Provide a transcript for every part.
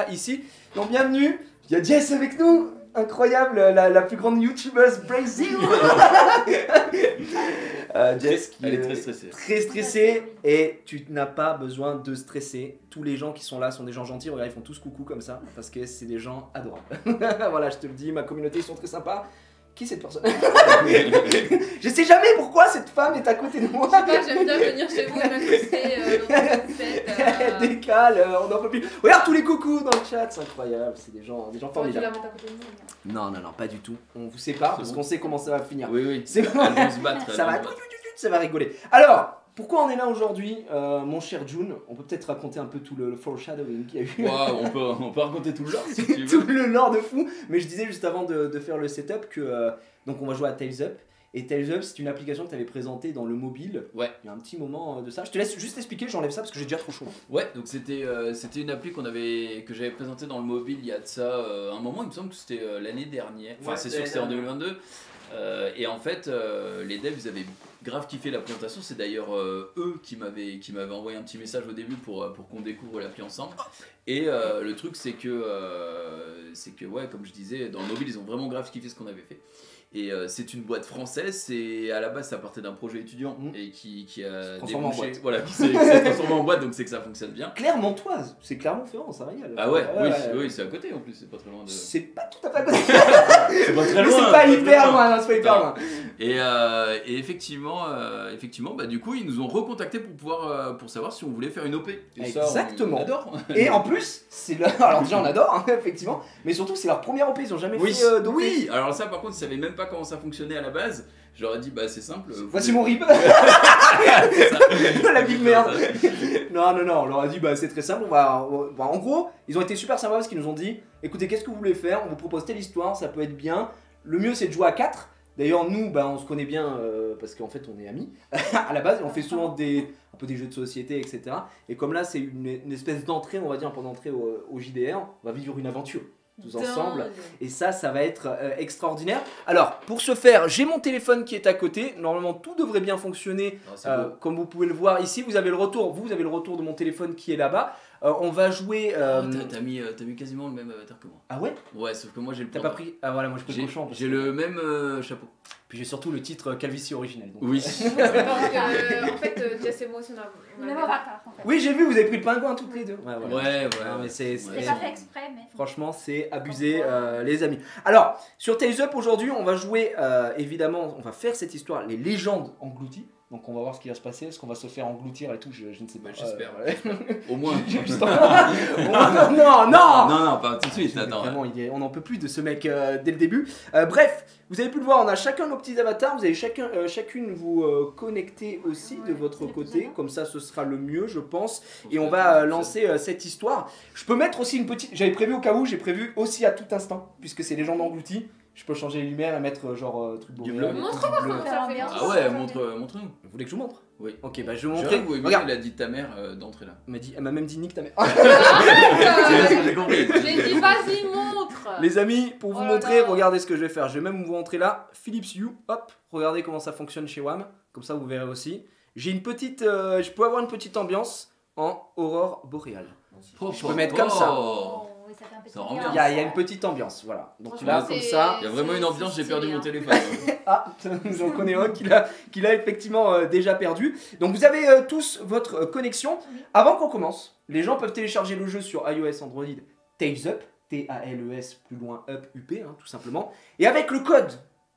Ici, donc bienvenue, il y a Jess avec nous, incroyable, la plus grande youtubeuse Brésil. Jess qui elle est très stressée. Très stressée et tu n'as pas besoin de stresser. Tous les gens qui sont là sont des gens gentils, regarde ils font tous coucou comme ça parce que c'est des gens adorables. Voilà, je te le dis, ma communauté ils sont très sympas. Qui est cette personne? Je sais jamais pourquoi cette femme est à côté de moi. Je sais pas, j'aime bien venir chez vous et m'accoster dans ce que vous faites. Elle décale, on n'en peut plus. Regarde tous les coucous dans le chat, c'est incroyable, c'est des gens Tu formidables. la montes à côté de nous. Non, pas du tout. On vous sépare parce qu'on sait comment ça va finir. Oui. C'est bon. Elles vont se battre. Ça va rigoler. Alors, pourquoi on est là aujourd'hui, mon cher June? On peut peut-être raconter un peu tout le foreshadowing qu'il y a eu. Wow, on peut raconter tout le genre si tu Tout veux. le lore de fou. Mais je disais juste avant de faire le setup que donc on va jouer à Tales Up. Et Tales Up, c'est une application que tu avais présentée dans le mobile. Ouais. Il y a un petit moment de ça. Je te laisse juste expliquer, j'enlève ça parce que j'ai déjà trop chaud. Ouais, donc c'était une appli que j'avais présentée dans le mobile il y a de ça un moment, il me semble que c'était l'année dernière. Enfin, Ouais, c'est sûr que c'était en 2022. Et en fait, les devs, ils avaient grave kiffé la présentation. C'est d'ailleurs eux qui m'avaient envoyé un petit message au début pour qu'on découvre l'appli ensemble. Et le truc, c'est que ouais, comme je disais, dans le mobile, ils ont vraiment grave kiffé ce qu'on avait fait. Et c'est une boîte française, à la base ça partait d'un projet étudiant et qui a transformé en débouché, boîte. voilà, qui s'est transformé en boîte, donc c'est que ça fonctionne bien. Clermontoise, c'est Clermont-Ferrand, ça régale. Ah ouais, oui, c'est à côté en plus, c'est pas très loin de... C'est pas tout à fait à côté. C'est pas très loin. C'est pas hyper loin, non, c'est pas hyper loin. Et effectivement, bah, du coup ils nous ont recontacté pour savoir si on voulait faire une OP. Et Exactement. ça, on adore. Et en plus, c'est alors déjà on adore, hein, effectivement, mais surtout c'est leur première OP, ils ont jamais fait d'OP. Oui, alors ça par contre, ils savaient même pas comment ça fonctionnait à la base. Je leur ai dit, bah c'est simple. Voici mon rip. La big merde. Non, on leur a dit, bah c'est très simple. En gros, ils ont été super sympas parce qu'ils nous ont dit, écoutez, qu'est-ce que vous voulez faire? On vous propose telle histoire, ça peut être bien. Le mieux c'est de jouer à 4. D'ailleurs, nous, bah, on se connaît bien parce qu'en fait, on est amis à la base. On fait souvent un peu des jeux de société, etc. Et comme là, c'est une espèce d'entrée, on va dire, pour entrer au JDR, on va vivre une aventure tous ensemble. Et ça va être extraordinaire. Alors, pour ce faire, j'ai mon téléphone qui est à côté. Normalement, tout devrait bien fonctionner. Comme vous pouvez le voir ici, vous avez le retour. Vous avez le retour de mon téléphone qui est là-bas. On va jouer. T'as mis quasiment le même avatar que moi. Ah ouais? Ouais, sauf que moi j'ai le. T'as pas pris? Ah voilà, moi je peux le cochon. J'ai le même chapeau. Puis j'ai surtout le titre Calvitie originel. Donc. Oui. En fait, Jess et moi aussi, on a avatar en fait. Oui, j'ai vu, vous avez pris le pingouin toutes les deux. Ouais. Non, mais c'est pas fait exprès, mais. Franchement, c'est abusé, les amis. Alors, sur Tales Up aujourd'hui, on va jouer, évidemment, on va faire cette histoire, les légendes englouties. Donc, on va voir ce qui va se passer. Est-ce qu'on va se faire engloutir et tout? Je ne sais pas. J'espère. Au moins. Non, pas tout de suite. Attends. Vraiment, on n'en peut plus de ce mec dès le début. Bref, vous avez pu le voir, on a chacun nos petits avatars. Vous allez chacune vous connecter aussi de votre côté. Comme ça, ce sera le mieux, je pense. Et on va lancer cette histoire. Je peux mettre aussi une petite. J'avais prévu au cas où, j'ai prévu aussi à tout instant, puisque c'est légendes englouties. Je peux changer les lumières et mettre genre truc Du bleu. bleu. Montre-moi comment ça fait. Ah ouais, montre-nous. Vous voulez que je vous montre? Oui. Ok, bah je vais vous montrer. Regarde, il a dit ta mère d'entrer là. Elle m'a même dit nique ta mère. C'est ce que j'ai compris. J'ai dit, vas-y, montre. Les amis, pour vous Oh là montrer, là. regardez ce que je vais faire. Je vais même vous montrer là, Philips Hue, hop, regardez comment ça fonctionne chez WAM. Comme ça, vous verrez aussi. J'ai une petite, je peux avoir une petite ambiance en aurore boréale. Je peux mettre comme ça. Oui, ça fait un peu Ça rend bizarre. bien. Il y a une petite ambiance, voilà. Donc Franchement, là, comme ça. Il y a vraiment une ambiance, j'ai perdu mon téléphone. Ah, j'en connais un qui l'a effectivement déjà perdu. Donc vous avez tous votre connexion. Avant qu'on commence, les gens peuvent télécharger le jeu sur iOS, Android, Tales Up, T-A-L-E-S, plus loin Up, U-P, tout simplement. Et avec le code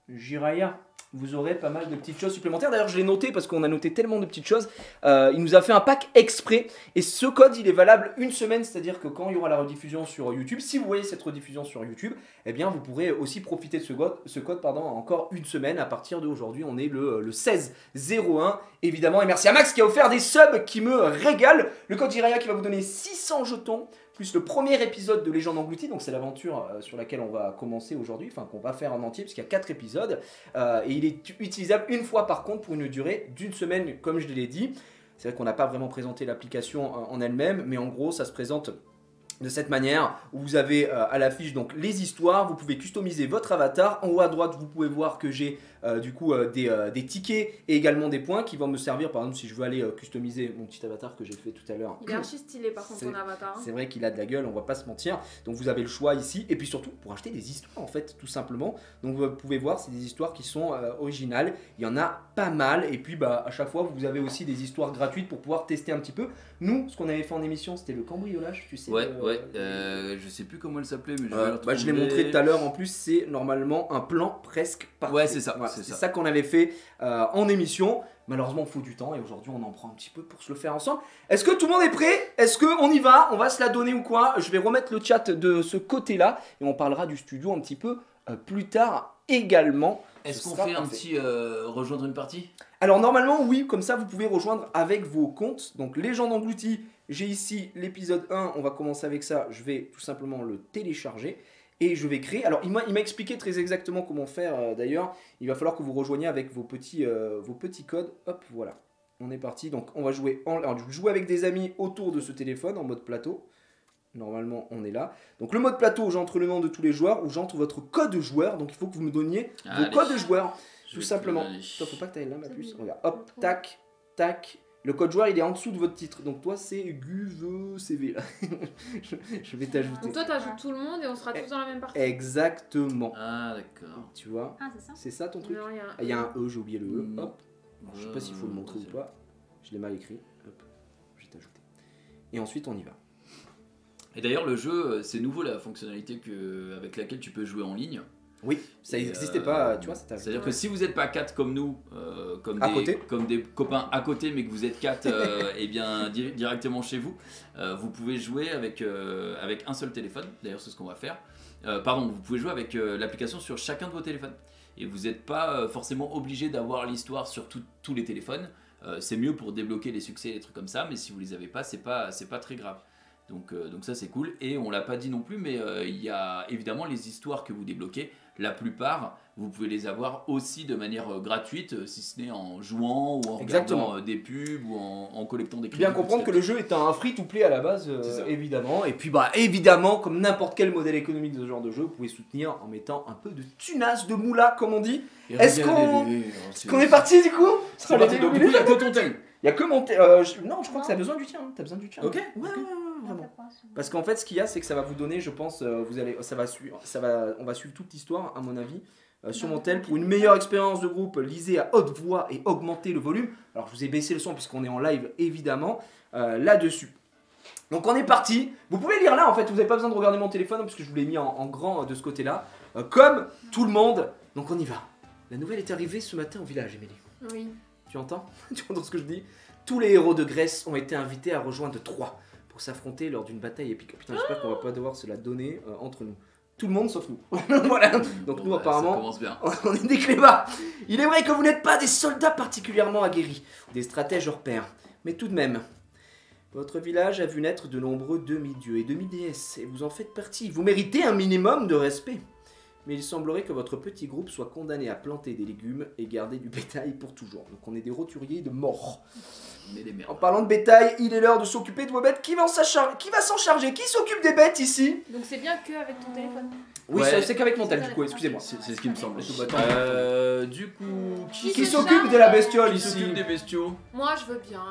Jiraya, vous aurez pas mal de petites choses supplémentaires. D'ailleurs, je l'ai noté parce qu'on a noté tellement de petites choses. Il nous a fait un pack exprès. Et ce code, il est valable une semaine. C'est-à-dire que quand il y aura la rediffusion sur YouTube, si vous voyez cette rediffusion sur YouTube, eh bien, vous pourrez aussi profiter de ce code encore une semaine. À partir d'aujourd'hui, on est le 16-01, évidemment. Et merci à Max qui a offert des subs qui me régalent. Le code Jiraya qui va vous donner 600 jetons. Plus le premier épisode de Légende engloutie, donc c'est l'aventure sur laquelle on va commencer aujourd'hui, enfin qu'on va faire en entier, puisqu'il y a 4 épisodes. Et il est utilisable une fois par contre pour une durée d'une semaine, comme je l'ai dit. C'est vrai qu'on n'a pas vraiment présenté l'application en elle-même, mais en gros ça se présente de cette manière où vous avez à l'affiche donc les histoires, vous pouvez customiser votre avatar. En haut à droite, vous pouvez voir que j'ai du coup des tickets et également des points qui vont me servir, par exemple, si je veux aller customiser mon petit avatar que j'ai fait tout à l'heure. Il est archi stylé par contre ton avatar. C'est vrai qu'il a de la gueule, on va pas se mentir. Donc vous avez le choix ici, et puis surtout pour acheter des histoires en fait, tout simplement. Donc vous pouvez voir, c'est des histoires qui sont originales. Il y en a pas mal, et puis à chaque fois vous avez aussi des histoires gratuites pour pouvoir tester un petit peu. Nous, ce qu'on avait fait en émission, c'était le cambriolage, tu sais. Ouais, je sais plus comment elle s'appelait, mais je l'ai montré tout à l'heure. En plus, c'est normalement un plan presque parfait. Ouais, c'est ça. Voilà, c'est ça qu'on avait fait en émission. Malheureusement, il faut du temps et aujourd'hui, on en prend un petit peu pour se le faire ensemble. Est-ce que tout le monde est prêt? Est-ce qu'on y va? On va se la donner ou quoi? Je vais remettre le chat de ce côté-là et on parlera du studio un petit peu plus tard également. Est-ce qu'on fait un petit rejoindre une partie? Alors normalement oui, comme ça vous pouvez rejoindre avec vos comptes. Donc Légende engloutie, j'ai ici l'épisode 1, on va commencer avec ça. Je vais tout simplement le télécharger. Et je vais créer. Alors, il m'a expliqué très exactement comment faire d'ailleurs. Il va falloir que vous rejoigniez avec vos petits codes. Hop, voilà. On est parti. Donc, on va jouer, alors, jouer avec des amis autour de ce téléphone en mode plateau. Normalement, on est là. Donc, le mode plateau, j'entre le nom de tous les joueurs ou j'entre votre code joueur. Donc, il faut que vous me donniez vos codes joueurs. Tout simplement. Toi, faut pas que tu ailles là, ma puce. Regarde. Hop, tac, tac. Le code joueur, il est en dessous de votre titre. Donc toi, c'est GuveCV. Je vais t'ajouter. Donc toi, t'ajoutes tout le monde et on sera tous dans la même partie. Exactement. Ah, d'accord. Tu vois? Ah, c'est ça. C'est ça ton truc? Non, Il y a un E, j'ai oublié le E. Non. Hop. Alors, je sais pas s'il faut le montrer ou pas. Je l'ai mal écrit. Hop. Je vais t'ajouter. Et ensuite, on y va. Et d'ailleurs, le jeu, c'est nouveau la fonctionnalité avec laquelle tu peux jouer en ligne. Oui, ça n'existait pas, tu vois. C'est-à-dire que si vous n'êtes pas 4 comme nous, comme des copains à côté, mais que vous êtes 4 et bien directement chez vous, vous pouvez jouer avec un seul téléphone. D'ailleurs, c'est ce qu'on va faire. Vous pouvez jouer avec l'application sur chacun de vos téléphones. Et vous n'êtes pas forcément obligé d'avoir l'histoire sur tous les téléphones. C'est mieux pour débloquer les succès et les trucs comme ça, mais si vous les avez pas, c'est pas très grave. Donc ça c'est cool. Et on l'a pas dit non plus, mais il y a évidemment les histoires que vous débloquez. La plupart, vous pouvez les avoir aussi de manière gratuite, si ce n'est en jouant ou en regardant des pubs ou en collectant des crédits. Bien comprendre que le jeu est un free-to-play à la base, évidemment. Et puis évidemment, comme n'importe quel modèle économique de ce genre de jeu, vous pouvez soutenir en mettant un peu de tunas, de moula, comme on dit. Est-ce qu'on est parti du coup? C'est parti, donc du coup il n'y a que ton tel. Il y a que mon non, je crois que ça a besoin du tien. T'as besoin du tien. Ok. Ouais, vraiment. Parce qu'en fait, ce qu'il y a, c'est que ça va vous donner, je pense, on va suivre toute l'histoire, à mon avis, sur mon tel. Pour une meilleure expérience de groupe, lisez à haute voix et augmentez le volume. Alors, je vous ai baissé le son puisqu'on est en live, évidemment, là-dessus. Donc, on est parti. Vous pouvez lire là, en fait, vous n'avez pas besoin de regarder mon téléphone, parce que je vous l'ai mis en grand de ce côté-là. Comme tout le monde. Donc, on y va. La nouvelle est arrivée ce matin au village, Émilie. Oui. Tu entends? Tu entends ce que je dis? Tous les héros de Grèce ont été invités à rejoindre Troie pour s'affronter lors d'une bataille épique. Putain, j'espère qu'on va pas devoir se la donner entre nous. Tout le monde sauf nous. Voilà. Donc nous apparemment, ça commence bien. On est des clébards. Il est vrai que vous n'êtes pas des soldats particulièrement aguerris, des stratèges hors pair. Mais tout de même, votre village a vu naître de nombreux demi-dieux et demi-déesses, et vous en faites partie. Vous méritez un minimum de respect. Mais il semblerait que votre petit groupe soit condamné à planter des légumes et garder du bétail pour toujours. Donc on est des roturiers de mort. Mais des merdes. En parlant de bétail, il est l'heure de s'occuper de vos bêtes. Qui va s'en charger? Qui s'occupe des bêtes ici? Donc c'est bien que avec ton téléphone. Oui, Ouais. c'est qu'avec mon tel, du coup, excusez-moi. C'est ce qui me semble. Du coup, Qui s'occupe de la bestiole qui ici? s'occupe des bestiaux? Moi je veux bien.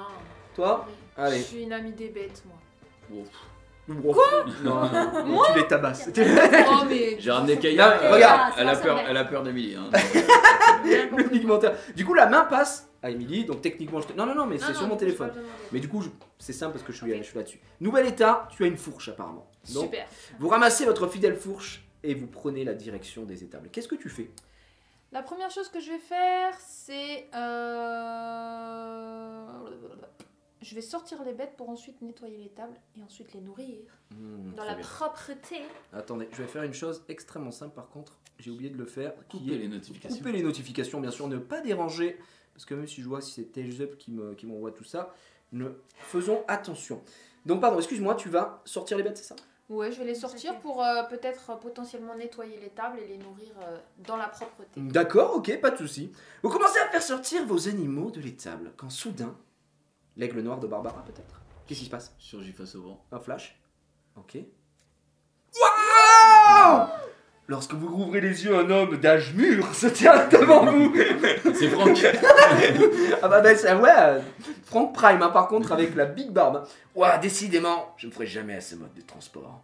Toi? Oui. Allez. Je suis une amie des bêtes, moi. Quoi? Non, tu les tabasses. Oh mais. J'ai ramené Là, Kaya. regarde. Elle a peur d'Emilie. Hein. Le pigmentaire. Du coup, la main passe à Émilie, donc techniquement, non, mais c'est sur mon téléphone. je peux pas demander. Mais du coup, c'est simple parce que je suis là-dessus. Nouvel état, tu as une fourche apparemment. Donc, Super. vous ramassez votre fidèle fourche et vous prenez la direction des étables. Qu'est-ce que tu fais? La première chose que je vais faire, c'est je vais sortir les bêtes pour ensuite nettoyer les tables et ensuite les nourrir dans la propreté. Attendez, je vais faire une chose extrêmement simple par contre. J'ai oublié de le faire. Couper les notifications. Couper les notifications, bien sûr, ne pas déranger. Parce que même si je vois si c'est TailsUp qui m'envoie tout ça, faisons attention. Donc pardon, excuse-moi, tu vas sortir les bêtes, c'est ça? Ouais, je vais les sortir pour peut-être potentiellement nettoyer les tables et les nourrir dans la propreté. D'accord, ok, pas de souci. Vous commencez à faire sortir vos animaux de l'étable quand soudain, l'aigle noir de Barbara peut-être? Qu'est-ce qui se passe? Surgit face au vent. Un flash? Ok. Waouh! Lorsque vous rouvrez les yeux, un homme d'âge mûr se tient devant vous. C'est Franck. Ah bah c'est ouais, Frank Prime hein, par contre avec la big barbe. Ouah, décidément, je ne ferai jamais à ce mode de transport.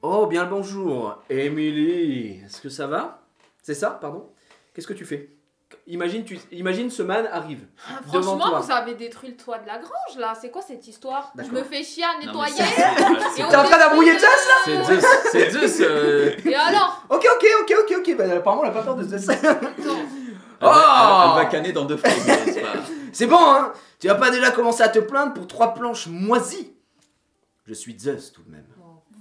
Oh, bien le bonjour, Emily. Est-ce que ça va? C'est ça, pardon? Qu'est-ce que tu fais? Imagine ce man arrive devant toi. Franchement, vous avez détruit le toit de la grange là. C'est quoi cette histoire? Je D'accord. me fais chier à Non, mais nettoyer. c'est- T'es en train d'embrouiller Zeus là? C'est Zeus. C'est Zeus. Et alors? Ok. Bah, apparemment, on n'a pas peur de Zeus. Attends. Elle va canner dans 2 phrases. C'est pas- C'est bon, hein? Tu vas pas déjà commencer à te plaindre pour 3 planches moisies? Je suis Zeus tout de même.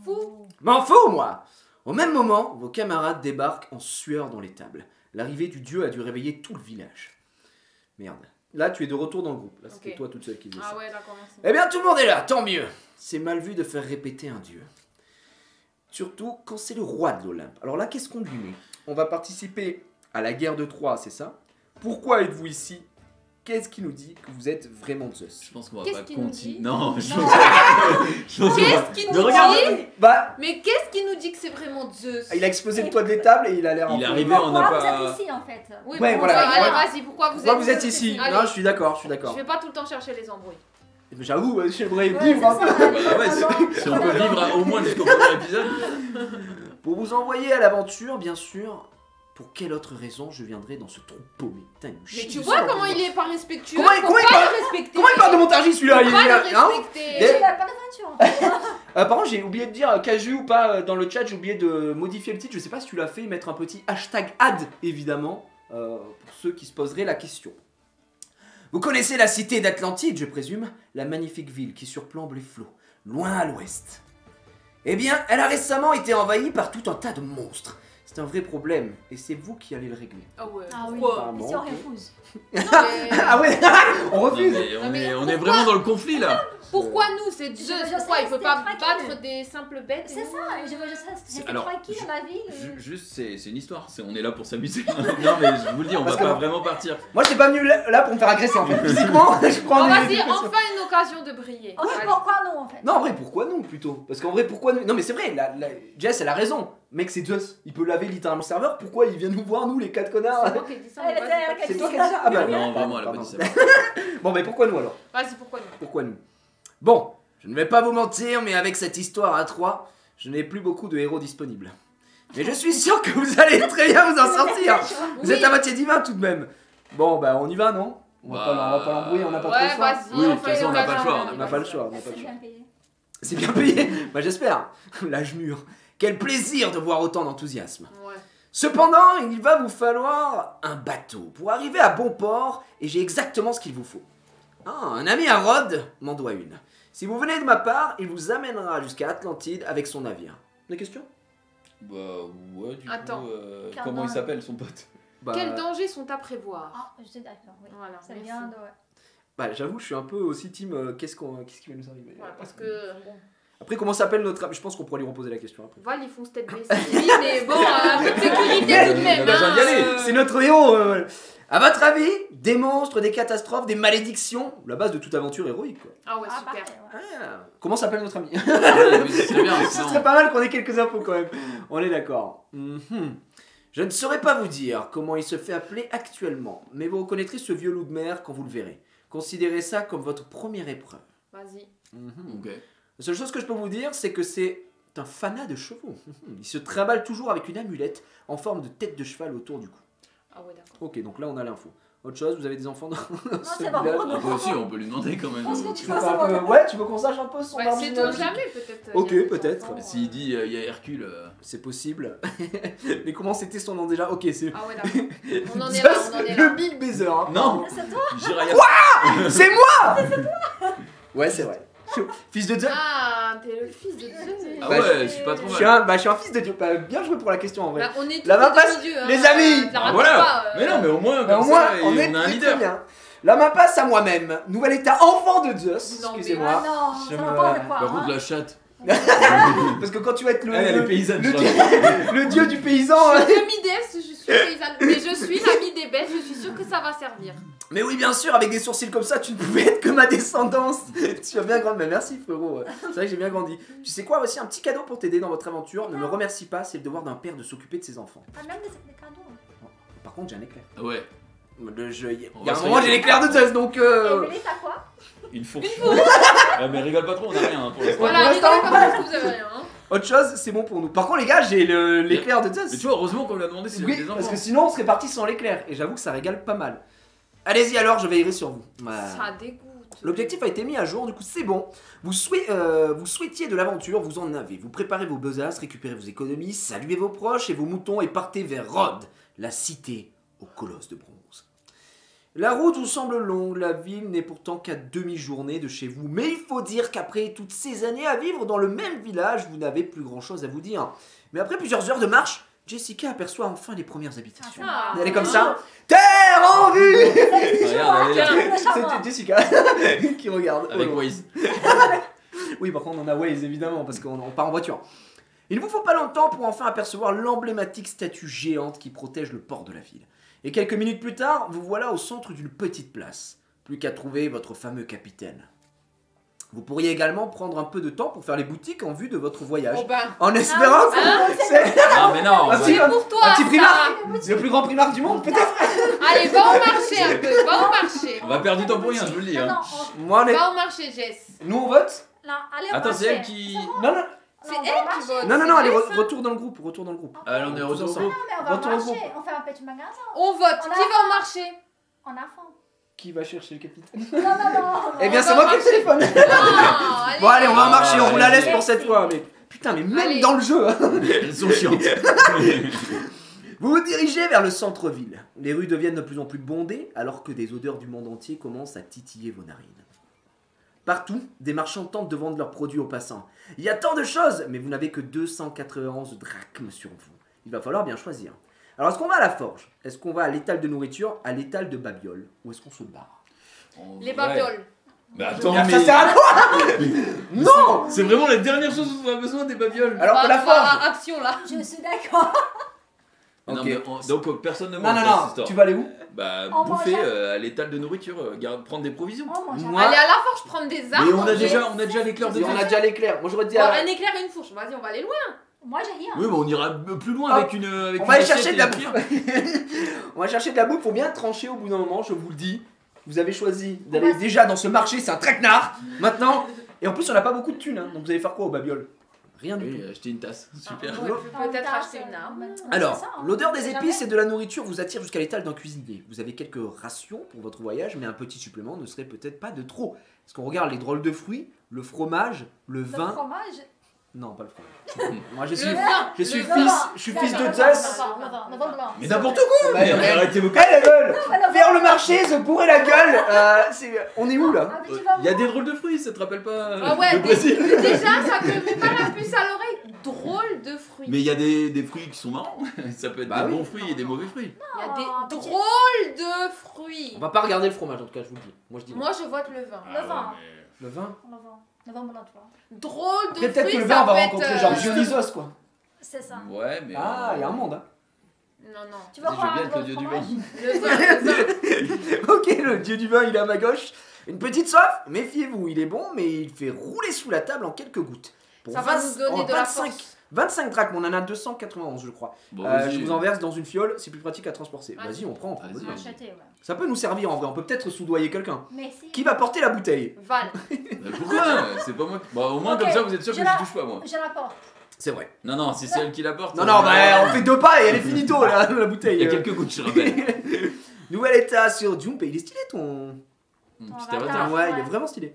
Fou. M'en fous, moi! Au même moment, vos camarades débarquent en sueur dans l'étable. L'arrivée du dieu a dû réveiller tout le village. Merde. Là, tu es de retour dans le groupe. Là, c'était Ok. toi toute seule qui faisait ça. Ah ouais, d'accord, merci. Eh bien, tout le monde est là, tant mieux. C'est mal vu de faire répéter un dieu. Surtout quand c'est le roi de l'Olympe. Alors là, qu'est-ce qu'on lui met? On va participer à la guerre de Troie, c'est ça? Pourquoi êtes-vous ici? Qu'est-ce qui nous dit que vous êtes vraiment Zeus? Je pense qu'on va Qu'est-ce pas qu'il nous continuer. dit Non, je Non. pense qu'on va- Qu'est-ce qui Ne nous regarde dit? Bah, Mais qu'est-ce qui nous dit que c'est vraiment Zeus? il a explosé le toit de l'étable et il a l'air un Il est peu- arrivé, on n'a Pourquoi vous pas. êtes ici en fait? Oui, Ouais, bon, voilà. allez, Ouais. vas-y, pourquoi Pourquoi vous êtes ici? Allez. Non, je suis d'accord. Je vais pas tout le temps chercher les embrouilles. J'avoue, j'aimerais Ouais, vivre un c'est peu. ça. Bah ouais, si on peut vivre au moins jusqu'au premier épisode. Pour vous envoyer à l'aventure, bien sûr. Pour quelle autre raison je viendrai dans ce trou paumé? Putain, il me Mais chie tu dessus, vois en comment plus. il est pas respectueux? Comment il Faut pas parle- le respecter. Comment il parle de montargis celui-là? Faut Il pas est le hein respecter. Et- Il a pas d'aventure en fait. Par contre, j'ai oublié de dire, Caju ou pas, dans le chat, j'ai oublié de modifier le titre. Je sais pas si tu l'as fait, mettre un petit hashtag ad, évidemment, pour ceux qui se poseraient la question. Vous connaissez la cité d'Atlantide, je présume, la magnifique ville qui surplombe les flots, loin à l'ouest. Eh bien, elle a récemment été envahie par tout un tas de monstres. C'est un vrai problème, et c'est vous qui allez le régler. Ah ouais. Ah oui. Pourquoi? Et si on refuse? Non, mais- Ah ouais, on Non, refuse. mais on Non, mais est, on est pourquoi vraiment dans le conflit là. Pourquoi nous, c'est Je Zeus? veux Pourquoi il rester peut pas tranquille. battre des simples bêtes? C'est ça, je veux juste rester Alors, tranquille dans la ville. Juste, c'est une histoire. On est là pour s'amuser. Non, mais je vous le dis, on Parce va que- pas vraiment partir. Moi, j'étais pas venu là pour me faire agresser, en fait. Physiquement, je crois. Oh, en vas-y, éducation. enfin une occasion de briller. On sait Allez. pourquoi nous en fait. Non, en vrai, pourquoi non, plutôt? Parce qu'en vrai, pourquoi nous? Non, mais c'est vrai, Jess, elle a raison. Mec, c'est Zeus. Il peut laver littéralement le serveur. Pourquoi il vient nous voir, nous, les 4 connards? C'est moi qui ai dit ça. mais Elle vas-y, était- pas de C'est soucis. toi qui as dit ça? Ah bah Non, vraiment, elle a pas pardon. dit ça. Bon, mais pourquoi nous alors? Vas-y, pourquoi non? Pourquoi nous? Bon, je ne vais pas vous mentir, mais avec cette histoire à 3, je n'ai plus beaucoup de héros disponibles. Mais je suis sûr que vous allez très bien vous en sortir. Vous Oui. êtes à moitié divin tout de même. Bon, bah on y va, non? On va pas l'embrouiller, on n'a pas trop Ouais, le choix. vas-y, Oui, de on toute fait façon, on n'a pas le choix, On n'a pas le choix, on n'a pas le C'est choix. bien payé. C'est bien payé. Bah j'espère. L'âge mûr. Quel plaisir de voir autant d'enthousiasme. Ouais. Cependant, il va vous falloir un bateau pour arriver à bon port et j'ai exactement ce qu'il vous faut. Ah, un ami à Rhodes m'en doit une. Si vous venez de ma part, il vous amènera jusqu'à Atlantide avec son navire. Des questions? Bah ouais, du Attends. coup, Car comment dans- il s'appelle son pote? Bah, Quels dangers sont à prévoir? Ah, j'étais d'accord, oui. Voilà, Ça merci. vient de. bah, j'avoue, je suis un peu aussi team qu'est-ce qui va nous arriver. Ouais, parce que, bon, Après, comment s'appelle notre ami? Je pense qu'on pourra lui reposer la question après. Val, ils font tête baissée. Oui, mais bon, un peu de sécurité tout de même. On a besoin d'y aller. C'est notre héros. À votre avis, des monstres, des catastrophes, des malédictions, la base de toute aventure héroïque. Quoi. Ah ouais, Ah, super. parfait, ouais. Ah, comment s'appelle notre ami? Ouais, oui, c'est bien. Ce sinon- serait pas mal qu'on ait quelques infos quand même. On est d'accord. Mhm. Je ne saurais pas vous dire comment il se fait appeler actuellement, mais vous reconnaîtrez ce vieux loup de mer quand vous le verrez. Considérez ça comme votre première épreuve. Vas-y. Ok. La seule chose que je peux vous dire, c'est que c'est un fanat de chevaux. Il se trimballe toujours avec une amulette en forme de tête de cheval autour du cou. Ah ouais, d'accord. Ok, donc là on a l'info. Autre chose, vous avez des enfants dans ce c'est bon. village? On peut aussi, on peut lui demander quand même. Parce que Tu tu veux vas faire un savoir. peu- Ouais, tu veux qu'on sache un peu son Ouais, arbre c'est généalogique? jamais peut-être. Ok, il y a des peut-être. enfants, S'il dit il y a Hercule. C'est possible. Mais comment c'était son nom déjà? Ok, c'est... Ah ouais, d'accord. On en est là, on en est le là. Big Baiser. Hein. Non C'est toi? Jiraya. C'est moi. Ouais, c'est vrai. Fils de Dieu. Ah, t'es le fils de Zeus. Ah Bah, ouais, je suis pas trop Je suis mal. je suis un fils de Dieu. Bah, bien joué pour la question en vrai. Bah, on est tous La main des passe, demi-dieux, hein. les amis. Te la Ah, raconte voilà. pas, Mais non, mais au moins, Bah, comme au moins, ça, on est on a un très, leader. très bien. La main passe à moi-même. Nouvel état enfant de Zeus. Non, mais- Excusez-moi. Ah non, Je ça me- va pas de quoi. Par contre, hein. la chatte. Parce que quand tu vas être Elle est paysanne, le, je dieu, le dieu du paysan. Je suis demi-déesse, je suis paysanne, mais je suis l'ami des bêtes, je suis sûre que ça va servir. Mais oui, bien sûr, avec des sourcils comme ça, tu ne pouvais être que ma descendance. Tu as bien grandi. Mais merci, frérot. C'est vrai que j'ai bien grandi. Tu sais quoi, voici un petit cadeau pour t'aider dans votre aventure. Ne me remercie pas, c'est le devoir d'un père de s'occuper de ses enfants. Ah, même des cadeaux. Par contre, j'ai un éclair. Ouais, Il On y a va un se moment, j'ai régaler. l'éclair de Zeus, donc. Et Mélie, t'as quoi? une fourche. Mais rigole pas trop, on a rien hein, pour l'instant. Voilà, pour rigolez l'instant. pas parce que vous avez rien. Hein. Autre chose, c'est bon pour nous. Par contre, les gars, j'ai l'éclair de Zeus. Mais tu vois, heureusement qu'on lui a demandé s'il Oui, avait des enfants. parce que sinon, on serait parti sans l'éclair. Et j'avoue que ça régale pas mal. Allez-y alors, je veillerai sur vous. Ça dégoûte. L'objectif a été mis à jour, du coup c'est bon. Vous souhaitiez de l'aventure, vous en avez. Vous préparez vos besaces, récupérez vos économies, saluez vos proches et vos moutons et partez vers Rhodes, la cité au colosse de bronze. La route vous semble longue, la ville n'est pourtant qu'à demi-journée de chez vous. Mais il faut dire qu'après toutes ces années à vivre dans le même village, vous n'avez plus grand-chose à vous dire. Mais après plusieurs heures de marche, Jessica aperçoit enfin les premières habitations. Ah. Elle est comme ça. Terre en vue. Regarde, elle est là. C'était Jessica qui regarde. Avec Oh, Waze. oui, par contre, on a Waze évidemment parce qu'on part en voiture. Il ne vous faut pas longtemps pour enfin apercevoir l'emblématique statue géante qui protège le port de la ville. Et quelques minutes plus tard, vous voilà au centre d'une petite place. Plus qu'à trouver votre fameux capitaine. Vous pourriez également prendre un peu de temps pour faire les boutiques en vue de votre voyage. Oh ben, En espérant que c'est Non, mais non. Ah, si. c'est pour toi. un petit ça. Primark, le plus grand Primark du monde peut-être. Allez, va au marché un peu, va au marché. On va perdre du temps pour rien, je vous le dis. Non, Hein. non, Moi, on est... Va au marché, Jess. Nous on vote. non, allez au Attends, c'est marché. elle qui. Non, non, C'est Non, on va elle au qui marché. vote. non, allez, c'est Jess, hein. retour dans le groupe, retour dans le groupe. Allez, on est Tous retour. ensemble. Non, mais on va au Retour au marché. groupe. On fait un petit magasin. On vote. On Qui a- va au marché? En enfant. Qui va chercher le capitaine? Non, non, non. Eh bien, On c'est va moi qui ai le téléphone. Non, Bon, allez, on va Ah, marcher, on vous la laisse allez. pour cette fois. Mais putain, mais même Allez. dans le jeu. Hein. Elles sont chiantes. Vous vous dirigez vers le centre-ville. Les rues deviennent de plus en plus bondées, alors que des odeurs du monde entier commencent à titiller vos narines. Partout, des marchands tentent de vendre leurs produits aux passants. Il y a tant de choses, mais vous n'avez que 291 drachmes sur vous. Il va falloir bien choisir. Alors, est-ce qu'on va à la forge? Est-ce qu'on va à l'étal de nourriture, à l'étal de babiole? Ou est-ce qu'on se barre? Les babioles. Mais attends, Ça mais. sert à quoi? Non. C'est vraiment la dernière chose dont on a besoin des babioles. Alors que la On va forge... à action là. Je suis d'accord. Non, Ok. mais donc personne ne Non, mange non, dans cette non, histoire. tu vas aller où? Bah, On bouffer mange à l'étal de nourriture, prendre des provisions. On mange. Moi- Allez à la forge prendre des armes. Mais on a manger. déjà l'éclair de Et on a Zeus. déjà l'éclair. Moi, j'aurais dit... Bon, à- un éclair et une fourche. Vas-y, on va aller loin. Moi, j'ai rien. Oui, mais on ira plus loin Hop. avec une. Avec On une va aller assiette chercher et de la une bouffe. cuillère. On va chercher de la bouffe pour bien trancher au bout d'un moment, je vous le dis. Vous avez choisi d'aller déjà dans ce marché, c'est un traquenard. Maintenant, et en plus on n'a pas beaucoup de thunes, hein, donc vous allez faire quoi au babiole? Rien du Oui, acheter une tasse, super. On aurait pu peut-être acheter une arme. tout. Alors, C'est ça, hein. l'odeur des C'est épices jamais- et de la nourriture vous attire jusqu'à l'étal d'un cuisinier. Vous avez quelques rations pour votre voyage, mais un petit supplément ne serait peut-être pas de trop. Parce qu'on regarde les drôles de fruits, le fromage, le Le vin. fromage. Non, pas le fromage. Moi je suis, Le vin. je suis Le fils, vin. je suis Le fils vin, de le Zeus. vin, le vin blanc. Mais n'importe quoi! Ouais, mais- Arrêtez vos Elles veulent Le faire vin le marché, se bourrer la gueule. On est où là? Un petit vin Il y a blanc. des drôles de fruits, ça te rappelle pas Ah ouais, le Brésil? déjà ça te met pas la puce à l'oreille. Drôle de fruits. Mais il y a des fruits qui sont marrants. Ça peut être Bah des oui. bons fruits et des mauvais fruits. Il y a des Oh, petit- drôles de fruits. On va pas regarder le fromage en tout cas, je vous le dis. Moi je dis. Moi je vote le vin. Le vin. Le vin. Le vin blanc, tu vois. Drôle de Après, peut-être fruits. que le vin ça on va peut rencontrer être, genre Dionysos quoi. C'est ça. Ouais, mais. Ah, il y a un monde hein. Non, non. Tu veux Je prendre viens un être le gros dieu du fromage? vin. Le vin. Ok, le dieu du vin il est à ma gauche. Une petite soif, méfiez-vous, il est bon, mais il fait rouler sous la table en quelques gouttes. Pour Ça va 20 nous donner en de la 25 force. 25 drachmes, on en a 291 je crois. Bon, Je vas-y. vous en verse dans une fiole, c'est plus pratique à transporter. Vas-y. Vas-y, on prend. Vas-y. vas-y. On va acheter, ouais. Ça peut nous servir en vrai, on peut peut-être soudoyer quelqu'un. Merci. Qui va porter la bouteille? Val. Bah, pourquoi? C'est pas moi. Bah, au moins, Ok, comme ça, vous êtes sûr que je je la- touche pas, moi. Je l'apporte. C'est vrai. Non, non, si c'est elle qui la porte. Non, non, bah on fait deux pas et elle est finito la bouteille. Il y a quelques gouttes, je rappelle. Nouvel état sur Jump, il est stylé ton. Putain, va va-t'en. Ouais, il est vraiment stylé.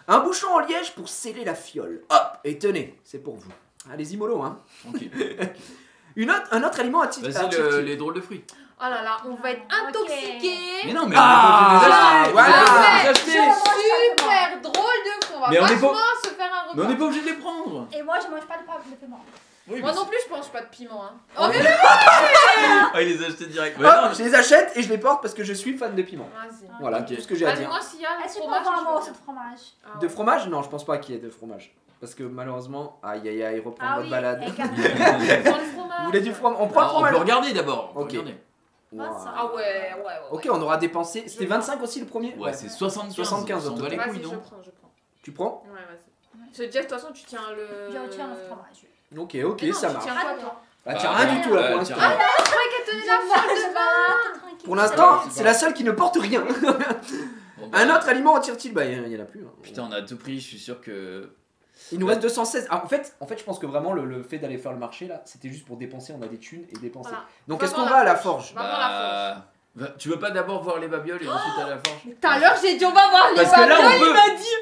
Un bouchon en liège pour sceller la fiole. Hop, et tenez, c'est pour vous. Allez-y mollo hein. Tranquille. Un autre aliment à titre. Vas-y, les drôles de fruits. Oh là là, on va être Ok. intoxiqués. Mais non, mais Ah, on est pas obligé de les voilà. acheter. Ah, On est pas obligé de les acheter. Super drôle de fou. On va Mais on est vachement pas- se faire un repas. Mais on n'est pas obligé de les prendre. Et moi, je mange pas de piment. Oui, Moi mais non plus, je mange pas de piment. Hein. Oh, Oh, mais Ah, il les a achetés direct. Ouais, Hop, non, je les achète et je les porte parce que je suis fan de piment. vas-y. Voilà, Ok. tout ce que j'ai à Vas-y, dire. moi s'il y a Est-ce le qu'on fromage, peut avoir un je veux morceau bien. de fromage? Ah, De ouais. fromage? Non, je pense pas qu'il y ait de fromage. Parce que malheureusement, aïe aïe aïe, reprendre Ah votre oui, balade. et Dans le fromage. Vous voulez du fromage? On prend le Alors, on fromage. peut regarder d'abord. on peut Ok. regarder. 25. Ah ouais. Ok, on aura dépensé. C'était 25 aussi le premier? Ouais, c'est 75. 75 on s'en bat les Vas-y, couilles, je non prends. Tu prends? Ouais, vas-y. Parce que Jess, de toute façon, tu tiens le. Je tiens le fromage. Ok, Mais non, ça tu marche. tiens quoi, toi? Bah, tiens, rien du tout là pour l'instant. Tenez la folle de vin. Pour l'instant, c'est c'est pas la seule qui ne porte rien. Bon, bah, Un autre aliment en tire-t-il? Bah, il y en a plus. Hein. Putain, on a tout pris, je suis sûr que. Il nous reste 216. Ah, en fait, je pense que vraiment le fait d'aller faire le marché là, c'était juste pour dépenser. On a des thunes et dépenser. Voilà. Donc, Va est-ce voir qu'on la va à la forge. forge? Va voir la forge. Tu veux pas d'abord voir les babioles et ensuite à la forge? Tout à l'heure, j'ai dit on va voir les Parce que là, babioles, on peut. il m'a dit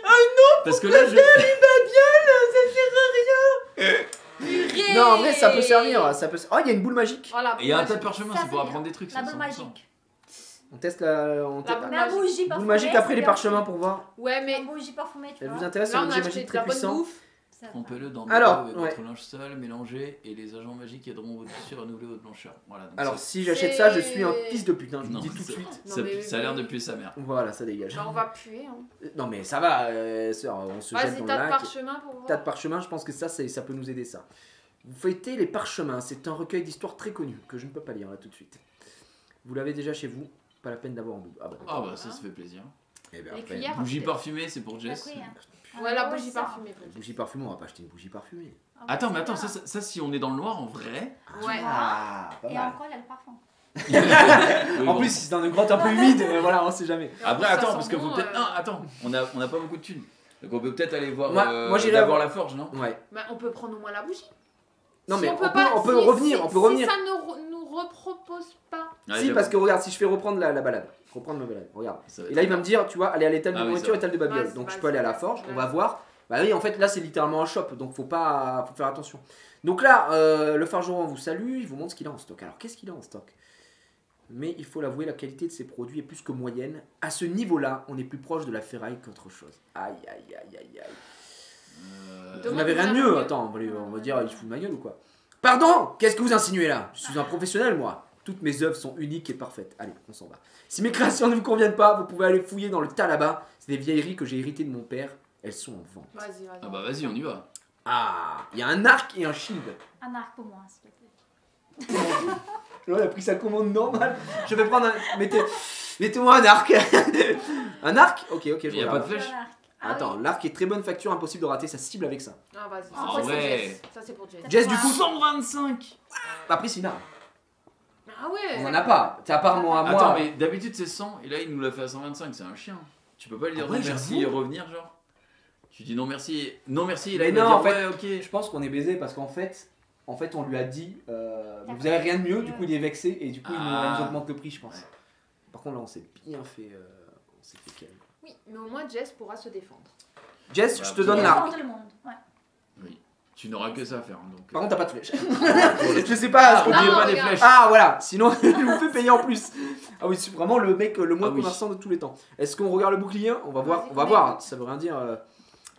Parce que là, je. purée. Non, en vrai, ça peut servir. Ça peut... Oh, il y a une boule magique. Voilà. Et il y a un tas de parchemins, Ça, c'est pour c'est apprendre des trucs. La ça, boule 100%. magique. On teste la. La bougie parfumée. Boule magique après c'est les bien. parchemins pour voir. Ouais, La mais bougie parfumée, tu Elle vois. vous intéresse? C'est là, un on a objet acheté magique de la très bonne puissant. bouffe. Ça va. Trempez-le dans Alors, l'eau avec ouais. votre linge sale, mélangez et les agents magiques aideront votre tissu à renouveler votre blancheur. Voilà. Donc Alors, ça, si j'achète C'est- ça, je suis un fils de pute. Hein, je vous non, le dis tout de ça- suite. Non, ça, mais- ça a l'air de puer sa mère. Voilà, ça dégage. Bah, on va puer. Hein. Non, mais ça va, sœur. On se jette Vas-y, dans le tas de lac. parchemins pour voir. Tas de parchemins, je pense que ça peut nous aider ça. Vous feuilletez les parchemins, c'est un recueil d'histoires très connu que je ne peux pas lire là tout de suite. Vous l'avez déjà chez vous, pas la peine d'avoir en double. Ah bah, Ah bah ça fait plaisir. eh ben, Les après, cuillères. Bougie acheter. parfumée, c'est pour Jess. La cuillère. Ouais, la Ah, bougie ça. parfumée. pour Jess. bougie parfumée, on va pas acheter une bougie parfumée. Ah, ouais, Attends, mais c'est attends, bien. ça, si on est dans le noir en vrai. Ouais. Ah, pas Et mal. encore, il y a le parfum. Oui, En bon. plus, si c'est dans une grotte un peu humide, voilà, on sait jamais. Après, Ça attends, sent parce que bon, faut peut-être. Non, attends, on a pas beaucoup de thunes. Donc on peut peut-être aller voir. Moi, j'irai voir voir- la forge, non? Ouais. Bah, on peut prendre au moins la bougie. Non, Si mais on peut revenir, on peut revenir. Si ça ne nous repropose pas. Ouais, Si, j'avoue. parce que regarde, si je fais reprendre la balade, reprendre ma balade, regarde. Ça va Et être là, il va me dire, tu vois, aller à l'étal de Ah oui, nourriture, ça va. étal de babiole. Vas-y, Donc, je vas-y. peux aller à la forge, on va Vas-y. voir. Bah oui, en fait, là, c'est littéralement un shop, donc faut faire attention. Donc là, le forgeron vous salue, il vous montre ce qu'il a en stock. Alors, qu'est-ce qu'il a en stock? Mais il faut l'avouer, la qualité de ses produits est plus que moyenne. À ce niveau-là, on est plus proche de la ferraille qu'autre chose. Aïe, aïe, aïe, aïe, aïe. Vous Demande n'avez rien de vous mieux. avez Attends, on va dire, il se fout de ma gueule ou quoi? Pardon? Qu'est-ce que vous insinuez là? Je suis un professionnel, moi. Toutes mes œuvres sont uniques et parfaites. Allez, on s'en va. Si mes créations ne vous conviennent pas, vous pouvez aller fouiller dans le tas là-bas. C'est des vieilleries que j'ai héritées de mon père. Elles sont en vente. Vas-y, vas-y. Ah bah vas-y, on y va. Ah, il y a un arc et un shield. Un arc pour moi, s'il te plaît. Là, il a pris sa commande normale. Je vais prendre un... Mettez-moi un arc. Un arc? Ok, je Il y a regarde. pas de flèche? Un arc. Ah Attends, oui. l'arc est très bonne facture, impossible de rater, ça cible avec ça. Ah, vas-y. Ah, Ça, c'est ouais. Jess. Ça, c'est pour Jess. Jess, du coup, 125. après c'est une arme. Ah ouais. On en a pas. C'est à part moi. Attends, mais d'habitude c'est 100 et là il nous l'a fait à 125, c'est un chien. Tu peux pas lui dire Ah ouais, non merci et j'avoue. revenir genre? Tu dis non merci, non merci et là Mais il va non, dire en fait, ouais ok. Je pense qu'on est baisé parce qu'en fait, on lui a dit vous avez rien de mieux, du coup il est vexé et du coup il Ah. nous augmente le prix, je pense. Par contre là on s'est bien fait, on s'est fait calme. Oui, mais au moins Jess pourra se défendre. Jess, Ouais, je te absolument. donne Il l'arc. défend tout le monde. Ouais. Tu n'auras que ça à faire. Donc, Par contre t'as pas de flèche. Je sais pas. oubliez Non, pas des regarde. flèches. Ah voilà, sinon il vous fait payer en plus. Ah oui, c'est vraiment le mec le moins Ah oui. commerçant de tous les temps. Est-ce qu'on regarde le bouclier? On va voir, Vas-y, on va on voir. écoute. Ça veut rien dire.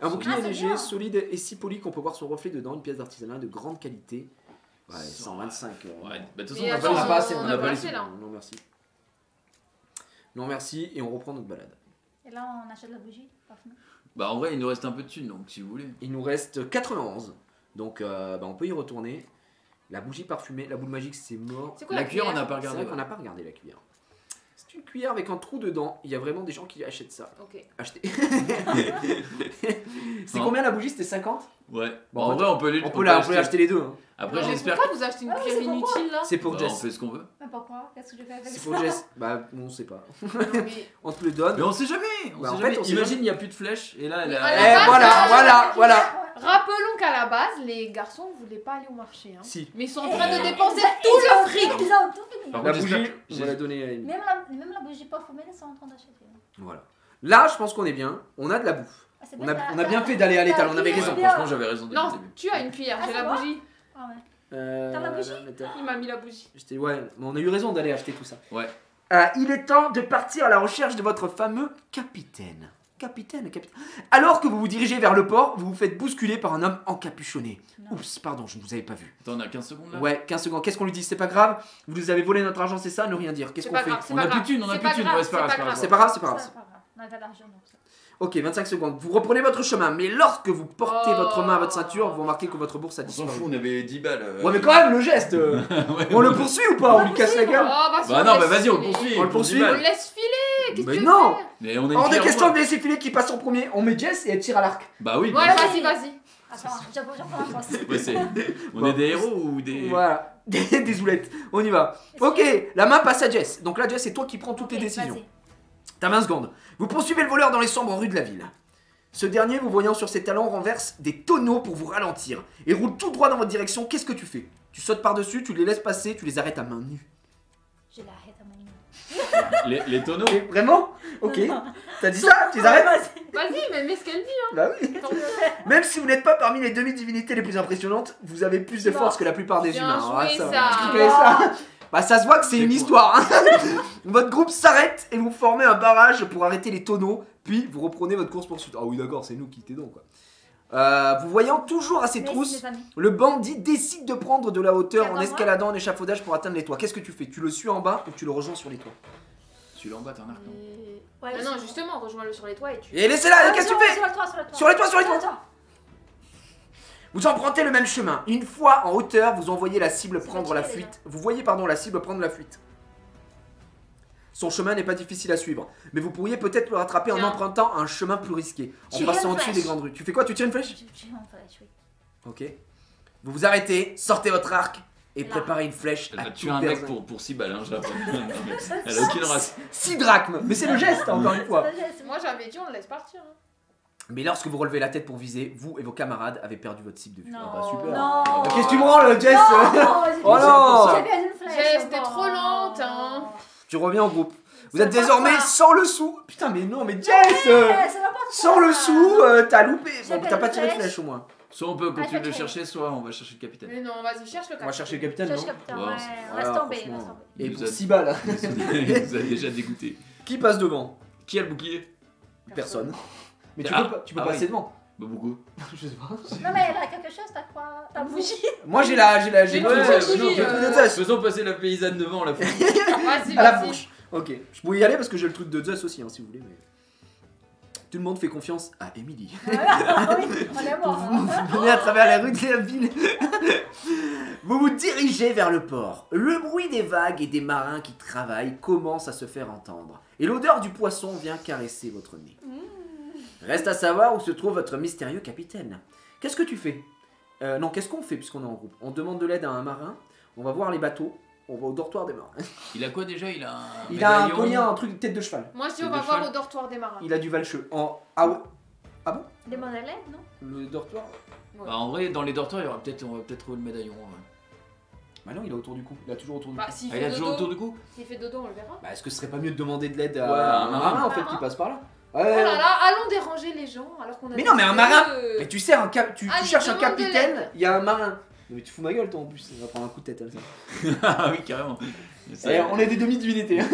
Un bouclier Ah, c'est léger, bien. solide et si poli qu'on peut voir son reflet dedans, une pièce d'artisanat de grande qualité. Ouais, 125. Ouais, bah de toute Et façon on attends, n'a pas assez. on On a n'a pas pas les assez, sous. là. Non merci. Non merci et on reprend notre balade. Et là, on achète la bougie parfumée. Bah en vrai il nous reste un peu de thunes donc si vous voulez. Il nous reste 91. Donc on peut y retourner. La bougie parfumée, la boule magique c'est mort. C'est quoi La la cuillère on n'a cuillère pas C'est regardé. vrai qu'on n'a pas regardé la cuillère. C'est une cuillère avec un trou dedans. Il y a vraiment des gens qui achètent ça. Ok. Acheter. C'est Non. combien la bougie? C'était 50? Ouais. Bon, Bon, en vrai on peut les. On peut acheter. acheter les deux. Hein. Après Non, mais j'espère. pourquoi vous achetez une Ah oui, cuillère c'est pourquoi. inutile là C'est pour Bah, on Jess. fait ce qu'on veut. Mais pourquoi? Qu'est-ce que je fais avec C'est ça? pour Jess. Bah on sait pas. Non, mais- On te le donne. Mais on sait jamais. On Bah, sait en fait, jamais. on sait Imagine jamais. il n'y a plus de flèches et là elle Mais a. à la Eh base, voilà. Rappelons qu'à la base, les garçons ne voulaient pas aller au marché. Hein. Si. Mais ils sont en train de Eh, dépenser ils tout ont- le fric. Ils ont tout fini. Par La contre, bougie, j'espère- on va la donner à Amy. Même la bougie parfumée, ils sont en train d'acheter. Voilà. Là, je pense qu'on est bien. On a de la bouffe. Ah, c'est On bien, a bien fait d'aller à l'étal. On avait Ouais, raison. bien. franchement j'avais raison depuis le Non, début. tu as une cuillère, Ah, j'ai c'est la bon bougie. Ah ouais. T'as la bougie Il m'a mis la bougie. Ouais, mais on a eu raison d'aller acheter tout ça. Ouais. Il est temps de partir à la recherche de votre fameux capitaine. Capitaine. Alors que vous vous dirigez vers le port, vous vous faites bousculer par un homme encapuchonné. Non. Oups, pardon, je ne vous avais pas vu. Attends, on a 15 secondes là. Ouais, 15 secondes. Qu'est-ce qu'on lui dit? C'est pas grave. Vous nous avez volé notre argent, c'est ça? Ne rien dire. Qu'est-ce C'est qu'on pas fait? grave, c'est On pas a grave. plus de thunes, on a C'est plus de pas thunes. grave, Ouais, c'est pas grave, C'est pas grave, c'est pas grave. Ça, c'est pas grave. On a de l'argent donc ça. Ok, 25 secondes. Vous reprenez votre chemin, mais lorsque vous portez Oh. votre main à votre ceinture, vous remarquez que votre bourse a On s'en disparu. fout, on avait 10 balles. Ouais, mais quand même, le geste Ouais, on le poursuit ou pas? On lui casse la Oh, gueule? si Bah on non, le bah laisse vas-y, on le filer. poursuit. On le pour poursuit. 10 On balles. le laisse filer. Qu'est-ce que Mais tu non. veux faire? Mais on a une Hors de pierre, question moi. de laisser filer qui passe en premier. On met Jess et elle tire à l'arc. Bah oui. Ouais, bah, vas-y. Attends, j'en prends la poste. ouais, c'est- on Bon. est des héros ou des. Voilà, des zoulettes. On y va. Ok, la main passe à Jess. Donc là, Jess, c'est toi qui prends toutes les Ok, décisions. vas-y. T'as 20 secondes. Vous poursuivez le voleur dans les sombres rues de la ville. Ce dernier, vous voyant sur ses talons, renverse des tonneaux pour vous ralentir et roule tout droit dans votre direction. Qu'est-ce que tu fais? Tu sautes par-dessus, tu les laisses passer, tu les arrêtes à main nue. Je l'arrête à mon nom. Les tonneaux. Ok, vraiment? Ok. T'as dit ça? Tu les arrêtes? Vas-y, mais ce qu'elle dit. Bah oui. Même si vous n'êtes pas parmi les demi-divinités les plus impressionnantes, vous avez plus de force que la plupart des Bien humains. Ah, joué, va. ça. Je connais ça. Bah ça se voit que c'est une histoire. Hein. Votre groupe s'arrête et vous formez un barrage pour arrêter les tonneaux, puis vous reprenez votre course poursuite. Ah oui d'accord, c'est nous qui t'aidons quoi. Vous voyant toujours à ces Merci, trousses, les amis. le bandit décide de prendre de la hauteur en Attends-moi. escaladant un échafaudage pour atteindre les toits. Qu'est-ce que tu fais? Tu le suis en bas ou tu le rejoins sur les toits? Celui-là en bas, t'as un arc, non? Ouais, Ah non, justement, rejoins-le sur les toits et tu. Et laissez-la, qu'est-ce que tu fais? Sur le toit, sur le toit. Sur les toits, sur les toits. Sur le toit. Vous empruntez le même chemin. Une fois en hauteur, vous envoyez la cible C'est prendre pas la tiré, fuite. Vous voyez, pardon, la cible prendre la fuite. Son chemin n'est pas difficile à suivre, mais vous pourriez peut-être le rattraper en Tiens. empruntant un chemin plus risqué, en Tirer passant une au-dessus flèche. des grandes rues. Tu fais quoi? Tu tires une flèche? Je tire en flèche, oui. Ok. Vous vous arrêtez, sortez votre arc et Là. préparez une flèche Elle à va toute tuer un mec personne. pour 6 balles, hein, je rappelle. Elle a aucune race. 6 drachmes. Mais c'est le geste, encore une fois. Moi j'avais dit on le laisse partir. Hein. Mais lorsque vous relevez la tête pour viser, vous et vos camarades avez perdu votre cible de vue. Non. Ah bah super. Non. Bah, qu'est-ce que tu branles, Jess? Oh non. J'ai bien une flèche. Jess, t'es bon. trop lente, hein. Tu reviens au groupe. Vous Ça êtes va désormais pas. sans le sou. Putain, mais non, mais Jess! Ça va pas Sans trop, le là. sou, t'as loupé. J'ai Bon, pas t'as de pas tiré de flèche. flèche au moins. Soit on peut continuer de le fais chercher, soit on va chercher le capitaine. Mais non, vas-y, cherche le On va chercher le capitaine, Cherche non? capitaine, Ouais, ouais. on Laisse Voilà, tomber, franchement. laisse tomber. Et Il pour nous a- 6 balles. Il nous a déjà dégoûté. Qui passe devant? Qui a le bouclier? Personne. Mais tu Ah, peux ah passer oui. devant. Bah beaucoup. Je sais pas. Non, mais elle a quelque chose, t'as quoi? Ta bougie. Moi j'ai J'ai le une truc petite de- bougie, j'ai le truc de euh, Zeus. Faisons passer la paysanne devant la foule. Vas-y, À la vas-y. fourche. Ok. Je pouvais y aller parce que j'ai le truc de Zeus aussi, hein, si vous voulez. Mais... Tout le monde fait confiance à Emily. Ah oui, on est mort. Vous venez à travers les rues de la ville. Vous vous dirigez vers le port. Le bruit des vagues et des marins qui travaillent commence à se faire entendre. Et l'odeur du poisson vient caresser votre nez. Reste à savoir où se trouve votre mystérieux capitaine. Qu'est-ce que tu fais? Non, qu'est-ce qu'on fait puisqu'on est en groupe? On demande de l'aide à un marin, on va voir les bateaux, on va au dortoir des marins. Il a quoi déjà? Il a un. Il a un médaillon. collier, un truc de tête de cheval. Moi je dis on C'est va de voir cheval. au dortoir des marins. Il a du valcheux. Ah ouais. Demande à l'aide, non? Le dortoir? Bah, en vrai, dans les dortoirs, on va peut-être trouver le médaillon. Ouais. Bah non, il a autour du cou. Il a toujours autour du Bah cou. s'il Ah, il a fait toujours autour dodo, du cou? s'il fait dodo on le verra. Bah est-ce que ce serait pas mieux de demander de l'aide à Ouais, à un marin en fait marin. qui passe par là? Oh là là, allons déranger les gens alors qu'on a. Mais non, mais un marin Euh, Mais tu sais, tu Allez, cherches un demande de capitaine, l'aide. il y a un marin. Mais tu fous ma gueule toi en plus, il va prendre un coup de tête elle, ça. Ah oui, carrément. Eh, on est des demi-divinités. hein.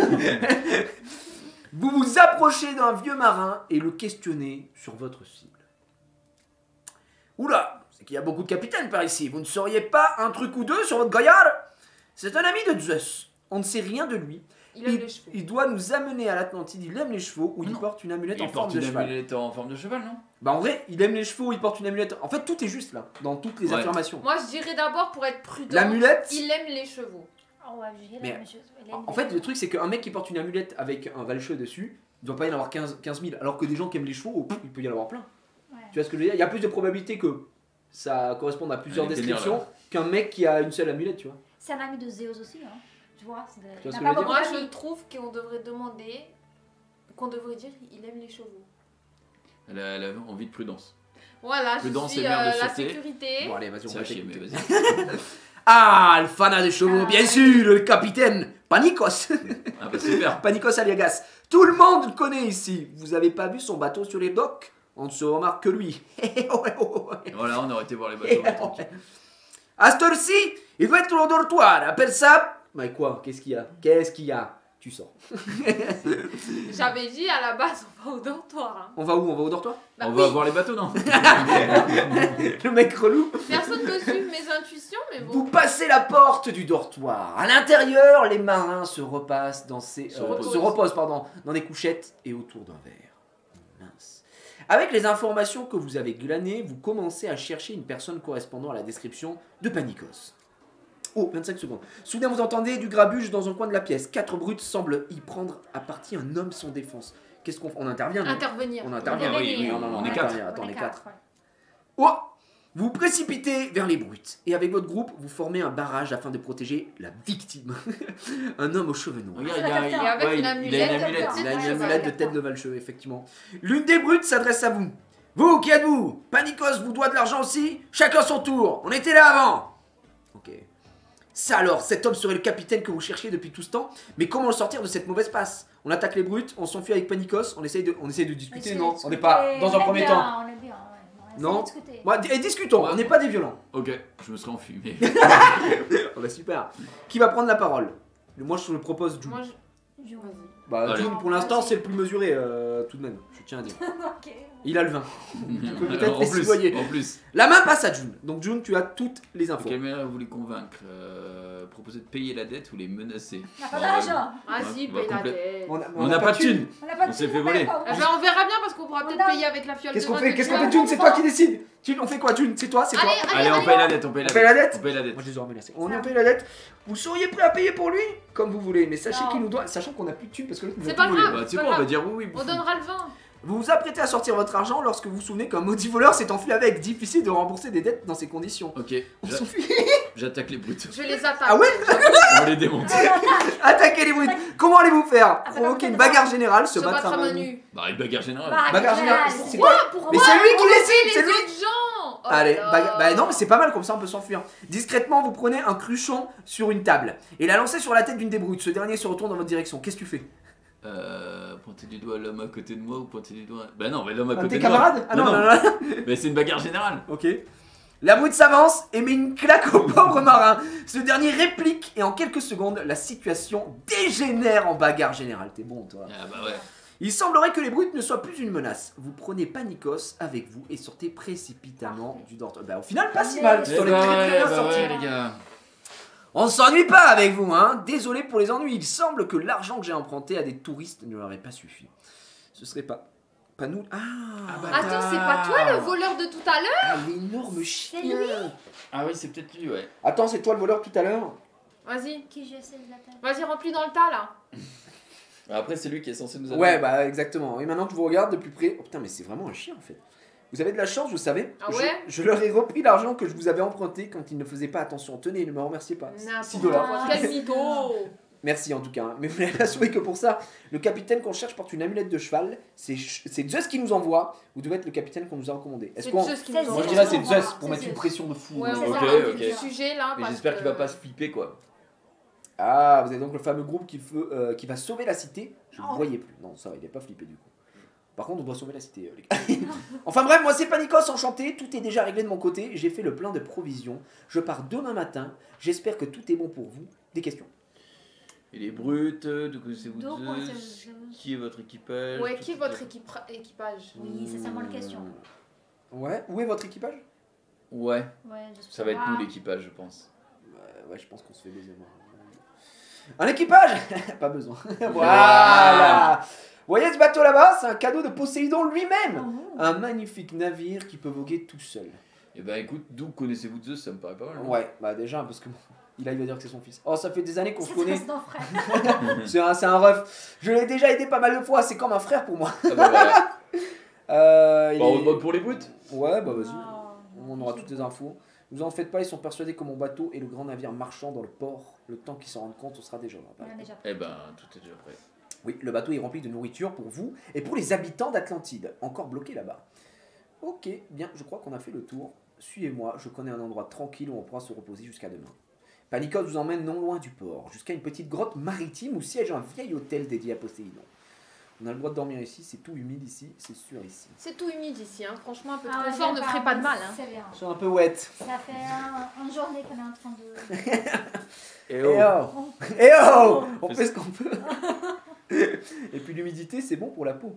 Vous vous approchez d'un vieux marin et le questionnez sur votre cible. Oula, c'est qu'il y a beaucoup de capitaines par ici. Vous ne sauriez pas un truc ou deux sur votre gaillard? C'est un ami de Zeus. On ne sait rien de lui. Il a les cheveux. Il doit nous amener à l'Atlantide. Il aime les chevaux ou il Non. porte une amulette Il en forme porte de une cheval. amulette en forme de cheval, non? Bah en vrai, il aime les chevaux, il porte une amulette. En fait, tout est juste là, dans toutes les Ouais. affirmations. Moi je dirais d'abord pour être prudent. L'amulette. Il aime les chevaux. Oh ouais, j'ai Mais- la même chose. Elle aime En fait, le truc, c'est qu'un mec qui porte une amulette avec un valcheux dessus, il doit pas y en avoir 15 000. Alors que des gens qui aiment les chevaux, il peut y en avoir plein. Ouais. Tu vois ce que je veux dire? Il y a plus de probabilité que ça corresponde à plusieurs Elle est vénère, descriptions qu'un mec qui a une seule amulette, tu vois. C'est un ami de Zeus aussi, hein. Tu vois, c'est de... Tu vois ce il que n'a je veux pas dire? Moi beaucoup je d'amis. trouve qu'on devrait demander, qu'on devrait dire il aime les chevaux. Elle a envie de prudence. Voilà, Prudence je suis et mère de la sauter. sécurité. Bon, allez, vas-y, on C'est va à chier, mais t'écouter. vas-y. Ah, le fanat des chevaux, Ah. bien sûr, le capitaine Panikos. Ah bah super. Panikos Aliagas. Tout le monde le connaît ici. Vous avez pas vu son bateau sur les docks? On ne se remarque que lui. Voilà, on aurait été voir les bateaux. tranquille. À cette heure-ci, il doit être au dortoir. Appelle ça. Mais quoi? Qu'est-ce qu'il y a? Qu'est-ce qu'il y a? Tu sors. J'avais dit à la base on va au dortoir. Hein. On va où? On va au dortoir? Bah On oui, va voir les bateaux, non? Le mec relou. personne ne suit mes intuitions mais bon. Vous passez la porte du dortoir. À l'intérieur, les marins se reposent, pardon, dans des couchettes et autour d'un verre. Mince. Avec les informations que vous avez glanées, vous commencez à chercher une personne correspondant à la description de Panikos. Oh, 25 secondes. Soudain, vous entendez du grabuge dans un coin de la pièce. 4 brutes semblent y prendre à partie un homme sans défense. Qu'est-ce qu'on fait? On intervient, non? Intervenir. On intervient. Oui, Non, on est quatre. Attends, on est 4. ouais. Oh! Vous vous précipitez vers les brutes. Et avec votre groupe, vous formez un barrage afin de protéger la victime. Un homme aux cheveux noirs. Regarde, C'est il Et avec ouais, une il a amulette. une amulette. Il a une cheval. amulette de tête de Valcheux, effectivement. L'une des brutes s'adresse à vous. Vous, qui êtes-vous? Panikos vous doit de l'argent aussi? Chacun son tour. On était là avant. Ok. Ça alors, cet homme serait le capitaine que vous cherchiez depuis tout ce temps. Mais comment le sortir de cette mauvaise passe? On attaque les brutes, on s'enfuit avec Panikos, on essaye de discuter, non? On n'est pas dans un premier temps. On est bien, ouais. On essaie Non. de discuter. Et discutons, on n'est pas des violents. Ok, je me serais enfui. Mais... Oh bah super. Qui va prendre la parole? Moi je le propose June. Moi, Je- vas-y. Bah Allez. June pour l'instant c'est le plus mesuré tout de même, je tiens à dire. Ok. Il a le 20. peux peut-être en les citoyer. en plus. La main passe à June. Donc June tu as toutes les infos. De quelle manière vous les convaincre Proposer de payer la dette ou les menacer? On n'a pas Bon, d'argent. Vas-y, on va paye la complète- tête. On n'a pas de thunes. On n'a pas de On s'est thunes, fait on paye voler. pas. Eh ben, on verra bien parce qu'on pourra On peut-être a- payer avec la fiole Qu'est-ce de qu'on vin fait? de Qu'est-ce qu'on June. fait June? C'est toi qui décide. June, on fait quoi June? C'est toi? C'est toi? Allez, Allez, on paye la dette, on paye On la paye la dette. dette? On paye la dette. Moi je les aurais menacés. On y paye la dette. Vous seriez prêt à payer pour lui? Comme vous voulez. Mais sachez Non. qu'il nous doit. Sachant qu'on n'a plus de thunes parce que l'autre nous a C'est tout pas volé. grave. Bah, tu sais Pas quoi, on va grave. dire oui, oui. On bouffon. donnera le vin. Vous vous apprêtez à sortir votre argent lorsque vous vous souvenez qu'un maudit voleur s'est enfui avec. Difficile de rembourser des dettes dans ces conditions. Ok, On s'enfuit. j'attaque les brutes. Je les attaque. Ah ouais? On les démonte. Attaquez les brutes. Comment allez-vous faire? Ah, Provoquer une pas bagarre générale, se Se battre à main nue. nue. Bah, une bagarre générale. Bagarre générale. c'est C'est quoi quoi? Pour Mais moi, c'est lui qui on décide, fait c'est les lui. autres gens. Oh Allez, là là. bah non, mais c'est pas mal comme ça, on peut s'enfuir. Discrètement, vous prenez un cruchon sur une table et la lancez sur la tête d'une des brutes. Ce dernier se retourne dans votre direction. Qu'est-ce que tu fais? Pointer du doigt à l'homme à côté de moi ou pointer du doigt. Bah non, mais l'homme à Un de côté tes de moi. camarades? Ah non, non, non. Mais c'est une bagarre générale. Ok. La brute s'avance et met une claque au pauvre marin. Ce dernier réplique et en quelques secondes, la situation dégénère en bagarre générale. T'es bon, toi. Ah bah ouais. Il semblerait que les brutes ne soient plus une menace. Vous prenez Panikos avec vous et sortez précipitamment du dortoir. Bah au final, pas si mal. Eh Sur les très très bien sortis. les gars. On s'ennuie pas avec vous, hein. Désolé pour les ennuis. Il semble que l'argent que j'ai emprunté à des touristes ne leur ait pas suffi. Ce serait pas nous. Ah, Attends, c'est pas toi le voleur de tout à l'heure? Ah, l'énorme chien. Ah oui, c'est peut-être lui, ouais. Attends, c'est toi le voleur tout à l'heure? Vas-y. Qui j'essaie de la tête. Vas-y, remplis dans le tas là. Après, c'est lui qui est censé nous Ouais, bah exactement. Et maintenant que je vous regarde de plus près. Oh putain, mais c'est vraiment un chien en fait. Vous avez de la chance, vous savez. Ah ouais? Je leur ai repris l'argent que je vous avais emprunté quand ils ne faisaient pas attention. Tenez, ne me remerciez pas. 6 N'importe dollars. quoi. Quel mytho. Merci en tout cas. Hein. Mais vous n'avez pas sauvé que pour ça. Le capitaine qu'on cherche porte une amulette de cheval. C'est Zeus qui nous envoie. Vous devez être le capitaine qu'on nous a recommandé. Est-ce C'est qu'on... Zeus qui C'est nous Moi je Zeus. dirais envoie. c'est Zeus pour C'est mettre une Zeus. pression de fou. Ouais, hein. on Ok, va ok. du sujet là. Mais parce j'espère que- qu'il va pas se flipper, quoi. Ah, vous êtes donc le fameux groupe qui va sauver la cité. Je ne Oh. voyais plus. Non, ça va, il n'est pas flippé du coup. Par contre, on doit sauver la cité, les gars. Enfin bref, moi c'est Panikos, enchanté. Tout est déjà réglé de mon côté. J'ai fait le plein de provisions. Je pars demain matin. J'espère que tout est bon pour vous. Des questions? Il est brut, de connaissez-vous Donc, Zeus Zeus. Qui est votre équipage Ouais, qui est votre équipage? Oui, c'est ça moi la question. Ouais, où est votre équipage? Ouais, Ouais, je sais ça va être pas. nous l'équipage, je pense. Ouais, je pense qu'on se fait baiser. Moi. Un équipage? Pas besoin. Voilà. Voilà. Vous voyez ce bateau là-bas? C'est un cadeau de Poséidon lui-même. Oh. Un magnifique navire qui peut voguer tout seul. Et bah écoute, d'où connaissez-vous Zeus, ça me paraît pas mal. hein. Ouais, bah déjà, parce que il va dire que c'est son fils. Oh, ça fait des années qu'on se C'est connaît. ton frère. C'est un ref. Je l'ai déjà aidé pas mal de fois. C'est comme un frère pour moi. Ah bah voilà. Il Bon, on est- vote pour les brutes. Ouais, bah vas-y. Oh. On aura toutes les infos. Ne vous en faites pas, ils sont persuadés que mon bateau est le grand navire marchand dans le port. Le temps qu'ils s'en rendent compte, on sera déjà là. On a déjà Eh ben, tout est déjà prêt. Oui, le bateau est rempli de nourriture pour vous et pour les habitants d'Atlantide, encore bloqués là-bas. Ok, bien, je crois qu'on a fait le tour. Suivez-moi, je connais un endroit tranquille où on pourra se reposer jusqu'à demain. Panikos vous emmène non loin du port, jusqu'à une petite grotte maritime où siège un vieil hôtel dédié à Poséidon. On a le droit de dormir ici, c'est tout humide ici, c'est sûr ici. C'est tout humide ici, hein. Franchement, un peu de Ah ouais, confort ne j'aime ferait pas de mal. Hein. C'est bien. C'est un peu wet. Ça fait une journée qu'on est en train de. Et Eh oh, oh Eh oh On Fais fait ce qu'on peut. Et puis l'humidité, c'est bon pour la peau.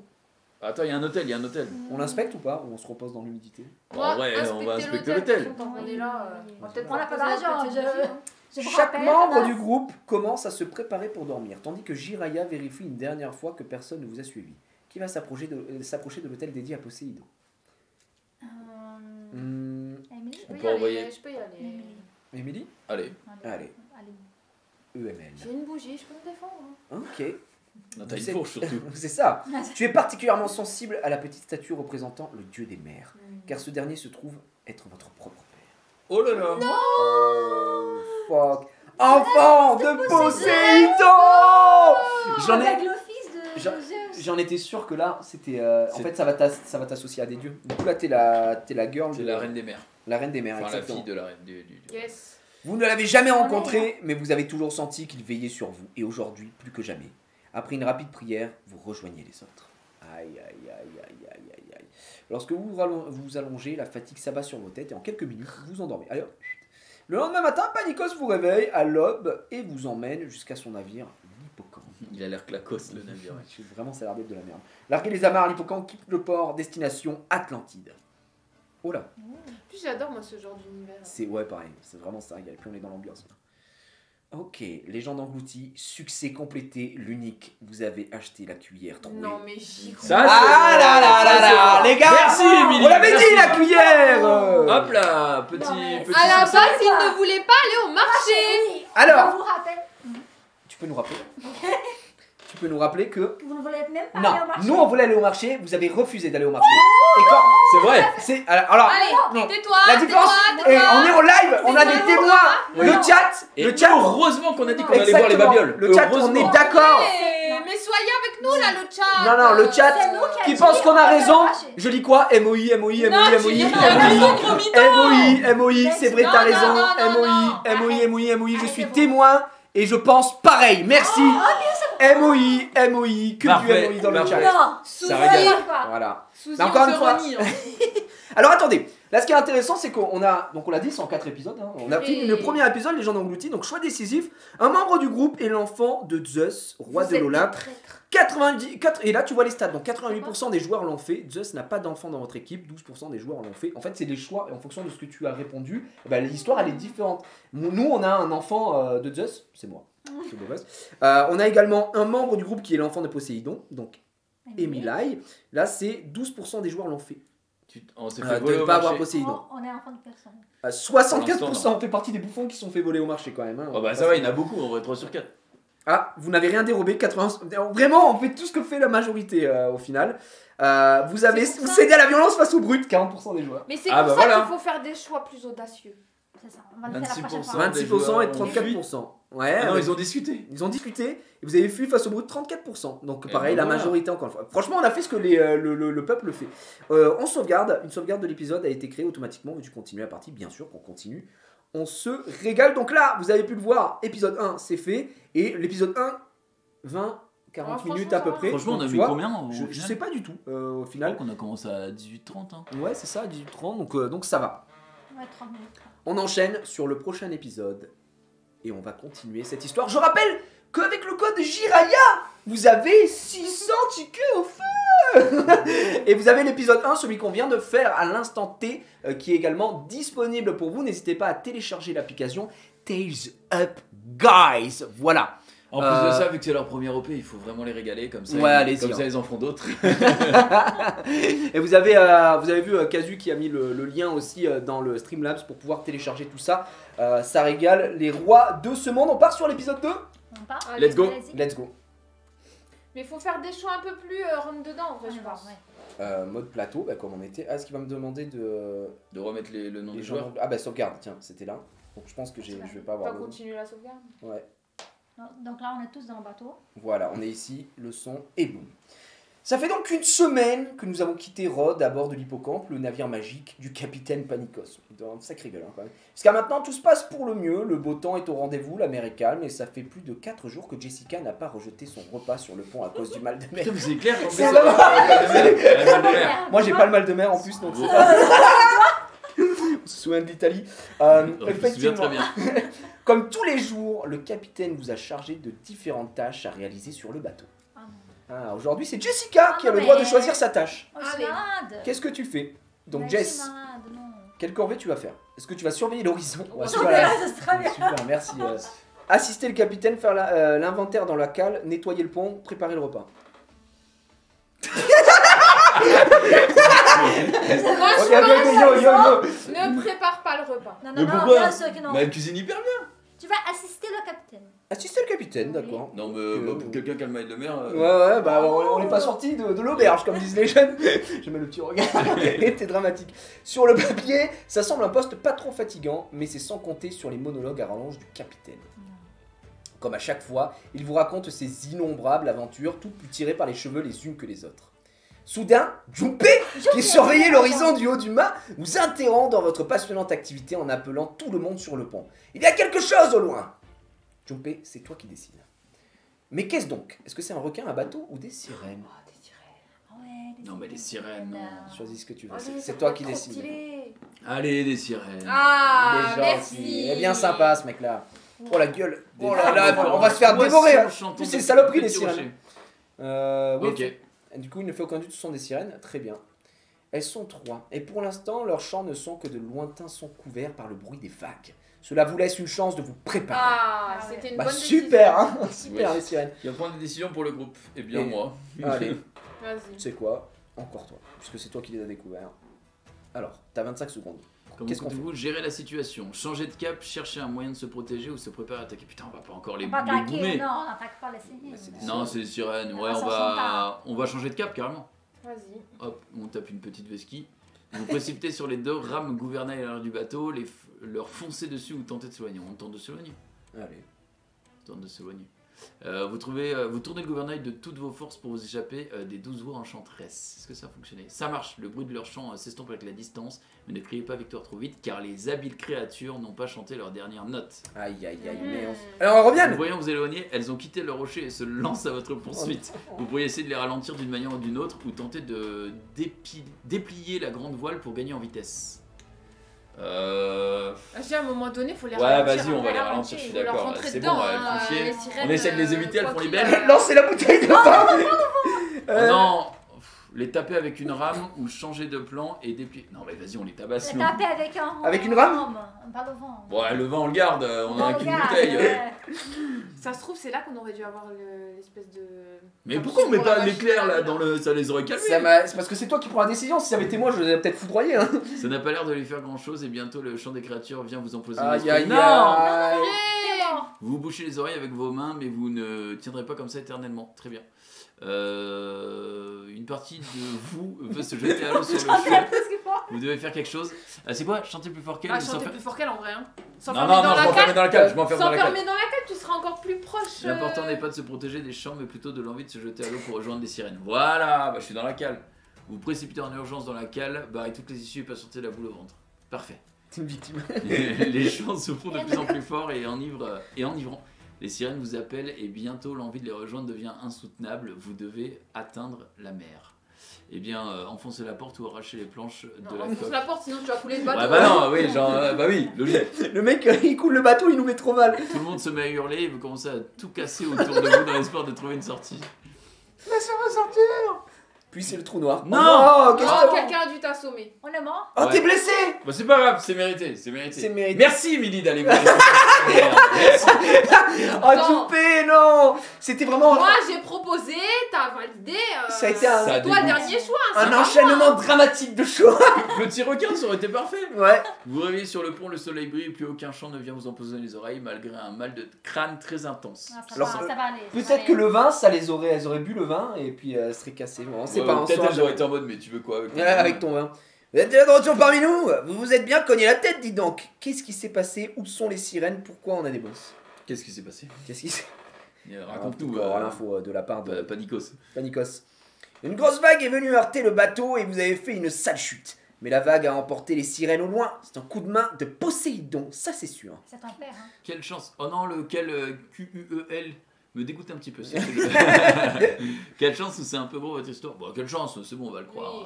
Attends, il y a un hôtel, il y a un hôtel. On l'inspecte ou pas? Ou on se repose dans l'humidité? En vrai, on va inspecter l'hôtel. Tant qu'on est là, on va peut-être On n'a pas poser la d'argent, petite vie, hein. Je vous Chaque rappelle, membre là. du groupe commence à se préparer pour dormir, tandis que Jiraya vérifie une dernière fois que personne ne vous a suivi. qui va s'approcher de l'hôtel dédié à Poséidon. Emily. On peut envoyer. Je peux y aller. Emily. Émilie? Allez, Allez. EML. J'ai une bougie, je peux me défendre. hein. Ok. non, t'as une C'est- fourche surtout. C'est ça. Tu es particulièrement sensible à la petite statue représentant le dieu des mers, car ce dernier se trouve être votre propre père. Oh là là. Oh, fuck. Enfant de Poséidon! J'en ai... Avec le fils de J'en- Zeus. J'en étais sûr que là, c'était... en fait, ça va t'associer à des dieux. Du coup, là, t'es la girl. C'est de- la reine des mers. La reine des mers, Enfin, la exactement. fille de la reine du. Yes. Vous ne l'avez jamais rencontré, mais vous avez toujours senti qu'il veillait sur vous. Et aujourd'hui, plus que jamais. Après une rapide prière, vous rejoignez les autres. Aïe, aïe, aïe, aïe, aïe, aïe, aïe. Lorsque vous allongez, la fatigue s'abat sur vos têtes et en quelques minutes, vous endormez. Alors, le lendemain matin, Panikos vous réveille à l'aube et vous emmène jusqu'à son navire, l'Hippocampe. Il a l'air clacos le navire. Vraiment, ça a l'air d'être de la merde. Larguez les amarres, l'Hippocampe quitte le port, destination Atlantide. Oh là, En plus, j'adore moi ce genre d'univers. c'est ouais pareil, c'est vraiment ça, et puis on est dans l'ambiance. Ok, légende engloutie, succès complété, l'unique, vous avez acheté la cuillère trouée. Non, mais j'y crois. Ça, Ah là là là là, les gars, Merci, Émilie. on l'avait Merci. dit la cuillère. Hop là, petit. Non, mais- petit À la succès. base, il ne voulait pas aller au marché. Oui. Alors. On vous rappelle. Tu peux nous rappeler Tu peux nous rappeler que Vous ne voulez même pas non, aller au marché. nous on voulait aller au marché, vous avez refusé d'aller au marché. Et quand C'est vrai. c'est alors Allez, non. tais-toi. La différence, tais-toi, et tais-toi. on est en live, on a des témoins. Oui. Le chat, Et le chat, heureusement qu'on a dit qu'on allait voir les exactement. babioles. Le chat, on Heureusement. est d'accord. Mais soyez avec nous là, le chat. Non, non, le chat C'est nous qui dit pense qu'on a on va raison. au marché. Je lis quoi? MOI, MOI, Non, MOI, tu MOI, dis MOI, pas raison, gros mytho. MOI, c'est vrai, Non, t'as non, raison. non, non, MOI, MOI, MOI, je Allez, suis c'est bon. témoin et je pense pareil. Merci. MOI, MOI, que Parfait, du MOI dans le parfait. chat. Non. Ça régale. Voilà. Sous-y, Mais encore on une se fois- renie, hein. Alors attendez, là ce qui est intéressant c'est qu'on a, donc on l'a dit, 104 épisodes, hein. On a Oui. fini le premier épisode, les gens engloutis, donc choix décisif, un membre du groupe est l'enfant de Zeus, roi Vous de êtes l'Olympe, des traîtres. et là tu vois les stats, donc 88% des joueurs l'ont fait, Zeus n'a pas d'enfant dans votre équipe, 12% des joueurs l'ont fait, en fait c'est des choix, et en fonction de ce que tu as répondu, eh ben, l'histoire elle est différente. Nous on a un enfant de Zeus, c'est moi, c'est beau gosse. On a également un membre du groupe qui est l'enfant de Poséidon, donc Emily, là c'est 12% des joueurs l'ont fait. On s'est De fait voler ne au pas avoir marché. Poséidon. On est enfant de personne. 64% fait partie des bouffons qui sont fait voler au marché quand même. Hein. Oh bah ça va, il y en a beaucoup en vrai, 3 sur 4. Ah, vous n'avez rien dérobé, 80... Vraiment, on fait tout ce que fait la majorité au final. Vous avez C'est pour ça. cédé à la violence face au brut, 40% des joueurs. Mais c'est Ah, pour bah ça voilà. qu'il faut faire des choix plus audacieux. C'est ça. On va le faire la prochaine 26%. fois. 26% et des 34%. Ouais, Ah non, ouais. ils ont discuté. Ils ont discuté et vous avez fui face au brut 34%. Donc Et pareil, ben la voilà. majorité encore une fois. Franchement, on a fait ce que le peuple fait. On sauvegarde. Une sauvegarde de l'épisode a été créée automatiquement. Veux-tu continuer la partie? Bien sûr qu'on continue. On se régale. Donc là, vous avez pu le voir. Épisode 1, c'est fait. Et l'épisode 1, 20, 40 Ah, minutes franchement, à peu ça va. près. Franchement, on a Donc, tu mis vois, combien au je final sais pas du tout au Je final. crois qu'on a commencé à 18h30. Hein. Ouais, c'est ça, 18h30. Donc ça va. Ouais, 30 minutes. On enchaîne sur le prochain épisode et on va continuer cette histoire. Je rappelle qu'avec le code JIRAYA, vous avez 600 tickets au feu. Et vous avez l'épisode 1, celui qu'on vient de faire à l'instant T, qui est également disponible pour vous. N'hésitez pas à télécharger l'application Tales Up Guys. Voilà. En plus de ça, vu que c'est leur premier OP, il faut vraiment les régaler comme ça. Ouais, allez-y, Comme hein. ça, ils en font d'autres. Et vous avez vu Kazu qui a mis le lien aussi dans le Streamlabs pour pouvoir télécharger tout ça. Ça régale les rois de ce monde. On part sur l'épisode 2. On part. Allez, Let's go. Allez-y. Let's go. Mais il faut faire des choix un peu plus rentre dedans en vrai, je pense. Ouais. Mode plateau, bah, comme on était. Ah, est-ce qu'il va me demander de. De remettre le nom les des gens- joueurs. Ah, bah, sauvegarde, tiens, c'était là. Donc je pense que je vais pas On avoir. va le- continuer la sauvegarde. Ouais, Donc là, on est tous dans le bateau. voilà, on est ici, le son et boum. Ça fait donc une semaine que nous avons quitté Rhodes à bord de l'Hippocampe, le navire magique du capitaine Panikos. Un sacré gueule, hein, quand même. Jusqu'à maintenant, tout se passe pour le mieux, le beau temps est au rendez-vous, la mer est calme, et ça fait plus de 4 jours que Jessica n'a pas rejeté son repas sur le pont à cause du mal de mer. Putain, mais c'est clair qu'en plus, C'est ça vraiment- va. Mal de mer. Moi, j'ai pas le mal de mer en plus, donc c'est Ouais. ça. On se souvient de l'Italie. Je me souviens Effectivement. très bien. Comme tous les jours, le capitaine vous a chargé de différentes tâches à réaliser sur le bateau. Ah non. Ah, aujourd'hui, c'est Jessica Ah qui a le non, droit de mais- choisir sa tâche. Oh, je suis Allez. malade. Qu'est-ce que tu fais? Donc, Ouais, Jess, je suis malade, non. quelle corvée tu vas faire? Est-ce que tu vas surveiller l'horizon? Ouais, Oh, super, mais là, ça sera bien. super, merci. Assister le capitaine, faire l'inventaire dans la cale, nettoyer le pont, préparer le repas. Moi, Ok, je ok, yo, yo, yo. ne prépare pas le repas. Non, Mais non, non, pourquoi bien sûr que non. Mais elle cuisine hyper bien. Tu vas assister le capitaine. Assistez le capitaine, d'accord. Non, mais bah, pour quelqu'un qui a le mail de mer. Ouais, bah on n'est pas sorti de l'auberge, comme disent les jeunes. Je mets le petit regard, c'était dramatique. Sur le papier, ça semble un poste pas trop fatigant, mais c'est sans compter sur les monologues à rallonge du capitaine. Comme à chaque fois, il vous raconte ses innombrables aventures, toutes plus tirées par les cheveux les unes que les autres. Soudain, Junpei, qui surveillait l'horizon du haut du mât, vous interrompt dans votre passionnante activité en appelant tout le monde sur le pont. Il y a quelque chose au loin. Junpei, c'est toi qui décides. Mais qu'est-ce donc? Est-ce que c'est un requin, un bateau ou des sirènes? Oh, des sirènes. Ah ouais, Non, mais les sirènes, non. Choisis ce que tu veux, Allez, c'est ça toi peut qui être trop décides. stylé. Allez, des sirènes. Ah, Il est gentil. merci. Il est bien sympa ce mec-là. Oh la gueule. Des Oh là là, poissons on va se faire dévorer. chantant Hein. des Plus ces saloperies des petits sirènes. Oui, Ok. du coup, il ne fait aucun doute, ce sont des sirènes. Très bien. Elles sont 3. Et pour l'instant, leurs chants ne sont que de lointains sons couverts par le bruit des vagues. Cela vous laisse une chance de vous préparer. Ah, Ah ouais. c'était une Bah, bonne super, hein. Super Oui. les sirènes. Qui va prendre des décisions pour le groupe? Eh bien, Et- moi. Allez, décision. Vas-y. c'est quoi? Encore toi, puisque c'est toi qui les as découverts. Alors, t'as 25 secondes. Comment Qu'est-ce qu'on comptez-vous gérer la situation? Changer de cap, chercher un moyen de se protéger ou se préparer à attaquer? Putain, on va pas encore les On va attaquer, goumer. non, on n'attaque pas les signes. Bah, c'est des Non, c'est des sirènes. Ouais, Ah, ça on va changer de cap carrément. Vas-y. Hop, on tape une petite vesquille. Vous précipitez sur les deux rames gouvernail à l'arrière du bateau, leur foncez dessus ou tentez de s'éloigner. On tente de s'éloigner. Allez. Tente de s'éloigner. Vous tournez le gouvernail de toutes vos forces pour vous échapper des 12 voix enchanteresses. Est-ce que ça a fonctionné? Ça marche, le bruit de leur chant s'estompe avec la distance, mais ne criez pas victoire trop vite car les habiles créatures n'ont pas chanté leur dernière note. Aïe aïe aïe, Hmm. mais on... Alors on Vous revient. voyant vous éloigner, elles ont quitté le rocher et se lancent à votre poursuite. Vous pourriez essayer de les ralentir d'une manière ou d'une autre ou tenter de déplier la grande voile pour gagner en vitesse. Ah, à un moment donné, il faut les Ouais, ralentir. vas-y, on va les ralentir, ralentir, je suis faut leur d'accord. rentrer C'est dedans, bon, elles hein, font chier. les sirènes, On essaie de les éviter, elles quoi font les qu'il belles. arrive. Lancez la bouteille de vin. Oh non, les taper avec une rame ou changer de plan et déplier. Non, mais vas-y, on les tabasse. C'est sinon. tapé avec un. Avec une rame Pas le vent. Bon, ouais, le vin, on le garde, on a qu'une Regarde, bouteille. Ça se trouve, c'est là qu'on aurait dû avoir l'espèce de. Mais Comme pourquoi on si met pour la pas machine l'éclair à là laver, dans le. Ça les aurait calmés. C'est parce que c'est toi qui prends la décision. Si ça avait été moi, je les aurais peut-être foudroyés. Hein. Ça n'a pas l'air de lui faire grand chose et bientôt le chant des créatures vient vous empoisonner Aïe l'esprit. aïe Non aïe. C'est bon. Vous vous bouchez les oreilles avec vos mains, mais vous ne tiendrez pas comme ça éternellement. Très bien. Une partie de vous veut se jeter à l'eau sur le J'en ai champ. plus que moi. Vous devez faire quelque chose. C'est quoi? Chanter plus fort qu'elle Ah, ou chanter s'enfer- plus fort qu'elle en vrai. Hein. Non, S'enfermer non, non, dans je la m'enferme cale. dans la cale. Je m'enferme dans la cale. S'enfermer dans la cale, tu seras encore plus proche. L'important n'est pas de se protéger des champs, mais plutôt de l'envie de se jeter à l'eau pour rejoindre des sirènes. Voilà, bah, je suis dans la cale. Vous précipitez en urgence dans la cale, barrez toutes les issues et patientez la boule au ventre. Parfait. T'es une victime. Les chants se font de plus en plus forts et enivrants. Les sirènes vous appellent et bientôt l'envie de les rejoindre devient insoutenable. Vous devez atteindre la mer. Eh bien, enfoncez la porte ou arrachez les planches de Non, la enfonce coque. la porte, sinon tu vas couler le bateau. Ouais, bah non, oui, genre, bah oui, logique. Le mec, il coule le bateau, il nous met trop mal. Tout le monde se met à hurler et vous commencez à tout casser autour de vous dans l'espoir de trouver une sortie. Laissez-moi sortir. Puis c'est le trou noir. Non. Oh, qu'est-ce Oh, que quelqu'un a dû t'assommer. On est mort. Oh, Ouais. t'es blessé. Bah c'est pas grave, c'est mérité, c'est mérité. C'est mérité. Merci Emily d'aller voir. Merci. Oh, Junpei, non. C'était vraiment Moi j'ai proposé, t'as validé. Ça a été un- c'est Ça toi le dégoûte. dernier choix. un c'est pas enchaînement dramatique de choix. Petit requin, ça aurait été parfait. Ouais. Vous réveillez sur le pont, le soleil brille, plus aucun chant ne vient vous empoisonner les oreilles malgré un mal de crâne très intense. Ah, ça, Alors, va, ça va aller. ça va Peut-être aller. que le vin, elles auraient bu le vin et puis elles seraient cassées. Bon, on sait Ouais, pas. en peut-être soi, elles auraient été en mode, mais tu veux quoi avec Ouais, avec ton vin. Vous êtes déjà de retour parmi nous. Vous vous êtes bien cogné la tête, dis donc. Qu'est-ce qui s'est passé? Où sont les sirènes? Pourquoi on a des bosses? Qu'est-ce qui s'est passé? Qu'est-ce qui s'est... Raconte-nous. Alors, l'info de la part de Panicos. Panikos. Une grosse vague est venue heurter le bateau et vous avez fait une sale chute. Mais la vague a emporté les sirènes au loin. C'est un coup de main de Poséidon, ça c'est sûr. C'est ton père. Hein. Quelle chance. Oh non, lequel QUEL me dégoûte un petit peu. Quelle chance ou c'est un peu gros votre histoire? Bon, quelle chance, c'est bon, on va le croire. Oui,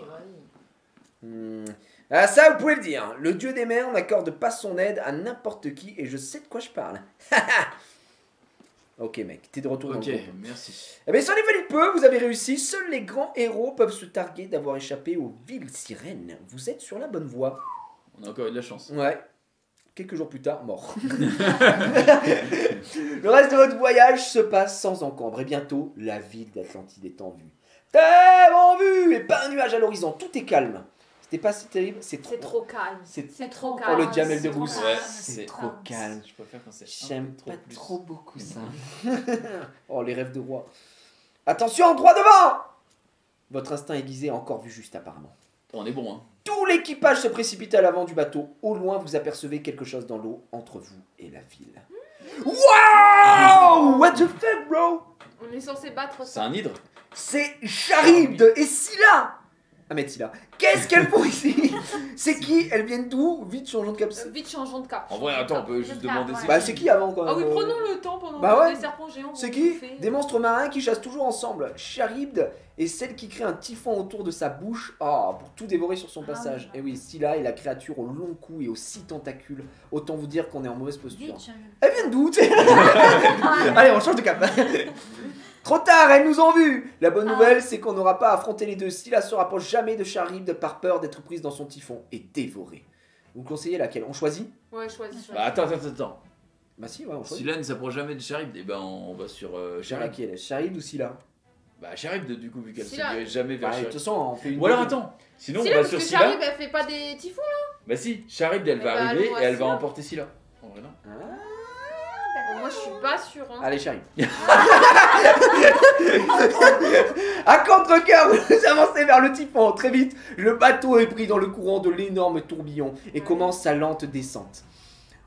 oui. Ah ça, vous pouvez le dire. Le dieu des mers n'accorde pas son aide à n'importe qui et je sais de quoi je parle. Ok mec, t'es de retour dans Ok, le groupe. merci. Eh bien, il s'en est fallu peu, vous avez réussi. Seuls les grands héros peuvent se targuer d'avoir échappé aux villes sirènes. Vous êtes sur la bonne voie. On a encore eu de la chance. Ouais. Quelques jours plus tard, mort. Le reste de votre voyage se passe sans encombre et bientôt, la ville d'Atlantide est en vue. Tellement vu. Et pas un nuage à l'horizon, tout est calme. C'était pas si terrible, c'est trop calme. C'est trop Oh, calme. le Jamel c'est de trop Brousse. calme, Ouais, c'est c'est trop trop calme. Je préfère quand c'est un J'aime peu pas plus. trop beaucoup ça. Oh, les rêves de roi. Attention, droit devant. Votre instinct aiguisé a encore vu juste apparemment. On est bon, hein. Tout l'équipage se précipite à l'avant du bateau. Au loin, vous apercevez quelque chose dans l'eau entre vous et la ville. Wow! What the fuck, bro? On est censé battre C'est ça. un hydre. C'est Charybde et Scylla! Ahmed Scylla. Qu'est-ce qu'elles font ici? C'est qui? Elles viennent d'où? Vite, changeons de cap. Vite, changeons de cap. En vrai, attends, on peut juste demander Ouais. c'est Bah, qui. c'est qui avant quand même? Ah oui, prenons le temps pendant Bah que ouais. les serpents géants C'est vont qui? bouffer. Des monstres marins qui chassent toujours ensemble. Charybde est celle qui crée un typhon autour de sa bouche pour tout dévorer sur son Ah passage. oui. Et oui, Scylla est la créature au long cou et aux 6 tentacules. Autant vous dire qu'on est en mauvaise posture. Vite, Elles viennent d'où? Allez, on change de cap. Trop tard, elles nous ont vus. La bonne nouvelle, c'est qu'on n'aura pas à affronter les deux. Scylla se rapproche jamais de Charybde par peur d'être prise dans son typhon et dévorée. Vous conseillez laquelle? On choisit? Ouais, choisis. Bah, attends. Bah si, ouais, on choisit. Scylla ne s'approche jamais de Charybde, et ben on va sur Charybde Charybde. qui est Charybde ou Scylla? Bah, Charybde, du coup, vu qu'elle se Scylla. dirige jamais vers Bah, de toute Charybde. façon, on fait une. Ou alors attends, sinon C'est on là va parce sur que Scylla. Charybde elle fait pas des typhons là. Bah si, Charybde elle va Eh bah, arriver allons à et elle va Scylla. emporter Scylla. En vrai, non. Ah. Bon, moi je suis pas sûre. Hein. Allez, Charybde. À contre-cœur, vous avancez vers le typhon. Très vite, le bateau est pris dans le courant de l'énorme tourbillon et commence sa lente descente.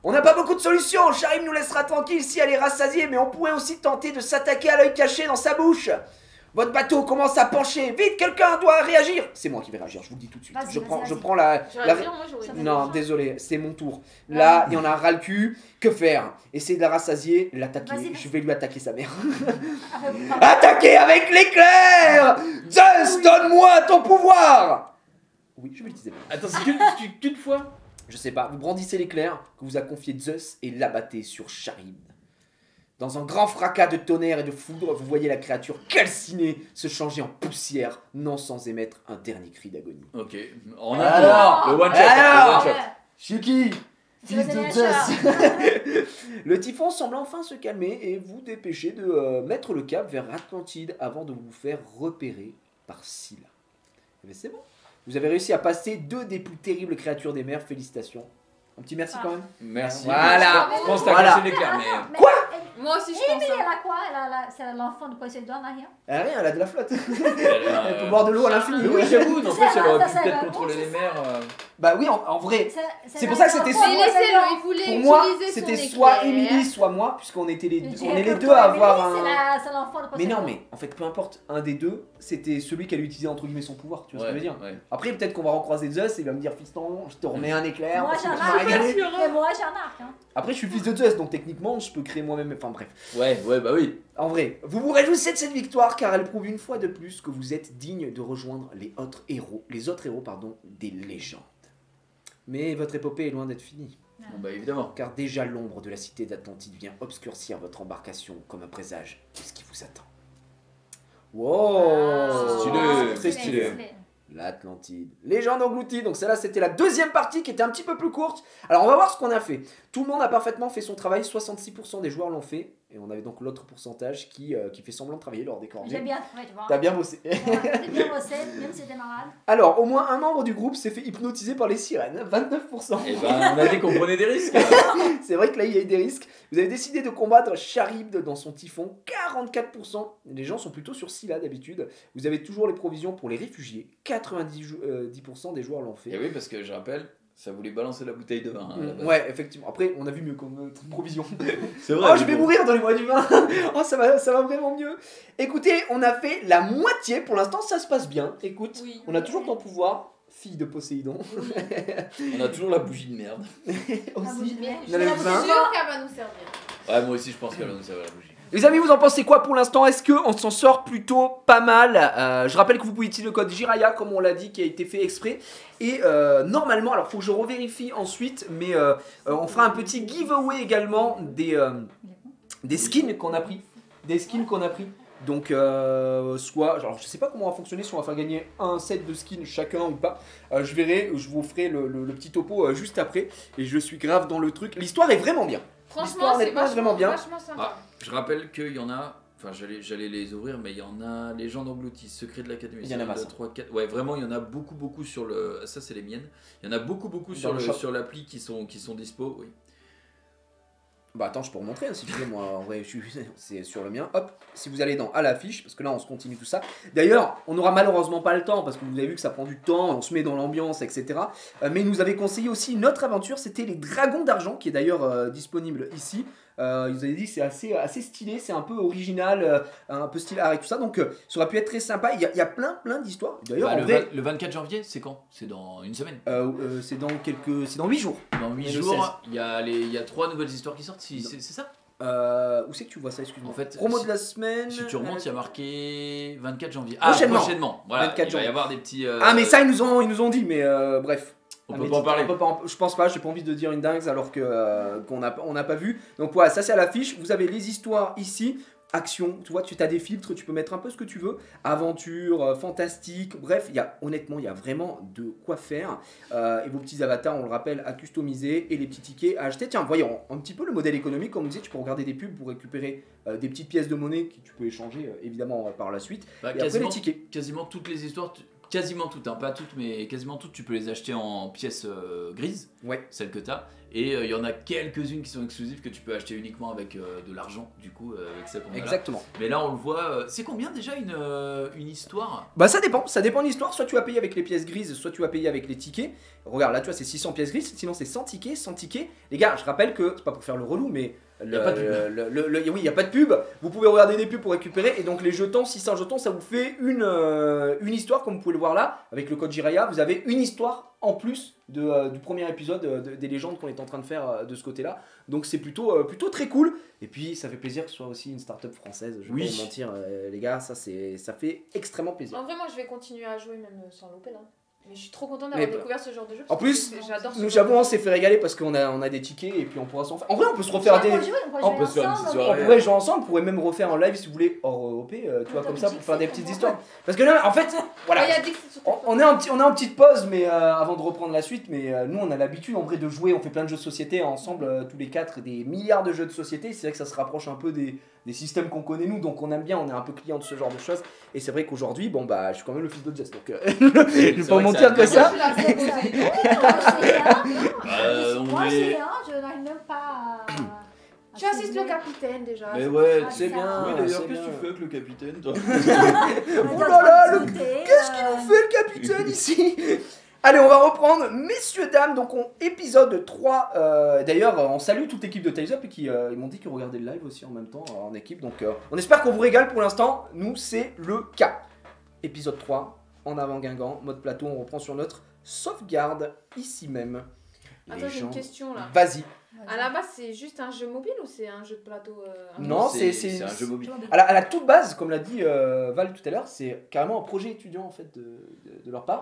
On n'a pas beaucoup de solutions. Charybde nous laissera tranquille si elle est rassasiée, mais on pourrait aussi tenter de s'attaquer à l'œil caché dans sa bouche. Votre bateau commence à pencher. Vite, quelqu'un doit réagir. C'est moi qui vais réagir, je vous le dis tout de suite. Vas-y, Je vas-y. prends la... J'aurais dit, moi j'aurais Ça dit. fait Non, déjà. désolé, c'est mon tour. Là, il y en a ras le cul. Que faire? Essayer de la rassasier, l'attaquer. Vas-y, vas-y. Je vais lui attaquer sa mère. Ah, Attaquer avec l'éclair! Zeus, donne-moi ton pouvoir! Oui, je vais l'utiliser. Attends, c'est qu'une fois. Je sais pas, vous brandissez l'éclair que vous a confié Zeus et l'abattez sur Charybde. Dans un grand fracas de tonnerre et de foudre, vous voyez la créature calcinée se changer en poussière, non sans émettre un dernier cri d'agonie. Ok, en Alors, un coup. Le one shot. alors, le one shot. Chucky, C'est fils le de Dénécheur. Zeus. Le typhon semble enfin se calmer et vous dépêcher de mettre le cap vers Atlantide avant de vous faire repérer par Scylla. Mais c'est bon. Vous avez réussi à passer 2 des plus terribles créatures des mers. Félicitations. Un petit merci quand même. Merci. Voilà. Je pense que t'as Voilà. cassé l'éclair, mais. Quoi? Moi aussi je Eh, pense. mais hein. elle a quoi? C'est l'enfant de Poséidon, elle a rien? Elle a rien, elle a de la flotte. Elle Elle peut boire de l'eau à l'infini. Mais oui, j'avoue, en fait, elle aurait pu Ça, ça peut-être va. contrôler les mers. Bah oui, en vrai. C'est pour la- ça que c'était l'enfant Mais de laissez-le, Poséidon. il voulait Pour moi, utiliser son c'était éclair. soit Émilie, soit moi, puisqu'on était les deux, Je on est dirais les que deux toi, à avoir Émilie, un. c'est l'enfant de Mais Poséidon. non, mais en fait, peu importe, un des deux, c'était celui qui allait utiliser entre guillemets son pouvoir. Tu vois ce que je veux dire? Ouais. Après, peut-être qu'on va recroiser Zeus et il va me dire fiston, je te remets un éclair. Moi, parce que j'ai un tu m'as arc. régalé. Et moi, j'ai un arc. Hein. Après, je suis le fils de Zeus, donc techniquement, je peux créer moi-même. Enfin bref. Ouais, bah oui. En vrai, vous vous réjouissez de cette victoire car elle prouve une fois de plus que vous êtes digne de rejoindre les autres héros, des légendes. Mais votre épopée est loin d'être finie, Bon, bah évidemment. car déjà l'ombre de la cité d'Atlantide vient obscurcir votre embarcation comme un présage de ce qui vous attend. Wow, C'est stylé, Très c'est stylé. stylé. L'Atlantide. Légende engloutie, donc celle-là c'était la deuxième partie qui était un petit peu plus courte. Alors on va voir ce qu'on a fait. Tout le monde a parfaitement fait son travail, 66% des joueurs l'ont fait. Et on avait donc l'autre pourcentage qui fait semblant de travailler lors des J'ai corvées. bien trouvé, tu vois. T'as bien bossé. Ouais, j'ai bien bossé, même si c'était malade. Alors, au moins un membre du groupe s'est fait hypnotiser par les sirènes, 29%. Et ben, on a dit qu'on prenait des risques. C'est vrai que là il y a eu des risques. Vous avez décidé de combattre Charybde dans son typhon, 44%. Les gens sont plutôt sur Scylla d'habitude. Vous avez toujours les provisions pour les réfugiés, 90% des joueurs l'ont fait. Et oui, parce que je rappelle, ça voulait balancer la bouteille de vin. hein, à la base. Ouais, effectivement. Après, on a vu mieux comme provision. C'est Oh, je vais mourir, donnez-moi du vin. Oh, ça va vraiment mieux. Écoutez, on a fait la moitié. Pour l'instant, ça se passe bien. Écoute, Oui. on a toujours ton pouvoir, fille de Poséidon. On a toujours la bougie de merde. Aussi. Mais On je a le suis vin. sûre qu'elle va nous servir. Ouais, moi aussi, je pense qu'elle va nous servir la bougie. Les amis, vous en pensez quoi pour l'instant? Est-ce qu'on s'en sort plutôt pas mal? Je rappelle que vous pouvez utiliser le code Jiraya, comme on l'a dit, qui a été fait exprès. Et normalement, alors faut que je revérifie ensuite, mais on fera un petit giveaway également des skins qu'on a pris. Des skins qu'on a pris. Donc, soit, alors je sais pas comment on va fonctionner, si on va faire gagner un set de skins chacun ou pas. Je verrai, je vous ferai le petit topo juste après. Et je suis grave dans le truc. L'histoire est vraiment bien. Franchement, L'histoire, c'est honnêtement, vraiment bien. vachement sympa. Je rappelle qu'il y en a. Enfin, j'allais les ouvrir, mais il y en a. Légende engloutie, Secret de l'Académie. Il y en a masse. 3, 4. Ouais, vraiment, il y en a beaucoup sur le. Ça, c'est les miennes. Il y en a beaucoup Dans le shop. sur l'appli qui sont dispo. Oui. Bah attends, je peux remontrer hein, si tu veux, moi en vrai c'est sur le mien. Hop, si vous allez dans à l'affiche, parce que là on se continue tout ça. D'ailleurs, on n'aura malheureusement pas le temps, parce que vous avez vu que ça prend du temps, on se met dans l'ambiance, etc. Mais il nous avait conseillé aussi une autre aventure, c'était les Dragons d'Argent, qui est d'ailleurs disponible ici. Ils nous avaient dit que c'est assez stylé, c'est un peu original, un peu stylé avec tout ça, donc ça aurait pu être très sympa. Il y a plein d'histoires. D'ailleurs, Bah, en vrai, le 24 janvier, c'est quand? C'est dans une semaine. c'est dans 8 jours. Dans 8 Et le jours, il y a 3 nouvelles histoires qui sortent. C'est ça? Où c'est que tu vois ça, excuse-moi. En fait, promo de la semaine. Si tu remontes, il y a marqué 24 janvier. Prochainement. Voilà, 24 il va y avoir des petits. Ah mais ça ils nous ont dit, mais bref. On Ah, peut mais pas en parler. je pense pas, j'ai pas envie de dire une dingue alors que qu'on n'a pas vu. Donc voilà, ça c'est à l'affiche. Vous avez les histoires ici. Action, tu vois, tu as des filtres, tu peux mettre un peu ce que tu veux. Aventure, fantastique, bref, honnêtement, il y a vraiment de quoi faire. Et vos petits avatars, on le rappelle, à customiser et les petits tickets à acheter. Tiens, voyons un petit peu le modèle économique, comme on disait, tu peux regarder des pubs pour récupérer des petites pièces de monnaie que tu peux échanger évidemment par la suite. Bah, et après les tickets. Quasiment toutes les histoires, quasiment toutes, hein, pas toutes, mais quasiment toutes, tu peux les acheter en pièces grises, Ouais. celles que tu as. Et il y en a quelques-unes qui sont exclusives que tu peux acheter uniquement avec de l'argent, du coup, avec ça qu'on a là. Exactement. Mais là, on le voit. C'est combien déjà une histoire? Bah ça dépend de l'histoire, soit tu vas payer avec les pièces grises, soit tu vas payer avec les tickets. Regarde là tu vois c'est 600 pièces grises, sinon c'est 100 tickets. Les gars, je rappelle que, c'est pas pour faire le relou mais Y a pas de pub. oui, il n'y a pas de pub, vous pouvez regarder des pubs pour récupérer et donc les jetons, 600 jetons, ça vous fait une histoire comme vous pouvez le voir là, avec le code Jiraya, vous avez une histoire en plus du premier épisode des légendes qu'on est en train de faire de ce côté-là. Donc c'est plutôt très cool. Et puis ça fait plaisir que ce soit aussi une start-up française, je vais pas vous mentir les gars, ça fait extrêmement plaisir. En vrai, moi je vais continuer à jouer même sans louper là. Mais je suis trop contente Mais d'avoir découvert ce genre de jeu. En parce plus, que j'adore ce nous genre j'avoue de on jeu. s'est fait régaler parce qu'on a des tickets et puis on pourra s'en faire. En vrai on peut se refaire des... On On peut se faire une petite On soirée. pourrait jouer ensemble, on pourrait même refaire un live si vous voulez hors OP, tu vois, comme ça pour faire des petites histoires. Parce que là, en fait, voilà, Ouais, y a des- surtout- on est en petite pause, mais avant de reprendre la suite, mais nous on a l'habitude en vrai de jouer, on fait plein de jeux de société ensemble, tous les quatre, des milliards de jeux de société. C'est vrai que ça se rapproche un peu des systèmes qu'on connaît nous, donc on aime bien, on est un peu client de ce genre de choses. Et c'est vrai qu'aujourd'hui, bon bah, je suis quand même le fils de Jess, donc je vais pas vous vrai que mentir que ça- ça. Moi, on c'est est- rien, je n'arrive même pas à. Tu assistes le capitaine déjà. Mais ouais, C'est bien. Oui, d'ailleurs, c'est qu'est-ce que tu bien. fais avec le capitaine, toi? Oh là là, qu'est-ce qu'il nous fait le capitaine ici? Allez, on va reprendre, messieurs, dames, donc épisode 3. D'ailleurs, on salue toute l'équipe de Tales Up et qui ils m'ont dit qu'ils regardaient le live aussi en même temps en équipe. Donc on espère qu'on vous régale pour l'instant. Nous, c'est le cas. Épisode 3, en avant Guingamp, mode plateau, on reprend sur notre sauvegarde ici même. Attends, j'ai une question là. Vas-y. À la base, c'est juste un jeu mobile ou c'est un jeu de plateau Non, c'est un jeu mobile. à la toute base, comme l'a dit Val tout à l'heure, c'est carrément un projet étudiant en fait de leur part.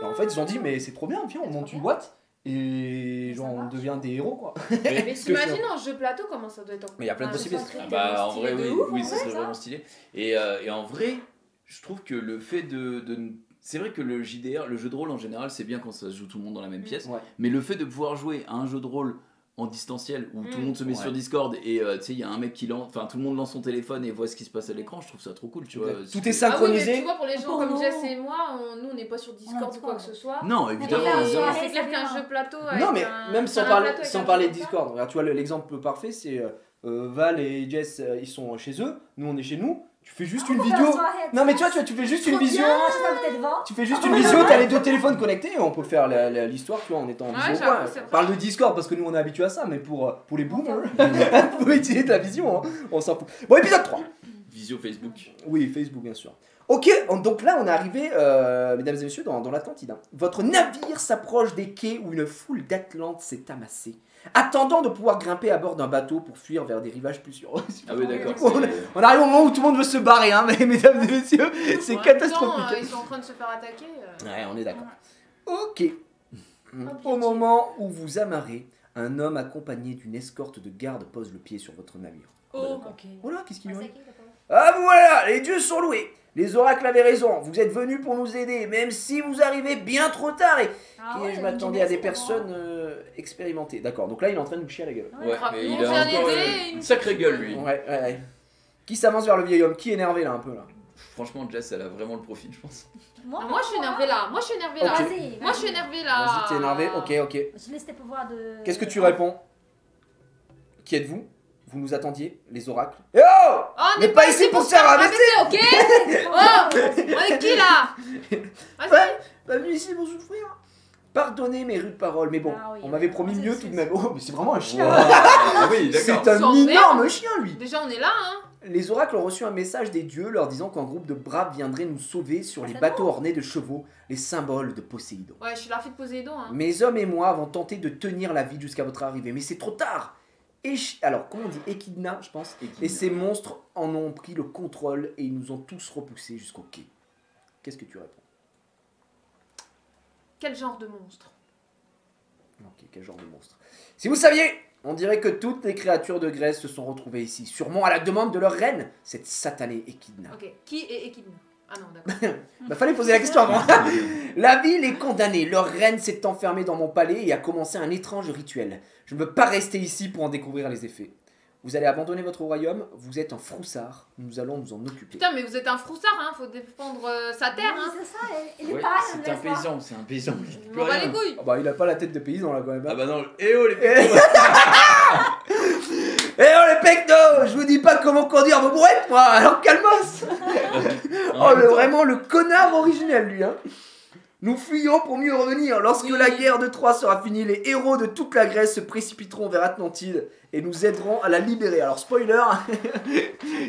Et en fait, ils ont dit mais c'est trop bien, viens, on monte une boîte et genre on devient des héros quoi. Mais Parce que t'imagines en jeu plateau comment ça doit être en Mais il y a plein de un jeu possibilités. sans Bah, en stylé vrai, de oui, ouf, oui, en ça vrai, serait ça. vraiment stylé. Et en vrai, je trouve que le fait c'est vrai que le JDR, le jeu de rôle en général, c'est bien quand ça se joue tout le monde dans la même pièce. Ouais. Mais le fait de pouvoir jouer à un jeu de rôle en distanciel où tout le monde se met Ouais. sur Discord et tu sais, il y a un mec qui lance, enfin tout le monde lance son téléphone et voit ce qui se passe à l'écran, je trouve ça trop cool, tu vois. Tout est Ah oui, mais synchronisé. tu vois, pour les gens Oh comme non. Jess et moi, nous on n'est pas sur Discord Ah, ou quoi que ce soit. Non, Et évidemment. faire une évidemment. soirée, c'est clair c'est qu'un bien. jeu plateau avec Non mais même faire un plateau avec sans un parler jeu comme ça. Discord. Regarde, tu vois l'exemple parfait, c'est Val et Jess, ils sont chez eux, nous on est chez nous. Tu fais juste une vidéo. Non mais tu fais juste une visio. Tu fais juste une visio, t'as les deux téléphones connectés et on peut faire l'histoire, tu vois, en étant en Ouais, visio. j'avoue, Ouais. c'est vrai. On parle de Discord parce que nous on est habitués à ça, mais pour les boomers, faut utiliser de la vision, hein. On s'en fout. Bon, épisode 3. Visio Facebook. Oui, Facebook bien sûr. Ok, donc là on est arrivé, mesdames et messieurs, dans l'Atlantide. Hein. Votre navire s'approche des quais où une foule d'Atlantes s'est amassée, attendant de pouvoir grimper à bord d'un bateau pour fuir vers des rivages plus sûrs. Ah oui, d'accord. On arrive au moment où tout le monde veut se barrer, hein, mais mesdames et messieurs, c'est En même catastrophique. temps, ils sont en train de se faire attaquer. Ouais, on est d'accord. Ok. Au moment où vous amarrez, un homme accompagné d'une escorte de gardes pose le pied sur votre navire. Oh, Voilà, qu'est-ce qu'il y a? Ah voilà, les dieux sont loués. Les oracles avaient raison. Vous êtes venus pour nous aider, même si vous arrivez bien trop tard. Et je m'attendais à des personnes expérimentées. D'accord, donc là il est en train de nous chier à la gueule. Ouais, grave. mais Nous, il on a vient encore d'aider, une sacrée gueule, lui. Ouais. Qui s'avance vers le vieil homme? Qui est énervé là un peu là? Franchement, Jess, elle a vraiment le profil, je pense. Moi je suis énervée là. Moi je suis énervée là. Ok. Vas-y. Moi je suis énervée là. Vas-y, t'es énervé? Ok. Je laisse tes pouvoirs de. Qu'est-ce que tu réponds? Qui êtes-vous? Vous nous attendiez, les oracles? Eh oh! Oh, on Mais n'est pas ici pour se faire rabaisser, ok. Oh, on est qui là? Vas-y. Pas venu ici pour souffrir. Pardonnez mes rudes paroles, mais bon, Ah oui, on m'avait promis c'est- mieux c'est- tout de même. Oh, mais c'est vraiment un chien. Ah oui, C'est d'accord. un Sans énorme chien, lui. Déjà on est là hein. Les oracles ont reçu un message des dieux leur disant qu'un groupe de braves viendrait nous sauver sur les C'est bateaux ornés de chevaux, les symboles de Poséidon. Ouais je suis la fille de Poséidon hein. Mes hommes et moi avons tenté de tenir la ville jusqu'à votre arrivée, mais c'est trop tard. Alors, comment on dit? Echidna, je pense. Et ces monstres en ont pris le contrôle et ils nous ont tous repoussés jusqu'au quai. Qu'est-ce que tu réponds? Quel genre de monstre? Ok, quel genre de monstre? Si vous saviez, on dirait que toutes les créatures de Grèce se sont retrouvées ici, sûrement à la demande de leur reine, cette satanée Echidna. Ok. Qui est Echidna? Ah non d'accord. Bah fallait poser la question avant. La ville est condamnée, leur reine s'est enfermée dans mon palais et a commencé un étrange rituel. Je ne veux pas rester ici pour en découvrir les effets. Vous allez abandonner votre royaume, vous êtes un froussard, nous allons nous en occuper. Putain mais vous êtes un froussard hein. Faut défendre sa terre hein. Oui, c'est ça, il est Ouais, pas. c'est un paysan, c'est un paysan. il Je peut m'en bats rien. les couilles. Ah bah il a pas la tête de paysan là quand même. Ah Hein. bah non, eh oh les Eh paysan. oh les pecnos, je vous dis pas comment conduire vos brouettes moi, alors calmos. Oh vraiment le connard originel lui hein. Nous fuyons pour mieux revenir. Lorsque Oui. la guerre de Troie sera finie, les héros de toute la Grèce se précipiteront vers Atlantide et nous aideront à la libérer. Alors spoiler,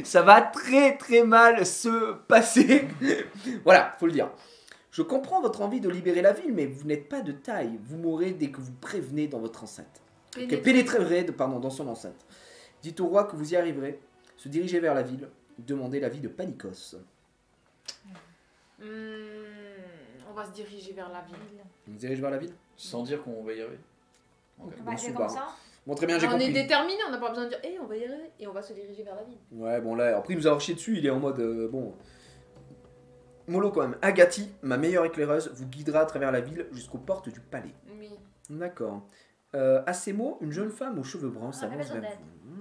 ça va très très mal se passer. Voilà, faut le dire. Je comprends votre envie de libérer la ville, mais vous n'êtes pas de taille. Vous mourrez dès que vous prévenez dans votre enceinte. Que pénétrerez dans son enceinte. Dites au roi que vous y arriverez. Se diriger vers la ville. Demandez l'avis de Panikos. On va se diriger vers la ville. Vous dirigez vers la ville? Sans dire qu'on va y arriver. On Bon, va c'est faire pas comme grave. ça. Bon, très bien, j'ai On compris. est déterminé, on n'a pas besoin de dire on va y arriver et on va se diriger vers la ville. Ouais, bon là, après il nous a chié dessus, il est en mode bon. Mollo quand même. Agati, ma meilleure éclaireuse, vous guidera à travers la ville jusqu'aux portes du palais. Oui. D'accord. À ces mots, une jeune femme aux cheveux bruns On a s'avance besoin vers d'aide. vous.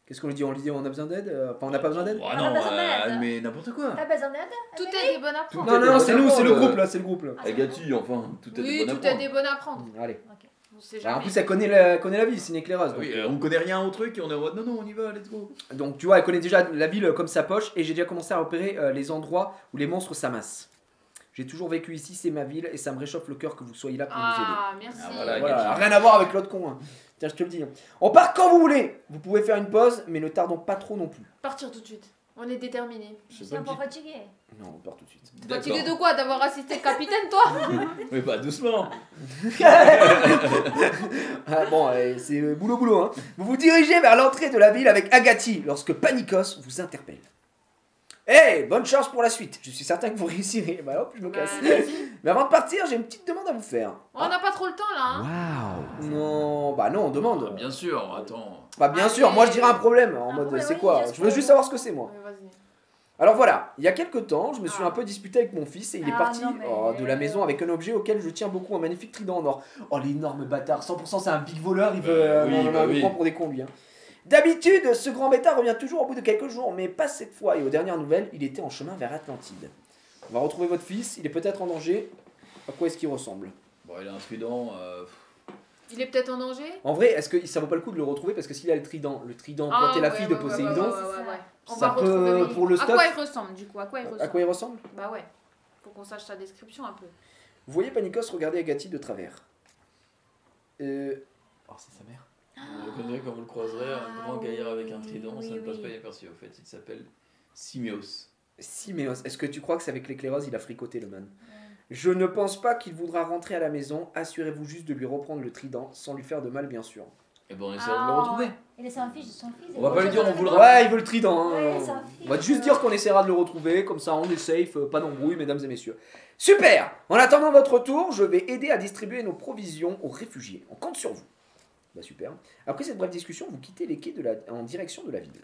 Qu'est-ce qu'on lui dit? On lui dit on a besoin d'aide? Enfin, on n'a pas besoin d'aide? Oh On a non, besoin d'aide. mais n'importe quoi. T'as besoin d'aide? Tout est des bonnes à prendre. Non, non, non, c'est nous, c'est le D'accord, groupe là, c'est le groupe là. Agati, enfin, tout est Oui, des bonnes tout est des bonnes à prendre. Allez. Ok. On sait Bah, en jamais. plus, elle connaît la ville, c'est une éclaireuse. Donc, Oui, on connaît rien au truc et on est en mode non, non, on y va, let's go. donc, tu vois, elle connaît déjà la ville comme sa poche et j'ai déjà commencé à repérer les endroits où les monstres s'amassent. J'ai toujours vécu ici, c'est ma ville et ça me réchauffe le cœur que vous soyez là pour nous aider. Ah, merci. Ah, voilà, Voilà, rien à voir avec l'autre con. Hein. Tiens, je te le dis. On part quand vous voulez. Vous pouvez faire une pause, mais ne tardons pas trop non plus. Partir tout de suite. On est déterminés. Je sais C'est pas un peu qui. fatigué. Non, on part tout de suite. T'es fatigué de quoi? D'avoir assisté le capitaine, toi? Mais pas doucement. Ah, bon, c'est boulot boulot. Hein. Vous vous dirigez vers l'entrée de la ville avec Agati lorsque Panikos vous interpelle. Hey, bonne chance pour la suite. Je suis certain que vous réussirez. Bah hop, je me casse. Mais avant de partir, j'ai une petite demande à vous faire. On n'a pas trop le temps là. Hein. Waouh. Non, bah non, on demande. Ah, bien sûr, attends. Bah bien sûr, moi je dirais un problème. En mode, problème, c'est oui, quoi? j'espère. Je veux juste savoir ce que c'est moi. Ouais, vas-y. Alors voilà, il y a quelques temps, je me suis Ah. un peu disputé avec mon fils et il est Ah, parti non, mais- de la maison avec un objet auquel je tiens beaucoup, un magnifique trident en or. Oh l'énorme bâtard, 100% c'est un big voleur, il veut Oui, on bah le oui. prend pour des cons lui. Hein. D'habitude, ce grand bêtard revient toujours au bout de quelques jours, mais pas cette fois. Et aux dernières nouvelles, il était en chemin vers Atlantide. On va retrouver votre fils, il est peut-être en danger. À quoi est-ce qu'il ressemble? Bon, il a un trident. Il est peut-être en danger? En vrai, est-ce que ça vaut pas le coup de le retrouver? Parce que s'il a le trident Ah, pointer la ouais, fille ouais, de ouais, Poséidon, ouais. On ça va peut, retrouver. pour le À quoi stuff- il ressemble du coup? À quoi il ressemble? à quoi il ressemble? Bah ouais. Faut qu'on sache sa description un peu. Vous voyez Panikos regarder Agati de travers. Oh, c'est sa mère. Vous connaissez quand vous le croiserez, un grand gaillard avec un trident, oui, ça ne passe oui. pas inaperçu. Au fait, il s'appelle Siméos. Siméos, est-ce que tu crois que c'est avec l'éclairose il a fricoté le man? Je ne pense pas qu'il voudra rentrer à la maison. Assurez-vous juste de lui reprendre le trident sans lui faire de mal, bien sûr. Et ben on essaiera de le retrouver. Il est son fils, son fils. On va pas lui dire, on vous le Ouais, il veut le trident. Hein. Ouais, ça On va juste dire qu'on essaiera de le retrouver. Comme ça, on est safe. Pas d'embrouille, mesdames et messieurs. Super. En attendant votre retour, je vais aider à distribuer nos provisions aux réfugiés. On compte sur vous. Bah super. Après cette brève discussion, vous quittez les quais en direction de la ville.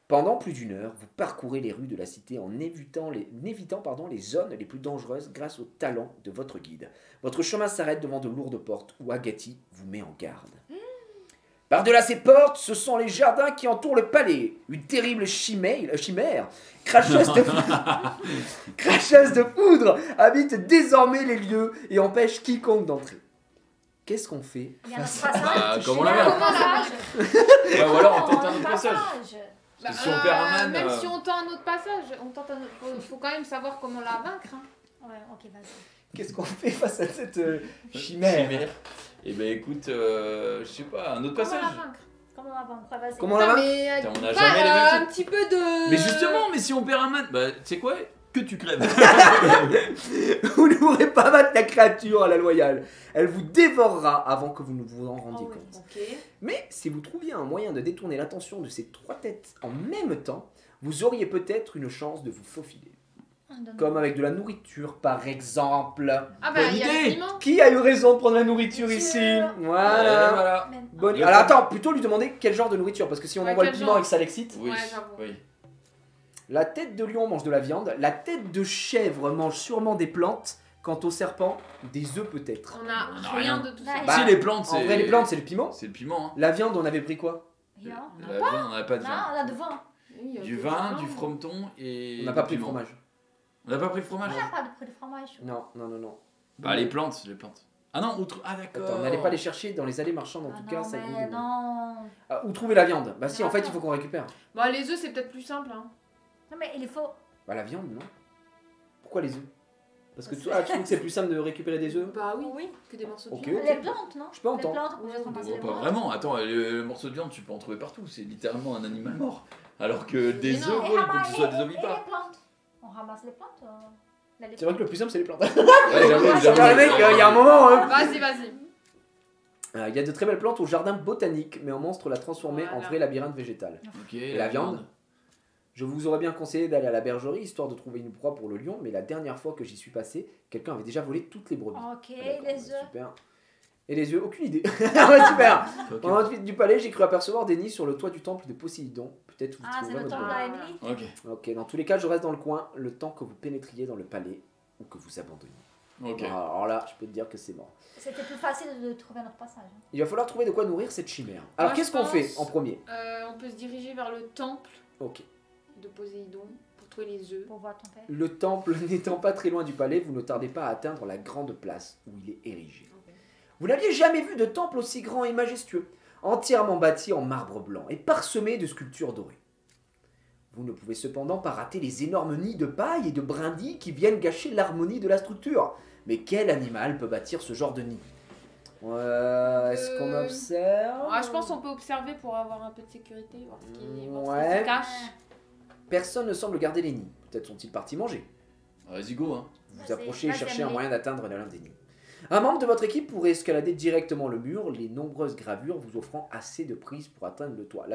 Pendant plus d'une heure, vous parcourez les rues de la cité en évitant les zones les plus dangereuses grâce au talent de votre guide. Votre chemin s'arrête devant de lourdes portes où Agati vous met en garde. Par-delà ces portes, ce sont les jardins qui entourent le palais. Une terrible chimère cracheuse de poudre, habite désormais les lieux et empêche quiconque d'entrer. Qu'est-ce qu'on fait? Il y a notre face à- passage. comme on l'a Comment Ouais, ou alors on tente un autre passage. passage. Parce que si on perd un man, Même si on tente un autre passage, faut quand même savoir comment la vaincre. Hein. Ouais, ok, vas-y. Qu'est-ce qu'on fait face à cette chimère? Eh ben écoute, je sais pas, un autre Comment passage. la vaincre? Comment on va vendre? Vas-y. Comment on la Putain, vaincre? mais Putain, on a pas, jamais les mêmes un trucs. petit peu de. Mais justement, mais si on perd un man, bah tu sais quoi? Que tu crèves. Vous ne pourrez pas battre la créature à la loyale. Elle vous dévorera avant que vous ne vous en rendiez Ah oui, compte. ok. Mais si vous trouviez un moyen de détourner l'attention de ces 3 têtes en même temps, vous auriez peut-être une chance de vous faufiler. Comme avec de la nourriture, par exemple. Ah bah Bonne il y a idée. le piment. Qui a eu raison de prendre la nourriture Nourriture. ici? Ouais, Voilà. voilà. Bonne... Le Alors piment. attends, plutôt lui demander quel genre de nourriture, parce que si on Ouais, envoie le quel piment genre et que ça l'excite. Oui, Ouais, j'avoue. oui. La tête de lion mange de la viande, la tête de chèvre mange sûrement des plantes, quant au serpent, des œufs peut-être. On a On a rien rien. de tout ça. Bah, Si les plantes, c'est. En vrai, les plantes, c'est le piment. C'est le piment. Hein. La viande, on avait pris quoi? Rien. La viande, on n'a pas de Non, vin. on a de vin. Oui, il y a Du que vin, du du frometon et. On n'a pas du pris le piment. fromage. On n'a pas pris le fromage. On n'a pas de prix de fromage. Non, non, non, non. Bah les plantes, les plantes. Ah non, outre. Ah d'accord. Attends, n'allez pas les chercher dans les allées marchandes, en Ah tout non, cas, ça mais vous... non. Ah, où trouver la viande? Bah si, en fait, Attends. il faut qu'on récupère. Bah les œufs c'est peut-être plus simple. Hein. Non, mais il faut. Bah la viande, non? Pourquoi les œufs? Parce que Parce toi, tu trouves que c'est plus simple de récupérer des œufs? Bah oui, Oui. que des morceaux de Ok. viande. Les plantes, non? Je peux Les entendre. plantes, vous êtes ramassé Bon, les pas plantes. vraiment. Attends, le morceau de viande, tu peux en trouver partout. C'est littéralement un animal mort. Alors que des non. œufs, Et gros, il faut que ramasse- ce soit des et ovipares. les plantes. On ramasse les plantes. Là, les C'est vrai que le plus simple, c'est les plantes. Ouais, j'avoue, Ça j'avoue. va, les mecs, il y a un moment, hein. Vas-y, vas-y. Il y a de très belles plantes au jardin botanique, mais un monstre l'a transformé en Voilà. vrai labyrinthe végétal. Ok, Et la viande? Je vous aurais bien conseillé d'aller à la bergerie, histoire de trouver une proie pour le lion, mais la dernière fois que j'y suis passé, quelqu'un avait déjà volé toutes les brebis. Ok, D'accord, les œufs. Super. Et les yeux, aucune idée. Ouais, super. Ok. Ensuite du palais, j'ai cru apercevoir des nids sur le toit du temple de Poséidon. Peut-être vous Ah, c'est trouverez le votre temple bonheur. à Emily. Ok. Ok, dans tous les cas, je reste dans le coin le temps que vous pénétriez dans le palais ou que vous abandonniez. Ok. Alors là, je peux te dire que c'est mort. C'était plus facile de trouver notre passage. hein. Il va falloir trouver de quoi nourrir cette chimère. Alors Moi, qu'est-ce je qu'on fait pense- en premier? On peut se diriger vers le temple Ok. de Poséidon pour trouver les œufs. Pour voir ton père. Le temple n'étant pas très loin du palais, vous ne tardez pas à atteindre la grande place où il est érigé. Vous n'aviez jamais vu de temple aussi grand et majestueux, entièrement bâti en marbre blanc et parsemé de sculptures dorées. Vous ne pouvez cependant pas rater les énormes nids de paille et de brindilles qui viennent gâcher l'harmonie de la structure. Mais quel animal peut bâtir ce genre de nid? Est-ce qu'on observe? Ah, je pense qu'on peut observer pour avoir un peu de sécurité, voir ce qui, voir ce qui Ouais. se cache. Personne ne semble garder les nids. Peut-être sont-ils partis manger. Vas-y, go. Hein. Vous Vas-y, approchez et vas-y, cherchez un Amélie. moyen d'atteindre l'un des nids. Un membre de votre équipe pourrait escalader directement le mur, les nombreuses gravures vous offrant assez de prise pour atteindre le toit.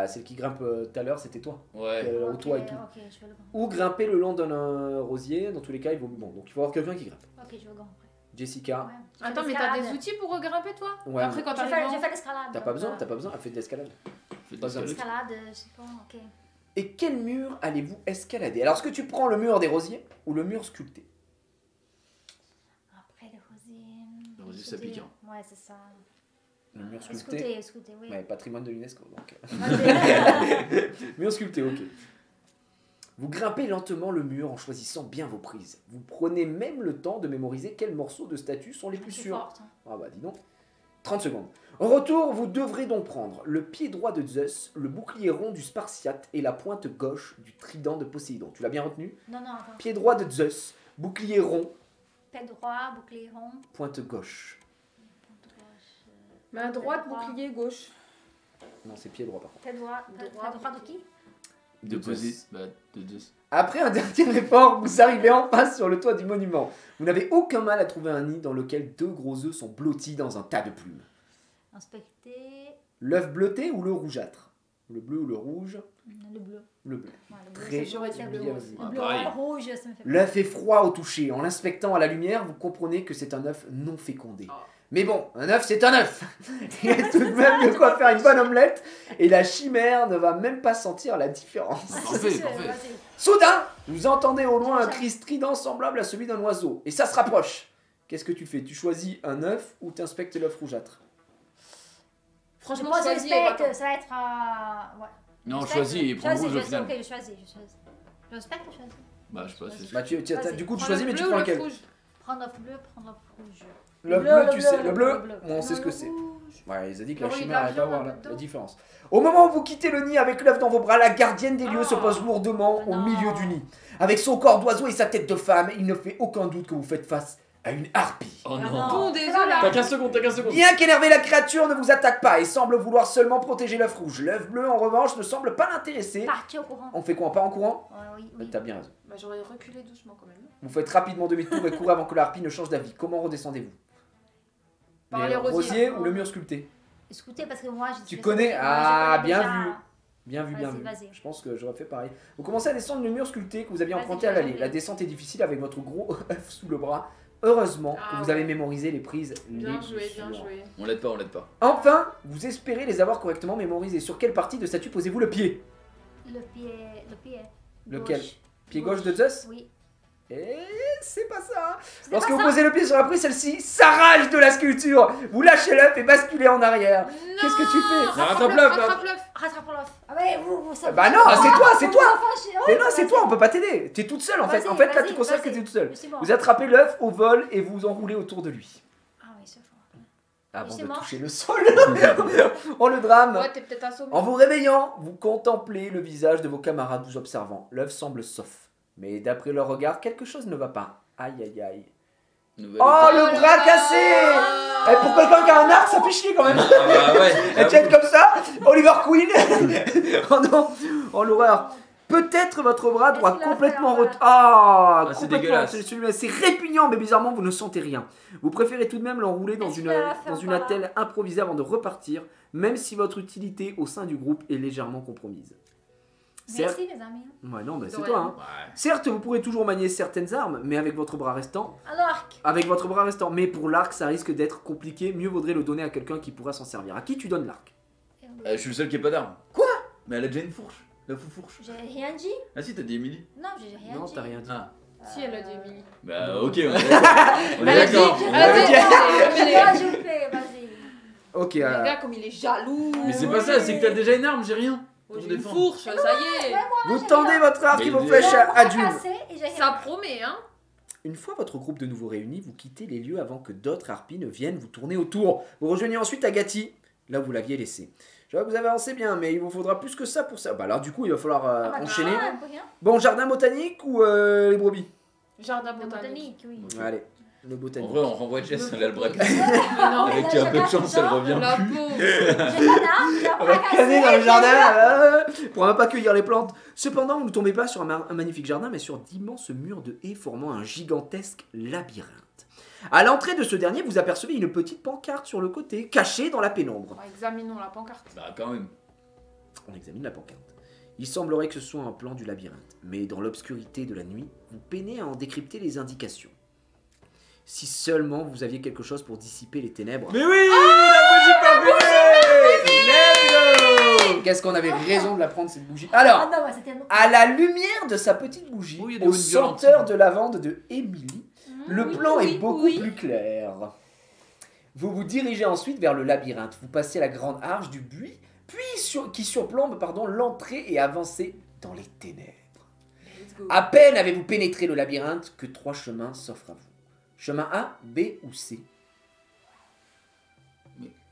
Celle qui grimpe tout à l'heure, c'était toi. Ouais. Au toit et tout. Ok, je vais le grand. Ou grimper le long d'un rosier, dans tous les cas, il vaut bon. Donc il faut avoir quelqu'un qui grimpe. Ok, je vais le grand après. Jessica, Ouais. Attends, Je mais fais t'as des l'escalade. outils pour grimper toi? Ouais, Après quand J'ai t'arrives fait, en- j'ai fait l'escalade. t'as pas besoin, elle fait de l'escalade. Fais Pas des un escalades. Escalade, je sais pas, ok. Et quel mur allez-vous escalader? Alors est-ce que tu prends le mur des rosiers ou le mur sculpté? Après le rosier. Le rosier, ça pique, hein. Ouais, c'est ça. Le mur sculpté. Écoutez, oui. Ouais, patrimoine de l'UNESCO. Donc. Vas-y. Mur sculpté, ok. Vous grimpez lentement le mur en choisissant bien vos prises. Vous prenez même le temps de mémoriser quels morceaux de statues sont les plus Je suis sûrs. forte, hein. Ah bah dis donc. 30 secondes. En retour, vous devrez donc prendre le pied droit de Zeus, le bouclier rond du Spartiate et la pointe gauche du trident de Poséidon. Tu l'as bien retenu? Non, non, attends. Pied droit de Zeus, bouclier rond, Pied droit, bouclier rond. pointe gauche. Pointe gauche, Main droite, Droit. bouclier gauche. Non, c'est pied droit par contre. Pied droit. Droit, Pied droit de qui? De poser. Zeus. Bah, de Zeus. Après un dernier effort, vous arrivez en face sur le toit du monument. Vous n'avez aucun mal à trouver un nid dans lequel 2 gros œufs sont blottis dans un tas de plumes. Inspecter. L'œuf bleuté ou le rougeâtre? Le bleu ou le rouge? Le bleu. Le bleu. Ouais, le bleu, Très ça, j'aurais dit c'est bleu bien aussi. vu. Le Ah, bleu, pareil. rouge, ça me fait peur. L'œuf est froid au toucher. En l'inspectant à la lumière, vous comprenez que c'est un œuf non fécondé. Ah. Mais bon, un œuf, c'est un œuf. Il y a tout de même de quoi faire une bonne omelette. Et la chimère ne va même pas sentir la différence. Ah, Parfait, si, si, parfait. vas-y. Soudain, vous entendez au loin un cri strident semblable à celui d'un oiseau. Et ça se rapproche. Qu'est-ce que tu fais? Tu choisis un œuf ou t'inspectes l'œuf rougeâtre? Franchement, Moi, je choisis et respecte, va-t'en. ça va être ouais. Non, Respecte. choisis et prends le rouge au Choisis, final. ok, je choisis. Je respecte, je choisis. Bah, je sais pas, c'est Bah, du coup, tu Prends choisis, le mais tu bleu prends ou le lequel? rouge? Prendre l'offre bleue, prendre l'offre rouge. Le bleu, tu sais. Le bleu, on sait ce que Le c'est. rouge. Ouais, ils ont dit que Le la riz, chimère n'allait pas l'avion, voir là, la dedans. différence. Au moment où vous quittez le nid avec l'œuf dans vos bras, la gardienne des lieux se pose lourdement au Non. milieu du nid. Avec son corps d'oiseau et sa tête de femme, il ne fait aucun doute que vous faites face à une harpie. Oh Ah non. non. Bon, C'est désolé. T'as 15 secondes, t'as 15 secondes. Bien qu'énervé, la créature ne vous attaque pas et semble vouloir seulement protéger l'œuf rouge. L'œuf bleu, en revanche, ne semble pas l'intéresser. Parti au courant. On fait quoi? On part en courant? Oui. T'as bien raison. Bah, j'aurais reculé doucement quand même. Vous faites rapidement demi-tour et courez avant que la harpie ne change d'avis. Comment redescendez-vous? Par les rosiers. ou le mur sculpté? Écoutez, parce que moi, j'ai Tu connais? Ah, bien vu. Bien vu, bien Vas-y, vu. vas-y. Je pense que j'aurais fait pareil. Vous commencez à descendre le mur sculpté que vous aviez Vas-y, emprunté à j'ai l'allée. compris. La descente est difficile avec votre gros œuf sous le bras. Heureusement Ah que vous avez ouais. mémorisé les prises. Bien les joué, bien mesures. joué. On l'aide pas, on l'aide pas. Enfin, vous espérez les avoir correctement mémorisés. Sur quelle partie de statue posez-vous le pied? Le pied. Lequel? Gauche. Pied gauche de Zeus? Oui. Et c'est pas ça. C'est Lorsque pas vous ça. posez le pied sur la prise, celle-ci s'arrache de la sculpture. Vous lâchez l'œuf et basculez en arrière. Qu'est-ce que tu fais? Rattrape l'œuf, là. Rattrape l'œuf. Rattrape l'off. Ah ouais, vous savez. Bah non, c'est toi, c'est toi. Enfin, Mais non, c'est toi, on peut pas t'aider. T'es toute seule en fait. Vas-y, En fait, là, vas-y, tu considères que vas-y. t'es toute seule. C'est bon. Vous attrapez l'œuf au vol et vous enroulez autour de lui. Ah oui, c'est fort. Avant c'est de mort. toucher le sol. Oh le drame. Ouais, t'es peut-être assommé. En vous réveillant, vous contemplez le visage de vos camarades vous observant. L'œuf semble sauf. Mais d'après leur regard, quelque chose ne va pas. Aïe aïe aïe. Nouvelle Oh étape. le bras cassé. Eh, pour quelqu'un qui a un arc, ça fait chier quand même. Ah bah ouais. Elle tient comme ça. Oliver Queen. Oh non. Oh l'horreur. Peut-être votre bras doit Qu'est-ce qu'il a complètement fait, là, Ah, c'est complètement. dégueulasse. C'est répugnant, mais bizarrement, vous ne sentez rien. Vous préférez tout de même l'enrouler dans Qu'est-ce une, qu'il a fait, dans une voilà. attelle improvisée avant de repartir, même si votre utilité au sein du groupe est légèrement compromise. Certes, Merci, les amis. ouais, non, mais c'est De toi. rien. Hein. Ouais. Certes, vous pourrez toujours manier certaines armes, mais avec votre bras restant. Alors, Avec votre bras restant. Mais pour l'arc, ça risque d'être compliqué. Mieux vaudrait le donner à quelqu'un qui pourra s'en servir. À qui tu donnes l'arc? Je suis le seul qui n'a pas d'arme. Quoi? Mais elle a déjà une fourche. La fourche. j'ai rien dit. Ah si, t'as dit Emily. Non, j'ai rien Non, dit. t'as rien dit. Ah. Si, elle a dit Emily. Bah ok, on est d'accord. On est Elle a dit- d'accord. elle a dit- Moi, je fais, vas-y. Ok, Le gars, comme il est jaloux. Mais c'est pas ça, c'est que t'as déjà une arme, j'ai rien. Oh, Pour j'ai me une défendre. fourche, ça y est. vous tendez votre arc Mais et vos il est- flèches à Dune. Cassé et j'ai rien. Ça promet, hein. Une fois votre groupe de nouveau réuni, vous quittez les lieux avant que d'autres harpies ne viennent vous tourner autour. Vous rejoignez ensuite Agati, là où vous l'aviez laissé. Je vois que vous avez avancé bien, mais il vous faudra plus que ça pour ça. Bah alors du coup, il va falloir Ah, bah, enchaîner. ah, rien. Bon, jardin botanique ou les brebis? Jardin Le botanique. botanique, oui. Allez, le En botanique. vrai, on renvoie Jess, elle a le bras Mais cassé. non, Avec un peu de chance, elle revient la plus. pauvre. J'ai pas d'arme, j'ai On va pas canner cassé, dans le j'ai jardin rien. pour ne pas cueillir les plantes. Cependant, vous ne tombez pas sur un magnifique jardin, mais sur d'immenses murs de haies formant un gigantesque labyrinthe. À l'entrée de ce dernier, vous apercevez une petite pancarte sur le côté, cachée dans la pénombre. Bon, examinons la pancarte. Bah quand même. On examine la pancarte. Il semblerait que ce soit un plan du labyrinthe, mais dans l'obscurité de la nuit, vous peinez à en décrypter les indications. Si seulement vous aviez quelque chose pour dissiper les ténèbres. Mais oui, la bougie parfumée. Let's go! Qu'est-ce qu'on avait raison de la prendre cette bougie. Alors, Ah non, ouais, c'était un autre. à la lumière de sa petite bougie, Oh, il y a des au bonnes violentes. senteur de lavande de Emily, le oui, plan oui, est beaucoup oui. plus clair. Vous vous dirigez ensuite vers le labyrinthe. Vous passez la grande arche du buis, qui surplombe l'entrée et avancez dans les ténèbres. Let's go. À peine avez-vous pénétré le labyrinthe que 3 chemins s'offrent à vous. Chemin A, B ou C.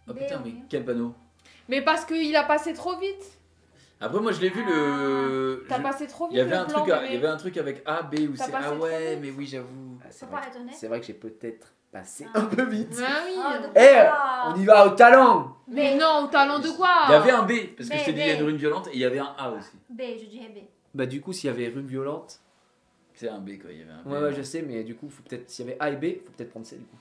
Oh putain, mais oui. quel panneau. Mais parce qu'il a passé trop vite. Après, moi je l'ai vu le. T'as je- passé trop vite. Il y avait le un plan, truc, bébé. il y avait un truc avec A, B ou T'as C. passé Ah trop ouais, vite. mais oui, j'avoue. C'est Faut vrai, pas étonner. c'est vrai que j'ai peut-être passé Ah. un peu vite. Ah oui. Ah, donc, Eh, ah. on y va au talent. Mais non, au talent de quoi? Il y avait un B, parce que B, je t'ai dit il y a une B. rune violente, et il y avait un A aussi. B, je dirais B. Bah du coup, s'il y avait rune violente. C'est un B quoi, il y avait un B. Ouais, je sais, mais du coup, faut peut-être s'il y avait A et B, faut peut-être prendre C du coup.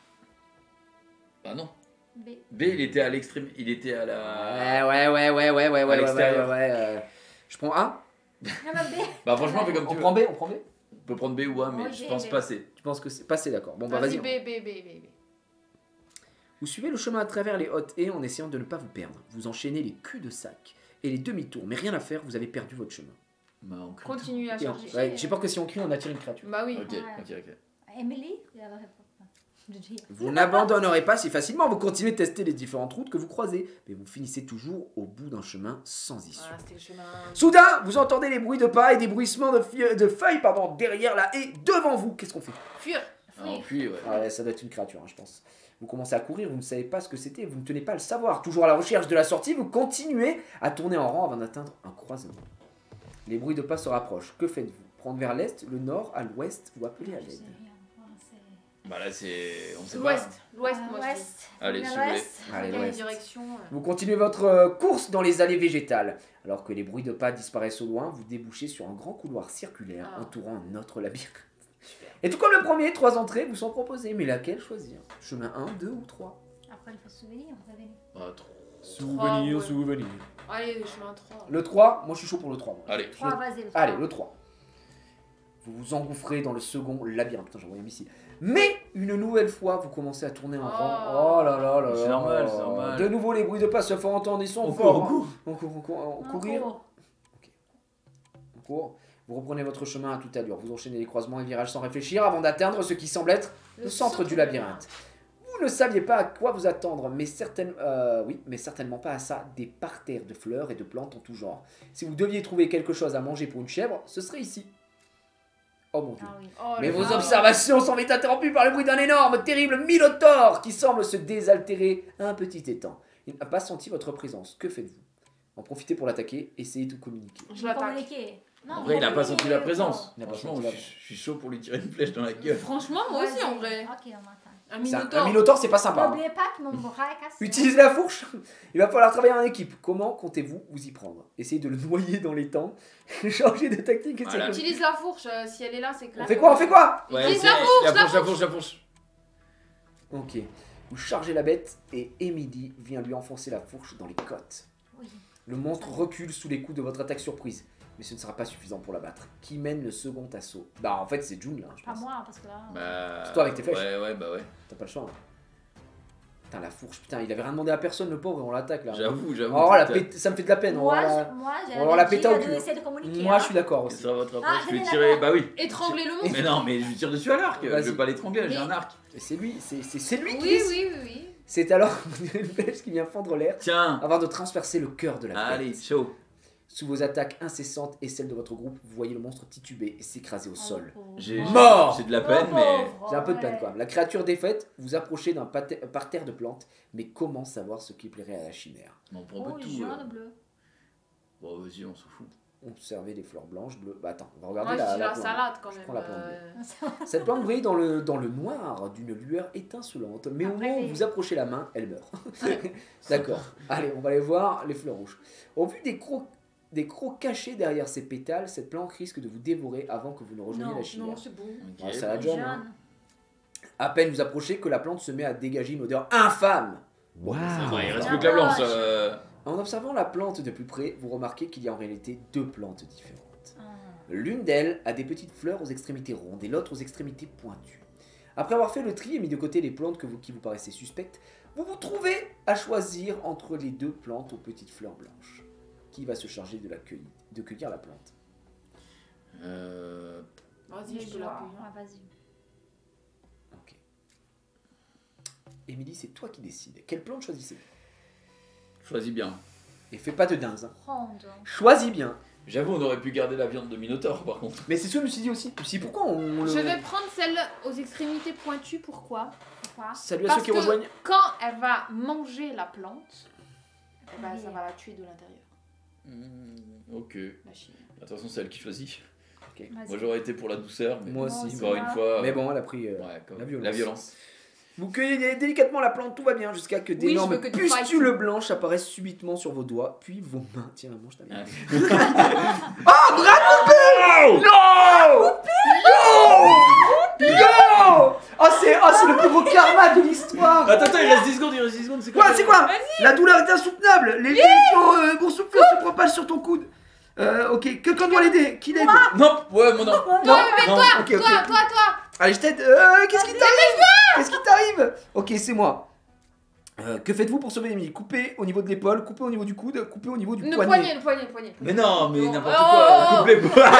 Bah non. B. B, il était à l'extrême, il était à la. Ouais. l'extérieur. Je prends A. Ah, bah, B. Bah franchement, fais comme On tu veux. prend B, on prend B. On peut prendre B ou A, mais Moi, je j'ai pense B. pas C. Tu penses que c'est passé, d'accord. Bon bah Vas-y, vas-y. B. Vous suivez le chemin à travers les hautes haies en essayant de ne pas vous perdre. Vous enchaînez les culs de sac et les demi-tours, mais rien à faire, vous avez perdu votre chemin. Bah on crie. Continue à Et on- chercher. ouais, j'ai peur que si on crie, on attire une créature. Bah oui. Ok. Ouais. Ok. Emily, il a la réponse. de dire. Vous n'abandonnerez pas si facilement, vous continuez de tester les différentes routes que vous croisez, mais vous finissez toujours au bout d'un chemin sans issue. Voilà, c'était le chemin. Soudain, vous entendez les bruits de pas et des bruissements de feuilles derrière la haie devant vous. Qu'est-ce qu'on fait? Fuir. Alors, puis, ouais. Ah ouais, ça doit être une créature, hein, je pense. Vous commencez à courir, vous ne savez pas ce que c'était, vous ne tenez pas à le savoir. Toujours à la recherche de la sortie, vous continuez à tourner en rang avant d'atteindre un croisement. Les bruits de pas se rapprochent. Que faites-vous? Prendre vers l'est, le nord, à l'ouest ou appeler à Je sais l'aide? rien, moi, c'est- Bah là, c'est. On sait pas. L'ouest. L'ouest, moi je dis. Ouest. Allez, Vers si vous voulez. l'ouest. Allez, Quelle l'ouest. direction Vous continuez votre course dans les allées végétales. Alors que les bruits de pas disparaissent au loin, vous débouchez sur un grand couloir circulaire Ah. entourant un autre labyrinthe. Super. Et tout comme le premier, 3 entrées vous sont proposées. Mais laquelle choisir? Chemin 1, 2 ou 3? Après, il faut se souvenir, vous savez. Ah, trop. Souvenir, ouais. souvenir. Allez, chemin 3. Le 3, moi je suis chaud pour le 3. moi. Allez. 3, vas-y. le Allez, trois. le 3. Vous vous engouffrez dans le second labyrinthe. Putain, j'envoie un missile. Mais, une nouvelle fois, vous commencez à tourner en rang. Oh là là là là. C'est normal, c'est normal. De nouveau, les bruits de pas se font entendre. Ils sont On forts. court, on court. On court, on court. Un Courir. cours. En cours. Vous reprenez votre chemin à toute allure. Vous enchaînez les croisements et virages sans réfléchir avant d'atteindre ce qui semble être le centre du labyrinthe. Vous ne saviez pas à quoi vous attendre, mais certainement pas à ça. Des parterres de fleurs et de plantes en tout genre. Si vous deviez trouver quelque chose à manger pour une chèvre, ce serait ici. Oh mon dieu. Ah oui. Oh, Mais le vos gars. observations sont vite interrompues par le bruit d'un énorme, terrible minotaure qui semble se désaltérer à un petit étang. Il n'a pas senti votre présence. Que faites-vous? En profitez pour l'attaquer, essayez de communiquer. Je l'attaque. Communiquer. Non, En vrai, il a pas senti la communiquer, présence. Il a pas Franchement, senti la- je suis chaud pour lui tirer une flèche dans la gueule. Franchement, moi aussi en vrai. Ok, on m'attend. Un C'est un minotaure. minotaure, c'est pas sympa. hein. N'oubliez pas que mon bras est cassé. Utilisez la fourche. Il va falloir travailler en équipe. Comment comptez-vous vous y prendre? Essayez de le noyer dans les temps. Changer de tactique. etc. Voilà. Utilise la fourche, si elle est là, c'est que. On fait quoi? On fait quoi? Utilise c'est- la fourche, la fourche. Ok. Vous chargez la bête et Emily vient lui enfoncer la fourche dans les côtes. Oui. Le monstre recule sous les coups de votre attaque surprise. Mais ce ne sera pas suffisant pour l'abattre. Qui mène le second assaut? Bah en fait c'est June là, je Pas pense. moi, parce que là. Bah. C'est toi avec tes flèches. Ouais, bah ouais. T'as pas le choix. hein. Putain la fourche, putain il avait rien demandé à personne le pauvre et on l'attaque là. J'avoue. Oh la ça me fait de la peine. Moi, on va la- j'ai on va la dit péter au de cul, hein. essayer de communiquer. Moi hein. je suis d'accord C'est aussi. ça votre approche. Ah, Je vais c'est tirer. Bah oui. Étrangler le monstre. Mais non, mais je lui tire dessus à l'arc. Je Vas-y. vais pas l'étrangler, j'ai Mais- un arc. Et c'est lui, c'est lui qui Oui, est- oui, oui, oui. C'est alors une flèche qui vient fendre l'air Tiens. avant de transpercer le cœur de la bête. Allez, chaud. Sous vos attaques incessantes et celles de votre groupe, vous voyez le monstre tituber et s'écraser au Oh, sol. pauvre. J'ai Mort. j'ai de la Oh, peine, mais. pauvre, J'ai un peu de peine ouais. quoi. La créature défaite, vous approchez d'un parterre de plantes, mais comment savoir ce qui plairait à la chimère? On prend Oh, pas tout. jaune, bleu. Bon, vas-y, on s'en fout. Observez les fleurs blanches, bleues. Bah attends, on va Moi, regarder je dis la la plante. salade quand Je même. prends la plante euh, Cette plante brille dans le noir d'une lueur étincelante, mais au Après, moment où les- vous approchez la main, elle meurt. D'accord. Allez, on va aller voir les fleurs rouges. Au vu des crocs cachés derrière ces pétales, cette plante risque de vous dévorer avant que vous ne rejoigniez la chimère. Non, c'est bon. Ok. Ouais, ça va, Jaune. John, hein. À peine vous approchez que la plante se met à dégager une odeur infâme. Ça va, il reste La plus que la blanche. blanche. En observant la plante de plus près, vous remarquez qu'il y a en réalité deux plantes différentes. Ah. L'une d'elles a des petites fleurs aux extrémités rondes et l'autre aux extrémités pointues. Après avoir fait le tri et mis de côté les plantes qui vous paraissaient suspectes, vous vous trouvez à choisir entre les deux plantes aux petites fleurs blanches. Qui va se charger de cueillir la plante? Vas-y, je peux Joie. l'appuyer. Ah, vas-y. Ok. Émilie, c'est toi qui décides. Quelle plante choisissez-vous? Choisis bien. Et fais pas de dingue. Hein. Ronde. Choisis bien. J'avoue, on aurait pu garder la viande de Minotaur par contre. Mais c'est ce que je me suis dit aussi. Je me suis dit, pourquoi on le... Je vais prendre celle aux extrémités pointues. Pourquoi? Pourquoi? Salut à Parce ceux qui que- rejoignent. Quand elle va manger la plante, eh ben, Oui. ça va la tuer de l'intérieur. Ok. La chimie. De toute façon, c'est elle qui choisit. Vas-y. Moi, j'aurais été pour la douceur, mais Moi Moi aussi. aussi. encore une fois. Mais bon, elle a pris... Ouais, quand la même. violence. La violence. Vous cueillez délicatement la plante, tout va bien, jusqu'à que Oui, je d'énormes veux que tu pustules blanches apparaissent subitement sur vos doigts, puis vos mains. Tiens, mange ta main. Ouais. Ah, bras coupé! Non! Yo! Oh, c'est le plus gros karma de l'histoire! Attends, il reste 10 secondes, c'est Quoi, c'est quoi? La douleur est insoutenable! Les lésions boursouflées se propagent sur ton coude! Ok, quelqu'un doit l'aider? Qui l'aide? Non, ouais, moi non. Non, mais non, ok, ok. Toi! Allez, je t'aide. Qu'est-ce qui t'arrive? Qu'est-ce qui t'arrive? Ok, c'est moi. Que faites-vous pour sauver Emily? Coupez au niveau de l'épaule, coupez au niveau du coude, coupez au niveau du Le poignet. poignet. Mais non, mais Non. n'importe Oh, quoi. oh, Coupe les poings.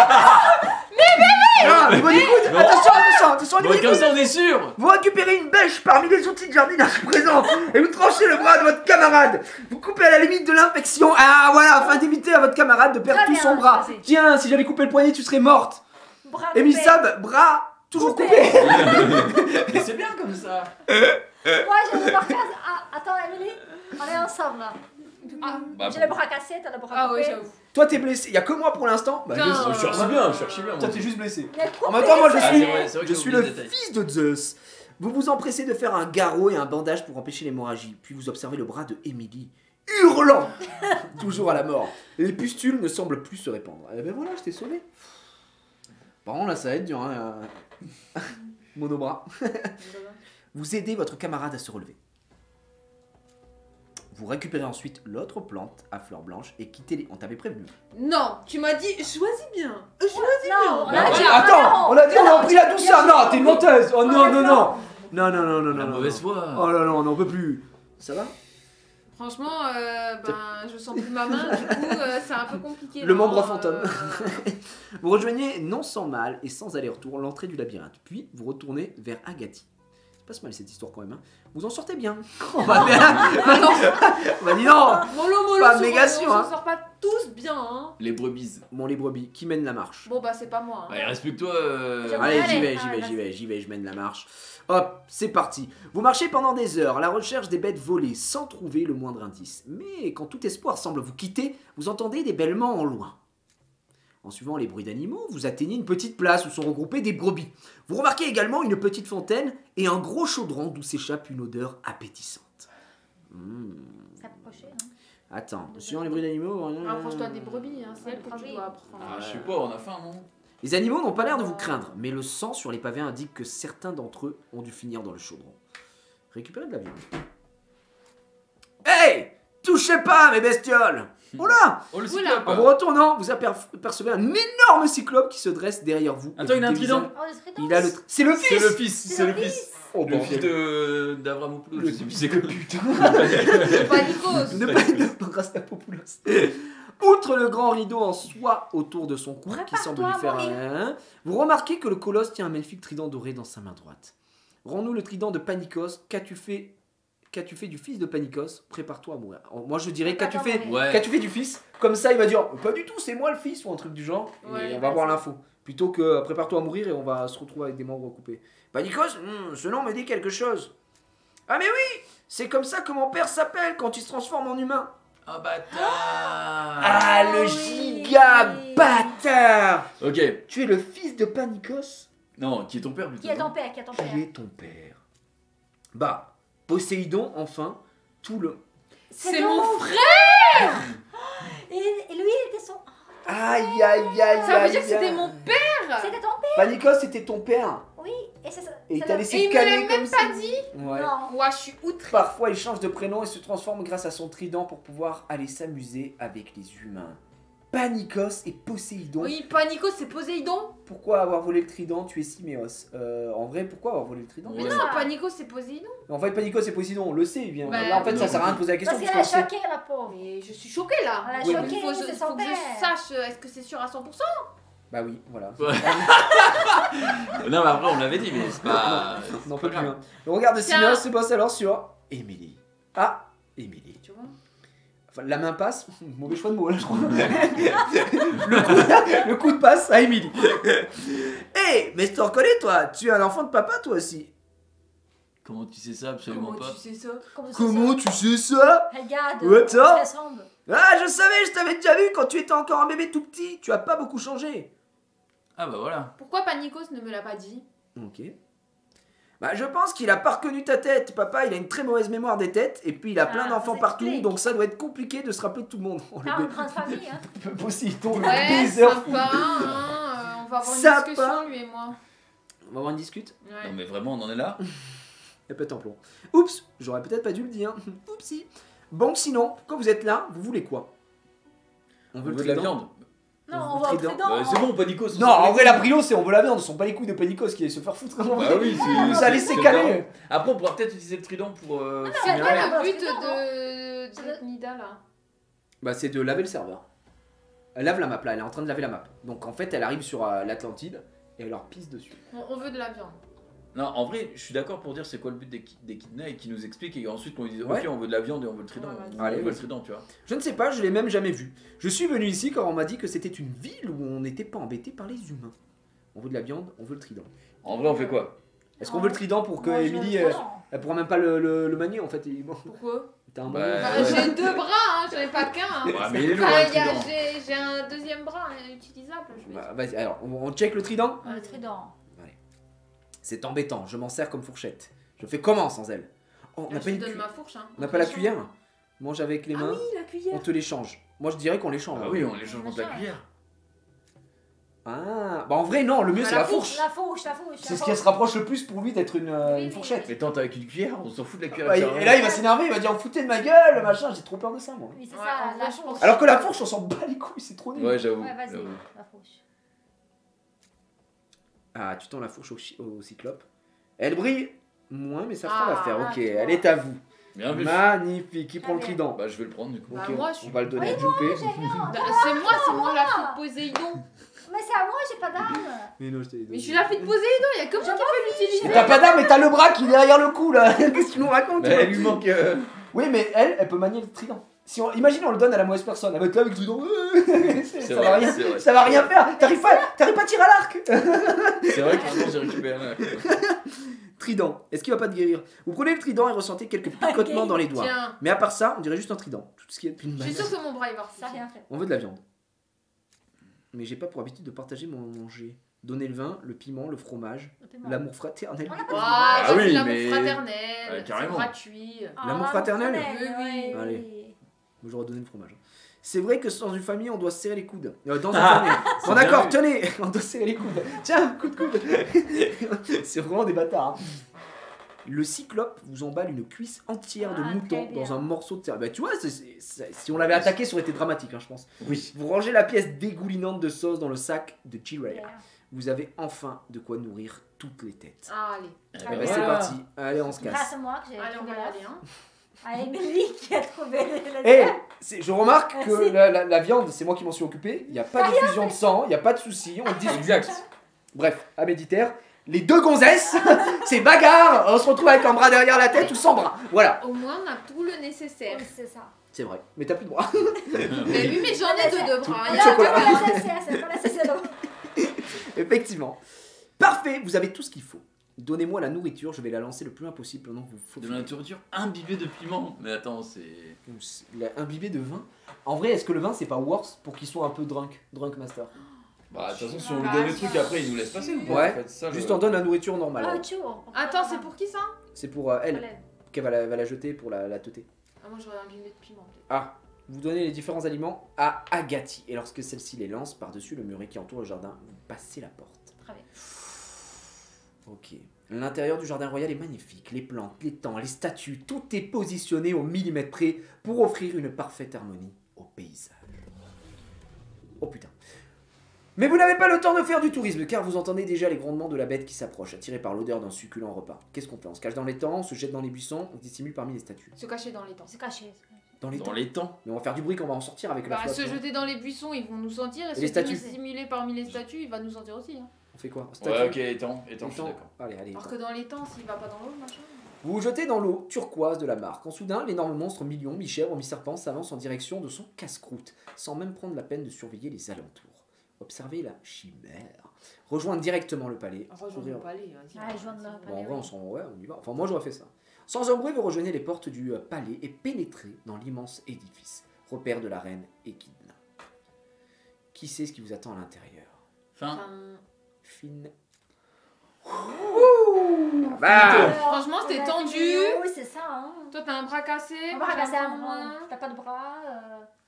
Ah, mais bon, écoute, Bon. attention, Bon, comme ça, on est sûr. Vous récupérez une bêche parmi les outils de jardinage présents et vous tranchez le bras de votre camarade. Vous coupez à la limite de l'infection. Ah voilà, afin d'éviter à votre camarade de perdre Très tout son bien, bras. vas-y. Tiens, si j'avais coupé le poignet, tu serais morte. Bras Et coupé. Missab, bras toujours Coupé. coupé. Mais c'est bien comme ça. Moi, j'ai le bras cassé. Ah, attends, Emily, on est ensemble là. Ah, Bah, J'ai le bras cassé, t'as le bras ah coupé. ouais, j'avoue. Toi, t'es blessé. Y a que moi pour l'instant. Bah, Putain. je Je suis archi bien, je suis archi bien. Toi, moi. t'es juste blessé. Il est En coupé, même temps, moi, je ça. Ah, suis, c'est vrai, c'est vrai que je j'ai suis oublié le le détail. fils de Zeus. Vous vous empressez de faire un garrot et un bandage pour empêcher l'hémorragie. Puis vous observez le bras de Emily, hurlant, toujours à la mort. Les pustules ne semblent plus se répandre. Eh ben voilà, je t'ai sauvé. Par contre, là, ça va être dur. Hein. Monobras. Vous aidez votre camarade à se relever. Vous récupérez ensuite l'autre plante à fleurs blanches et quittez les... On t'avait prévenu. Non, tu m'as dit, choisis bien. Non, on Bah, a dit. Attends, on a dit on a pris la douceur. Non, t'es une menteuse. Oh non, non, non. non. Non, non, non, non, La non. mauvaise non. foi. Oh là là, on n'en peut plus. Ça va? Franchement, je sens plus ma main, du coup, c'est un peu compliqué. Le là, membre hein, fantôme. Vous rejoignez non sans mal et sans aller-retour l'entrée du labyrinthe. Puis vous retournez vers Agathi. C'est pas si mal cette histoire quand même. Hein. Vous en sortez bien. On va bien. On va dire non. Mollo, Pas on méga s'en- sûr, on hein. s'en sort pas tous bien, hein. Les brebis. Bon, les brebis, qui mènent la marche? Bon, bah, c'est pas moi. Hein. Bah, il reste plus que toi. Allez, Allez, j'y vais, je mène la marche. Hop, c'est parti. Vous marchez pendant des heures à la recherche des bêtes volées sans trouver le moindre indice. Mais quand tout espoir semble vous quitter, vous entendez des bêlements en loin. En suivant les bruits d'animaux, vous atteignez une petite place où sont regroupées des brebis. Vous remarquez également une petite fontaine et un gros chaudron d'où s'échappe une odeur appétissante. S'approcher, hein. Attends, suivant les bruits d'animaux... Rapproche-toi des brebis, hein, c'est elle que tu Brebis. dois apprendre. Ah, je sais pas, on a faim, non? Les animaux n'ont pas l'air de vous craindre, mais le sang sur les pavés indique que certains d'entre eux ont dû finir dans le chaudron. Récupérez de la viande. Hey! Touchez pas, mes bestioles! Oh là! Oh, le Oula. cyclope. En vous retournant, vous apercevez un énorme cyclope qui se dresse derrière vous. Attends, il a un Vous trident. dévisez- Oh, le trident. Il a le... C'est le C'est fils! le fils, c'est le fils. Oh, Le bon, fils d'Avramopoulos, je sais plus c'est quoi. putain! Pas Nikos. Ne pas de Rastapopoulos. Outre le grand rideau en soie autour de son cou qui semble lui faire un... Vous remarquez que le colosse tient un magnifique trident doré dans sa main droite. Rends-nous le trident de Panikos. Qu'as-tu fait du fils de Panikos? Prépare-toi à mourir. Moi je dirais qu'as-tu fait... Ouais. Qu'as-tu fait du fils? Comme ça il va dire pas du tout, c'est moi le fils ou un truc du genre. Ouais, et on va vas-y. voir l'info. Plutôt que prépare-toi à mourir et on va se retrouver avec des membres coupés. Panikos, ce nom me dit quelque chose. Ah mais oui, c'est comme ça que mon père s'appelle quand il se transforme en humain. Ah bâtard. Ah le oui. giga bâtard. Ok. Tu es le fils de Panikos? Non, qui est ton père plutôt? Qui est ton non père? Qui est ton père? Qui est ton père? Bah, Poséidon, enfin, tout le... C'est mon frère. Et lui, il était son. Aïe aïe aïe Ça veut aïe, dire que c'était aïe. mon père. C'était ton père? Panikos, c'était ton père. Oui, et c'est ça. Et il c'est t'a le- laissé Et il me caler l'a comme même ça. pas dit. Ouais. Non. Ouais, je suis outrée. Parfois, il change de prénom et se transforme grâce à son trident pour pouvoir aller s'amuser avec les humains. Panikos et Poséidon. Oui, pas Nikos, c'est Poséidon. Pourquoi avoir volé le trident? Tu es Siméos. En vrai, pourquoi avoir volé le trident? Mais Ouais. non, pas Nikos, c'est Poséidon. En fait, Panikos et Poséidon, on le sait, il vient. Bah, Là, en fait, ça oui. sert à rien de poser la question Parce qu'elle a puisqu'on le sait. choqué la pauvre. Mais je suis choquée là. Elle a Oui, choqué, Il faut, c'est faut son que je père. sache, est-ce que c'est sûr à 100%? Bah oui, voilà. Ouais. Non, mais après, on l'avait dit, mais c'est pas. Non, c'est pas pas plus. grave. Hein. Le regard de Tiens. Siméos se passe alors sur Émilie. Ah, Émilie. Tu vois? Enfin, la main passe. Mauvais choix de mots là, je crois. le coup de passe à Émilie. Hé, mais je te reconnais, toi. Tu es un enfant de papa, toi aussi. Comment tu sais ça? Absolument Comment pas. tu sais ça? Comment tu sais ça? Regarde, Ouais, on se attends. ressemble. Ah, je savais, je t'avais déjà vu quand tu étais encore un bébé tout petit. Tu as pas beaucoup changé. Ah bah voilà. Pourquoi Panikos ne me l'a pas dit? Ok. Bah, je pense qu'il a pas reconnu ta tête. Papa, il a une très mauvaise mémoire des têtes. Et puis, il a plein Ah, d'enfants ça partout. explique. Donc, ça doit être compliqué de se rappeler de tout le monde. Oh, T'as le une grande famille, hein. bébé Poséidon, le Ouais, baiser sympa, fou. hein, on va avoir une Sympa. discussion, lui et moi. On va avoir une discute. Non, Ouais. mais vraiment, on en est là? Et pète en plomb. Oups, j'aurais peut-être pas dû le dire. Oupsie. Bon, sinon, quand vous êtes là, vous voulez quoi? On le veut de la trident. viande. Non, Le on va au trident. trident. Bah, c'est bon, Panikos. on Non, s'en en bat vrai, les la couilles. prio, c'est on veut la viande. Ce sont pas les couilles de Panikos qui allait se faire foutre. Bah oui, Il nous a laissé c'est caler. le temps. Après, on pourra peut-être utiliser le trident pour. C'est finir. quoi ouais, le but trident, de C'est le- Nida là? Bah, c'est de laver le serveur. Elle lave la map là, elle est en train de laver la map. Donc en fait, elle arrive sur l'Atlantide et elle leur pisse dessus. On veut de la viande. Non, en vrai, je suis d'accord pour dire c'est quoi le but des kidnaps et qu'ils nous expliquent et ensuite qu'on lui dise Ouais. ok, on veut de la viande et on veut le trident. Ouais, on vas-y. veut Allez, le trident, tu vois. Je ne sais pas, je l'ai même jamais vu. Je suis venu ici quand on m'a dit que c'était une ville où on n'était pas embêté par les humains. On veut de la viande, on veut le trident. En vrai, on fait quoi? Est-ce qu'on veut le trident pour que Moi, je Émilie, le prends. elle pourra même pas le manier en fait bon, Pourquoi t'as un Bah, bon- Bah, ouais. j'ai 2 bras, hein, j'en ai pas qu'un. Hein. Ouais, mais il est lourd, Enfin, le trident. j'ai un deuxième bras utilisable. Je veux dire. Bah, vas-y, alors on check le trident. Le trident. C'est embêtant, je m'en sers comme fourchette. Je fais comment sans elle? Oh, on n'a Je pas, te une donne cu- ma fourche. Hein. on n'a pas la cuillère? Mange avec les mains, Oui, la cuillère. on te l'échange. Moi je dirais qu'on l'échange. Ah oui, on l'échange contre la Machin. cuillère. Ah, bah en vrai non, le mieux Bah, c'est la la fourche. La fourche. C'est ce qui se rapproche le plus pour lui d'être une fourchette. Mais tente avec une cuillère, on s'en fout de la cuillère. Bah, ça sert à et là rien. il va s'énerver, il va dire foutez de ma gueule, machin, j'ai trop peur de ça moi. Oui, c'est Ouais, ça, en la vrai, je pense. fourche. Alors que la fourche on s'en bat les couilles, c'est trop nul. Ouais, j'avoue. Ouais, vas-y, j'avoue. la fourche. Ah, tu tends la fourche au cyclope. Elle brille moins, mais ça fera l'affaire. Ok, tu vois. elle est à vous. Bien vu. Magnifique, qui prend le Très trident? Bah, je vais le prendre du coup. Bah, Ok, moi, on va le donner à Oui, Juppé. C'est moi la fille de Poséidon. Mais c'est à moi, j'ai pas d'arme. Mais non, je t'ai Mais je suis la fille de Poséidon, il y a que moi qui peux l'utiliser. Mais t'as pas d'arme, mais t'as le bras qui est derrière le cou là. Qu'est-ce que tu nous racontes Mais toi elle lui manque. Oui, mais elle peut manier le trident. Si on... Imagine, on le donne à la mauvaise personne. Elle va être là avec le trident. C'est ça va vrai, rien. c'est vrai. Ça va rien faire. T'arrives pas à tirer à l'arc. C'est vrai que maintenant j'ai récupéré un. Trident. Est-ce qu'il va pas te guérir? Vous prenez le trident et ressentez quelques picotements dans les doigts. Tiens, Mais à part ça, on dirait juste un trident. Tout ce qui est depuis une je suis base. sûre que mon bras il va Ça a ressortir. rien fait. On veut de la viande. Mais j'ai pas pour habitude de partager mon manger. Donner le vin, le piment, le fromage, l'amour fraternel. Ah, Ah oui, oui, l'amour mais- fraternel, Ouais, c'est carrément. gratuit. L'amour fraternel Oui, Allez. J'aurais donné le fromage. C'est vrai que dans une famille, on doit se serrer les coudes. Dans une famille. Bon, bien d'accord, vu. tenez, on doit se serrer les coudes. Tiens, coup de coude. C'est vraiment des bâtards. hein. Le cyclope vous emballe une cuisse entière de Ah, mouton très bien. dans un morceau de terre. Bah, tu vois, si on l'avait attaqué, ça aurait été dramatique, hein, je pense. Oui. Vous rangez la pièce dégoulinante de sauce dans le sac de G-Ray. Vous avez enfin de quoi nourrir toutes les têtes. Ah, allez. Eh Eh ben ben, c'est voilà. parti. Allez, on se Grâce casse. à moi que j'ai Allez, on trouvé va y la aller. Hein. À Émilie qui a trouvé le Eh, je remarque que Merci. la viande, c'est moi qui m'en suis occupé. Il n'y a pas de fusion de sang, il n'y a pas de souci, on discute. Exact. Bref, à Méditerre, les deux gonzesses, c'est bagarre. On se retrouve avec un bras derrière la tête ou sans bras. Voilà, Au moins, on a tout le nécessaire. Oui, c'est ça. c'est vrai. Mais t'as plus de bras. Mais oui, mais j'en ai deux bras. Tout Il y a chocolat. pas de- C'est pas la CC, donc. Effectivement. Parfait, vous avez tout ce qu'il faut. Donnez-moi la nourriture, je vais la lancer le plus loin possible pendant que vous De faufilez. la nourriture imbibée de piment. Mais attends, c'est. Imbibé de vin. En vrai, est-ce que le vin c'est pas worse pour qu'ils soient un peu drunk master? Bah, de toute façon, si on lui donne le truc après, il nous laisse passer ou pas Ouais, en fait, ça, Juste le- on donne la nourriture normale. Ah, tu vois. Attends, c'est pour qui ça? C'est pour elle Allez. qu'elle va la jeter pour la teuter. Ah, moi j'aurais un guillemot de piment peut-être. Ah, vous donnez les différents aliments à Agathe. Et lorsque celle-ci les lance par-dessus le muret qui entoure le jardin, vous passez la porte. Très bien. Ok. L'intérieur du jardin royal est magnifique. Les plantes, les temps, les statues, tout est positionné au millimètre près pour offrir une parfaite harmonie au paysage. Oh putain. Mais vous n'avez pas le temps de faire du tourisme car vous entendez déjà les grondements de la bête qui s'approche, attirée par l'odeur d'un succulent repas. Qu'est-ce qu'on fait? On se cache dans les temps, on se jette dans les buissons, on se dissimule parmi les statues. Se cacher dans les temps. C'est caché. Dans les Dans temps. les temps. Mais on va faire du bruit quand on va en sortir avec la Bah, flotte. se non jeter dans les buissons, ils vont nous sentir. Et les se statues. dissimuler parmi les statues, il va nous sentir aussi. Hein. On fait quoi? Ouais, ok, étang, je suis Étang. d'accord. Allez, allez. Alors que dans les temps, s'il va pas dans l'eau, machin. Vous vous jetez dans l'eau turquoise de la mare, quand soudain l'énorme monstre mi-lion, mi-chèvre, mi-serpent s'avance en direction de son casse-croûte, sans même prendre la peine de surveiller les alentours. Observez la chimère. Rejoindre directement le palais. Rejoindre courir- le palais. Vas-y. Ah, rejoindre le Bon, en palais, vrai, oui. on y va. Enfin, moi, j'aurais fait ça. Sans un bruit, vous rejoignez les portes du palais et pénétrez dans l'immense édifice, repère de la reine Échidna. Qui sait ce qui vous attend à l'intérieur? Fin. Enfin, Fine. Alors, Franchement, c'était on a tendu. fini. Oui, c'est ça. Hein. toi, t'as un bras cassé. On moi, va j'ai casser un bras. bras. T'as pas de bras.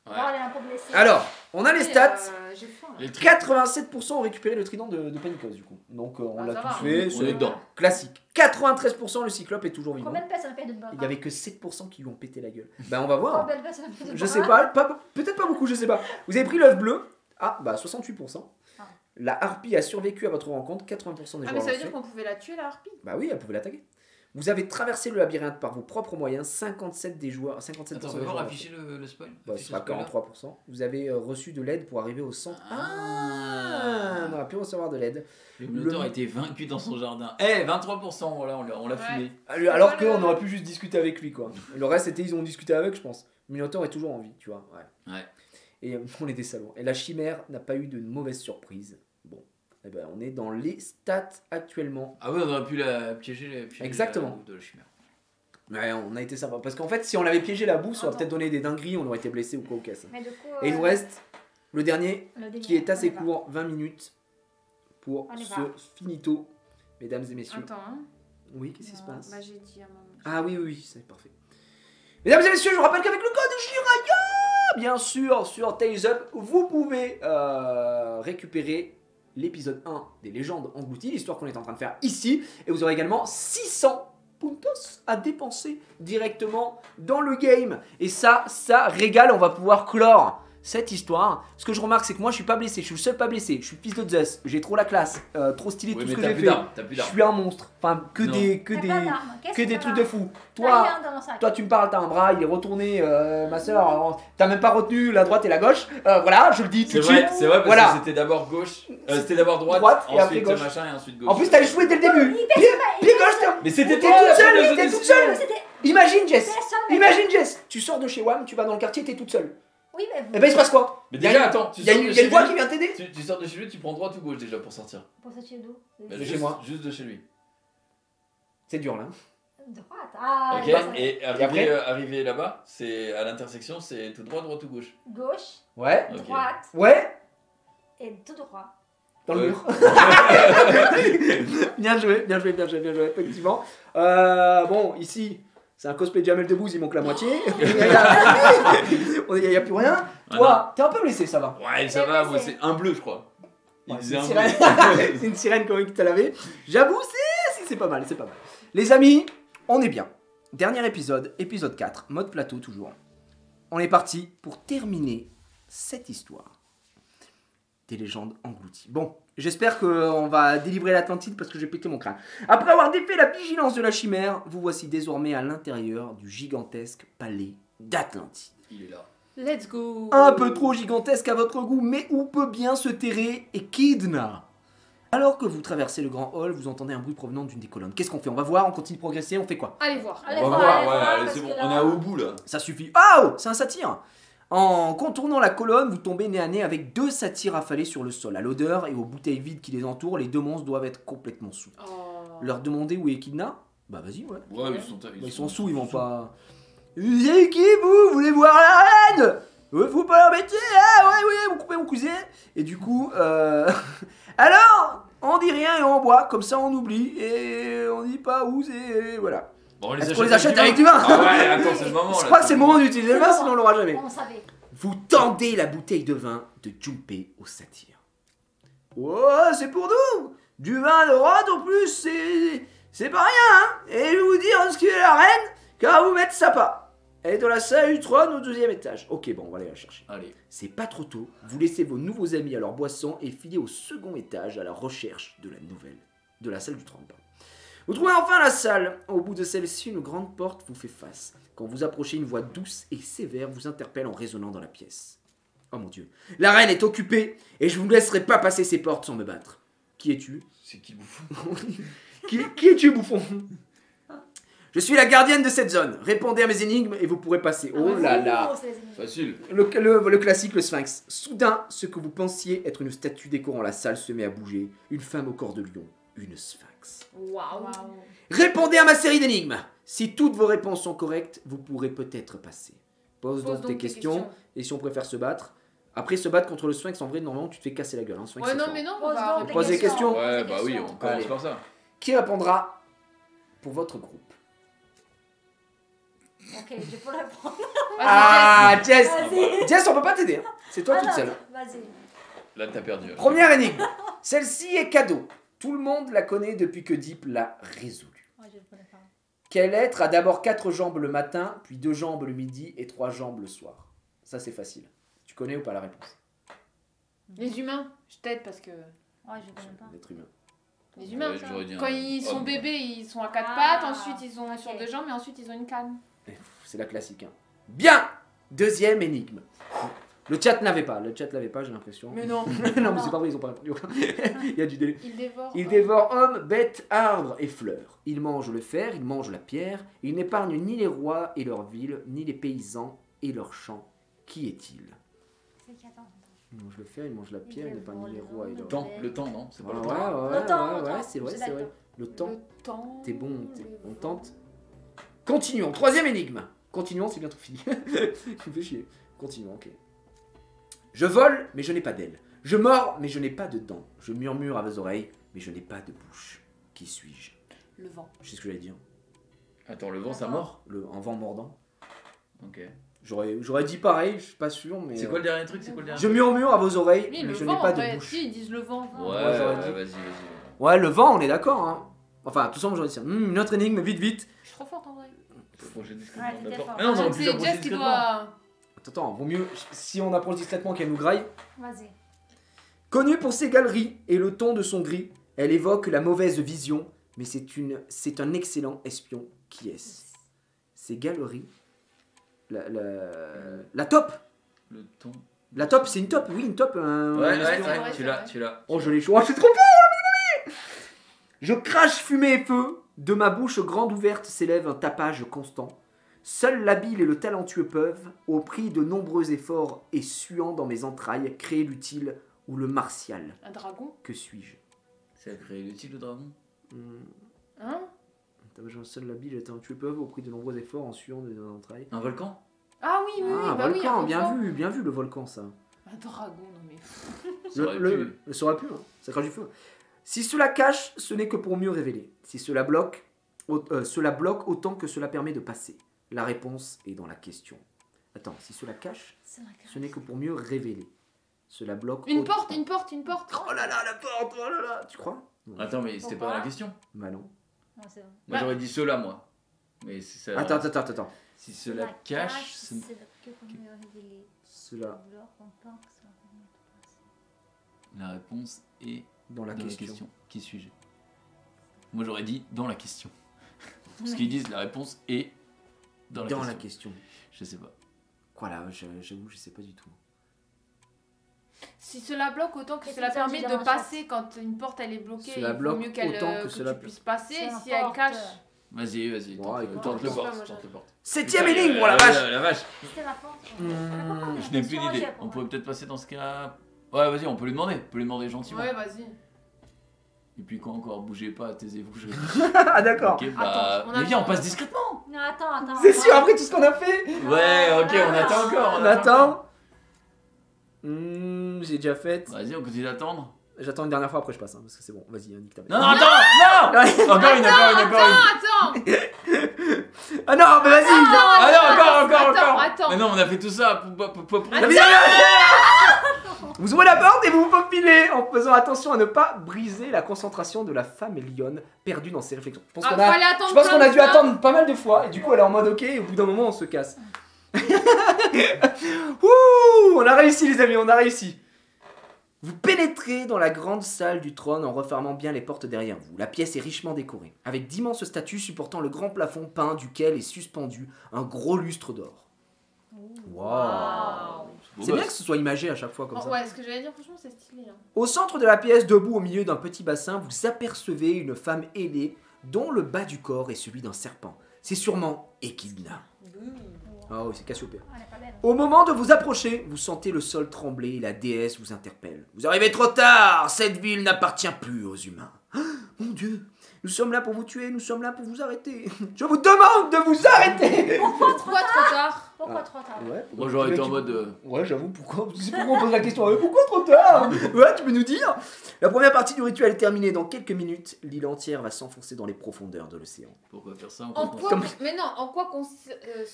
Ouais. Voir, elle est un peu blessée. Alors, on a les stats. J'ai faim. là. Les trucs. 87% ont récupéré le trident de Panikos du coup. Donc on Ah, l'a ça tous va. fait, On est c'est dedans. classique. 93% le cyclope est toujours vivant. Combien de personnes ont fait de bras? Il y avait que 7% qui lui ont pété la gueule. Ben on va voir. Combien de personnes ont fait de Je bras? sais pas, peut-être pas beaucoup, je sais pas. Vous avez pris l'œuf bleu. Ah bah 68%. Ah. La harpie a survécu à votre rencontre, 80% des Ah, joueurs mais ça veut l'ont dire fait. qu'on pouvait la tuer, la harpie. Bah oui, elle pouvait l'attaquer. Vous avez traversé le labyrinthe par vos propres moyens. 57 des joueurs, 57% Attends, des on va joueurs. voir afficher le spoil. Bah, ce sera 43%. Vous avez reçu de l'aide pour arriver au centre. On aurait pu recevoir de l'aide. Le Minotaure a été vaincu dans son jardin. 23%, voilà, on l'a fumé. Alors qu'on aurait pu juste discuter avec lui, quoi. Le reste, c'était ils ont discuté avec, je pense. Minotaur est toujours en vie, tu vois. Ouais. Et on est des salauds. Et la chimère n'a pas eu de mauvaise surprise. Bon, eh ben, on est dans les stats actuellement. Ah oui, on aurait pu la piéger. Exactement. De la chimère. Ouais, on a été sympa. Parce qu'en fait, si on avait piégé la boue, ça aurait peut-être donné des dingueries, on aurait été blessé ou quoi au caisse. Mais du coup, Et il nous reste le dernier, qui est assez on y va. court, 20 minutes pour On y ce va. finito, mesdames et messieurs. Attends, hein. Oui, qu'est-ce qui se passe? Bah, j'ai dit à un moment. Ah oui, c'est parfait. Mesdames et messieurs, je vous rappelle qu'avec le code Jiraya, bien sûr, sur Tales Up, vous pouvez récupérer l'épisode 1 des légendes englouties, l'histoire qu'on est en train de faire ici, et vous aurez également 600 puntos à dépenser directement dans le game. Et ça régale, on va pouvoir clore cette histoire. Ce que je remarque, c'est que moi je suis pas blessé, je suis le seul pas blessé, je suis fils de Zeus, j'ai trop la classe, trop stylé tout ce que j'ai fait. T'as plus Je d'armes. suis un monstre, enfin que Non. des trucs de fou. Toi tu me parles, t'as un bras, il est retourné, ma soeur, t'as même pas retenu la droite et la gauche, voilà, je le dis tout de suite. C'est vrai, parce Voilà. que c'était d'abord gauche, c'était d'abord droite, Et après ensuite gauche. machin et ensuite gauche. En plus t'as échoué dès le début. Pied gauche, mais c'était t'es toi la toute seule, première t'es toute décision. seule. Imagine Jess, tu sors de chez WAM, tu vas dans le quartier, t'es toute seule. Oui, mais Et ben il se passe quoi? Mais Il y a déjà, une- attends, tu Il y a sors une de il y a chez une voix lui, qui vient t'aider? tu sors de chez lui, tu prends droite ou gauche déjà pour sortir. Pour sortir d'où? Bah, De juste- chez moi. Juste de chez lui. C'est dur là. Droite. Ah, Ok, je vois ça. et après arrivé là-bas, c'est à l'intersection, c'est tout droit, droite ou gauche. Gauche, Ouais. Ok. droite Ouais. et tout droit. Dans le Ouais. mur. Bien joué, effectivement. Bon, ici, c'est un cosplay de Jamel Debbouze, il manque la moitié. Il n'y a plus rien. Ah Toi, t'es un peu blessé, ça va. Ouais, ça va, moi c'est un bleu, je crois. Il Ouais, disait c'est un une bleu. sirène. C'est une sirène quand même qui t'a lavé. J'avoue, c'est pas mal, Les amis, on est bien. Dernier épisode, épisode 4, mode plateau toujours. On est parti pour terminer cette histoire des légendes englouties. Bon, j'espère qu'on va délivrer l'Atlantide parce que j'ai pété mon crâne. Après avoir défait la vigilance de la chimère, vous voici désormais à l'intérieur du gigantesque palais d'Atlantide. Il est là. Let's go. Un peu trop gigantesque à votre goût, mais où peut bien se terrer Echidna? Alors que vous traversez le grand hall, vous entendez un bruit provenant d'une des colonnes. Qu'est-ce qu'on fait? On va voir, on continue de progresser, on fait quoi? Allez voir. Allez On va voir, voir, allez ouais, voir, allez, parce c'est bon, que là- on est au bout là. Ça suffit. Oh, c'est un satyre. En contournant la colonne, vous tombez nez à nez avec deux satyres affalés sur le sol. À l'odeur et aux bouteilles vides qui les entourent, les deux monstres doivent être complètement sous. Oh. Leur demander où est Echidna? Bah vas-y, ouais. Ouais, Ils sont sous, ils vont pas... C'est qui vous voulez voir la reine? Faut pas l'embêter, ah ouais, vous coupez mon cousin. Et du coup, alors, on dit rien et on boit, comme ça on oublie, et on dit pas où c'est, voilà. Bon, on Est-ce qu'on les achète avec du vin? Ah ouais, attends, c'est le moment. Je là. crois que c'est le moment d'utiliser le vin, sinon on l'aura jamais. On savait. Vous tendez la bouteille de vin de Junpei au satyre. Oh, c'est pour nous. Du vin de rode en plus, c'est pas rien, hein. Et je vais vous dire ce qu'est la reine, car vous mettre ça pas. Elle est dans la salle du trône au 2e étage. Ok, bon, on va aller la chercher. Allez. C'est pas trop tôt, vous laissez vos nouveaux amis à leur boisson et filez au 2e étage à la recherche de la salle du trône. Pardon. Vous trouvez enfin la salle. Au bout de celle-ci, une grande porte vous fait face. Quand vous approchez, une voix douce et sévère vous interpelle en résonnant dans la pièce. Oh mon Dieu, la reine est occupée et je vous laisserai pas passer ces portes sans me battre. Qui es-tu? C'est qui le bouffon? Qui es-tu, bouffon? Je suis la gardienne de cette zone. Répondez à mes énigmes et vous pourrez passer. Oh là là. Oh, c'est les ennemis. Facile. Le classique, le sphinx. Soudain, ce que vous pensiez être une statue décorant la salle se met à bouger. Une femme au corps de lion. Une sphinx. Waouh. Waouh. Répondez à ma série d'énigmes. Si toutes vos réponses sont correctes, vous pourrez peut-être passer. Pose donc tes questions. Et si on préfère se battre. Après, se battre contre le sphinx, en vrai, normalement, tu te fais casser la gueule. Hein. Sphinx, Ouais, c'est non, fort. mais non, on Pose va donc tes Pose des questions. Ouais, Pose des bah oui, questions. on commence Allez. par ça. Qui répondra pour votre groupe? Ok, je peux répondre. Ah, Jess. Vas-y. Jess, on peut pas t'aider. Hein. C'est toi Ah toute non, seule. Vas-y. Là, t'as perdu. Première énigme. Celle-ci est cadeau. Tout le monde la connaît depuis que Deep l'a résolue. Ouais, je le connais pas. Quel être a d'abord 4 jambes le matin, puis 2 jambes le midi et 3 jambes le soir? Ça, c'est facile. Tu connais ou pas la réponse? Les humains, je t'aide parce que. Ouais, je connais pas. L'être humain. Les humains. Ouais, j'aurais dit Quand un ils sont homme. bébés, ils sont à quatre Ah, pattes, ensuite ils sont sur ok. deux jambes et ensuite ils ont une canne. C'est la classique. Hein. Bien. Deuxième énigme. Le chat l'avait pas, j'ai l'impression. Mais non. Non, mais c'est pas vrai, ils ont pas répondu. Il y a du délai. Ils dévorent. Il dévore hommes, bêtes, arbres et fleurs. Il mange le fer, il mange la pierre. Il n'épargne ni les rois et leurs villes, ni les paysans et leurs champs. Qui est-il? C'est qui, attends. Il mange le fer, il mange la pierre, il n'épargne ni les rois et Le leurs temps, le temps, non? C'est pas Ouais, le ouais, temps. ouais, Le temps, ouais, le temps. c'est vrai, C'est c'est vrai. d'accord. Le temps, Le temps. t'es bon, on le tente. Continuons, troisième énigme. Continuons, c'est bientôt fini. Je me fais chier. Continuons, ok. Je vole, mais je n'ai pas d'ailes. Je mords, mais je n'ai pas de dents. Je murmure à vos oreilles, mais je n'ai pas de bouche. Qui suis-je? Le vent. Je sais ce que j'allais dire. Attends, le vent, ça mord? Un vent mordant. Ok. J'aurais dit pareil, je suis pas sûr, mais. C'est quoi le dernier truc? C'est quoi le dernier Je murmure à vos oreilles, Oui, mais le je vent, n'ai pas en vrai. de bouche. Si, ils disent le vent. truc? Ouais, Ouais, j'aurais dit. vas-y. Ouais, le vent, on est d'accord, hein. Enfin, tout ça, j'aurais dit ça. Une autre énigme, vite, vite. Je suis trop forte en vrai. Projet Ouais, discrètement, c'était d'accord. fort. Mais non, on aurait pu C'est faire projet Jess qui discrètement. doit. Attends, vaut mieux si on approche discrètement qu'elle nous graille. Vas-y. Connue pour ses galeries et le ton de son gris, elle évoque la mauvaise vision, mais c'est un excellent espion. Qui est-ce? Ses galeries. La top. Le ton. La top, c'est une top, oui, une top. Ouais, espion. vrai, tu c'est l'as, vrai. tu l'as. Oh, je l'ai chaud. Oh, je suis trop fort. Je crache fumée et feu. De ma bouche grande ouverte s'élève un tapage constant. Seul l'habile et le talentueux peuvent, au prix de nombreux efforts et suant dans mes entrailles, créer l'utile ou le martial. Un dragon. Que suis-je? C'est à créer l'utile, le dragon? Hein? Seul l'habile et le talentueux peuvent, au prix de nombreux efforts en suant dans mes entrailles. Un volcan? Ah oui, oui, Ah, oui, bah oui, volcan, un volcan. bien vu le volcan, ça. Un dragon, non mais. Ça aurait pu. Ça aurait pu, hein. Ça crache du feu. Si cela cache, ce n'est que pour mieux révéler. Si cela bloque, cela bloque autant que cela permet de passer. La réponse est dans la question. Attends, si cela cache, C'est vrai ce n'est que pour mieux révéler. Cela bloque Une autant- porte, une porte, une porte. Oh là là, la porte, oh là là. Tu crois? Non. Attends, mais c'était pas dans la question. Bah non. Non, c'est bon. Moi, Bah. j'aurais dit cela, moi. Mais c'est ça. Attends. Si cela cache. c'est que pour mieux révéler. Cela Alors qu'on pense que ça va bien te passer. La réponse est dans la dans question. la question. Qui suis-je? Moi, j'aurais dit dans la question. Parce qu'ils disent la réponse est dans la Dans question. la question. Je sais pas. Quoi là, j'avoue, je sais pas du tout. Si cela bloque autant que Qu'est-ce cela que ça veut permet dire de dans le passer quand une porte elle est bloquée, Cela il vaut bloque mieux qu'elle autant que que cela tu puisses passer. C'est Si elle n'importe. cache. Vas-y. Bon, tente, écoute, tente le je sais pas, porte. moi, Tente le porte. Septième Putain, énigme, oh la vache. La vache. C'était la porte. Je n'ai plus d'idée. On pourrait peut-être passer dans ce cas. Ouais, vas-y, on peut lui demander. On peut lui demander gentiment. Ouais, vas-y. Et puis quoi encore? Bougez pas, taisez-vous. Ah d'accord. Ok, bah. Attends, on mais viens, on attend, passe attends. discrètement. Non, attends. C'est sûr, après tout ce qu'on a fait. Ouais, ok, on attend encore. On encore. attend. J'ai déjà fait. Vas-y, on continue d'attendre. J'attends une dernière fois, après je passe, hein, parce que c'est bon. Vas-y, nique ta mère. Non, attends! Non! Encore une. Attends. Ah non, mais vas-y. Ah non, encore! Attends. Mais non, on a fait tout ça pour. La vidéo- Vous ouvrez la porte et vous vous faufilez en faisant attention à ne pas briser la concentration de la femme lionne perdue dans ses réflexions. Je pense qu'on a, Fallait attendre je pense qu'on plein a de dû fois. attendre pas mal de fois et du coup elle est en mode ok et au bout d'un moment on se casse. Ouh, on a réussi les amis, on a réussi. Vous pénétrez dans la grande salle du trône en refermant bien les portes derrière vous. La pièce est richement décorée, avec d'immenses statues supportant le grand plafond peint duquel est suspendu un gros lustre d'or. Waouh. C'est bien que ce soit imagé à chaque fois comme Oh, ça. ouais, ce que j'allais dire, franchement, c'est stylé. Hein. Au centre de la pièce, debout au milieu d'un petit bassin, vous apercevez une femme ailée dont le bas du corps est celui d'un serpent. C'est sûrement Echidna. Ah oui, c'est Cassiopée. On est pas belle. Au moment de vous approcher, vous sentez le sol trembler et la déesse vous interpelle. Vous arrivez trop tard, cette ville n'appartient plus aux humains. Ah, mon Dieu, nous sommes là pour vous tuer, nous sommes là pour vous arrêter. Je vous demande de vous arrêter. Pourquoi trop tard? Pourquoi trop tard? Ouais, Moi, j'aurais été en mode. Ouais, j'avoue, pourquoi? C'est pourquoi on pose la question. Pourquoi trop tard? Ouais, tu peux nous dire? La première partie du rituel est terminée. Dans quelques minutes, l'île entière va s'enfoncer dans les profondeurs de l'océan. Pourquoi faire ça? En quoi, Comme- mais non, en quoi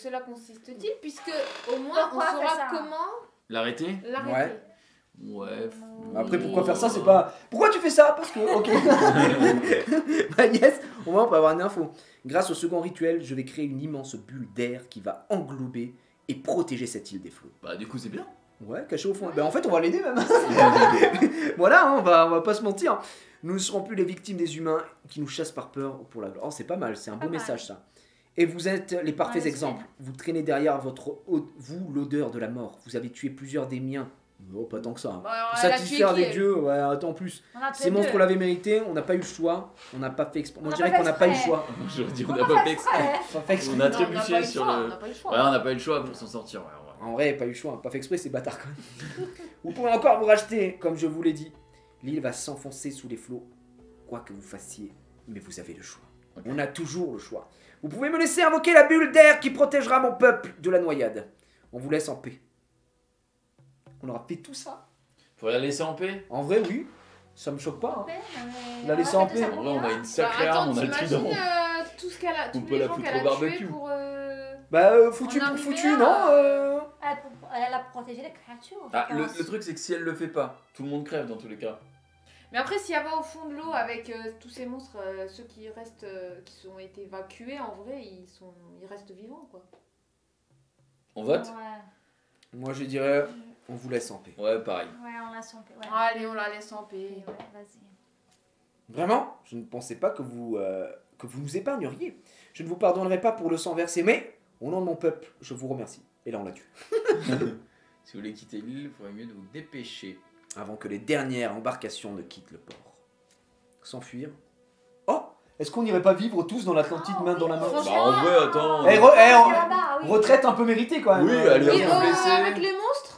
cela consiste-t-il? Puisque au moins Pourquoi on faire saura ça comment L'arrêter? l'arrêter. Ouais. Après, pourquoi faire ça? C'est pas. Pourquoi tu fais ça? Parce que. Ok. Bah, yes, au moins on peut avoir une info. Grâce au second rituel, je vais créer une immense bulle d'air qui va englober et protéger cette île des flots. Bah, du coup, c'est bien. Ouais, caché au fond. Bah, en fait, on va l'aider même. Voilà, hein, on va pas se mentir. Nous ne serons plus les victimes des humains qui nous chassent par peur ou pour la gloire. Oh, c'est pas mal, c'est un beau Pas mal. message ça. Et vous êtes les parfaits Ouais, exemples. Vous traînez derrière vous l'odeur de la mort. Vous avez tué plusieurs des miens. Oh, pas tant que ça. Bon, Pour elle a satisfaire tué des qui, dieux, ouais, attends plus. On a tué Ces monstres deux. l'avaient mérité, on n'a pas eu le choix. On n'a pas fait exprès. Moi On je n'a dirais pas qu'on n'a fait pas eu le exprès. choix. Je veux dire, on On n'a a pas fait fait exprès. Pas fait exprès. On a Non, trébuché pas eu sur choix, le. on n'a pas eu le choix. Ouais, on n'a pas eu le choix pour s'en sortir. Ouais, ouais. En vrai, pas eu le choix. Pas fait exprès, c'est bâtard quand même. Vous pouvez encore vous racheter, comme je vous l'ai dit. L'île va s'enfoncer sous les flots. Quoi que vous fassiez, mais vous avez le choix. Ok. On a toujours le choix. Vous pouvez me laisser invoquer la bulle d'air qui protégera mon peuple de la noyade. On vous laisse en paix. On aura fait tout ça. Faut la laisser en paix. En vrai, oui. Ça me choque pas. Hein. Ouais, mais La on laisser a en fait paix. tout ça En pour vrai, on a rien. une sacrée arme, on a le trident. t'imagines, tout ce qu'elle a, On tous peut les la gens foutre qu'elle au a tués barbecue. pour... Bah, foutu On pour arrive foutu, là, non Elle a protégé les créatures. je Ah, pense. le truc, c'est que si elle le fait pas, tout le monde crève dans tous les cas. Mais après, si elle va au fond de l'eau avec tous ces monstres, ceux qui restent, qui ont été évacués, en vrai, ils restent vivants, quoi. On vote Ouais, Moi, je dirais, on vous laisse en paix. Ouais, pareil. ouais, on l'a senti. Ouais. Allez, on la laisse en paix. Ouais, vas-y. Vraiment, je ne pensais pas que vous nous épargneriez. Je ne vous pardonnerai pas pour le sang versé, mais au nom de mon peuple, je vous remercie. Et là, on l'a tué. Si vous voulez quitter l'île, il faudrait mieux de vous dépêcher. Avant que les dernières embarcations ne quittent le port. S'enfuir. Oh, est-ce qu'on n'irait pas vivre tous dans l'Atlantide, main dans la main Franchement, Bah, en vrai, attends. Eh, Là-bas, oui. retraite un peu méritée quand même. Oui, allez, Et, on va blesser. avec les monstres.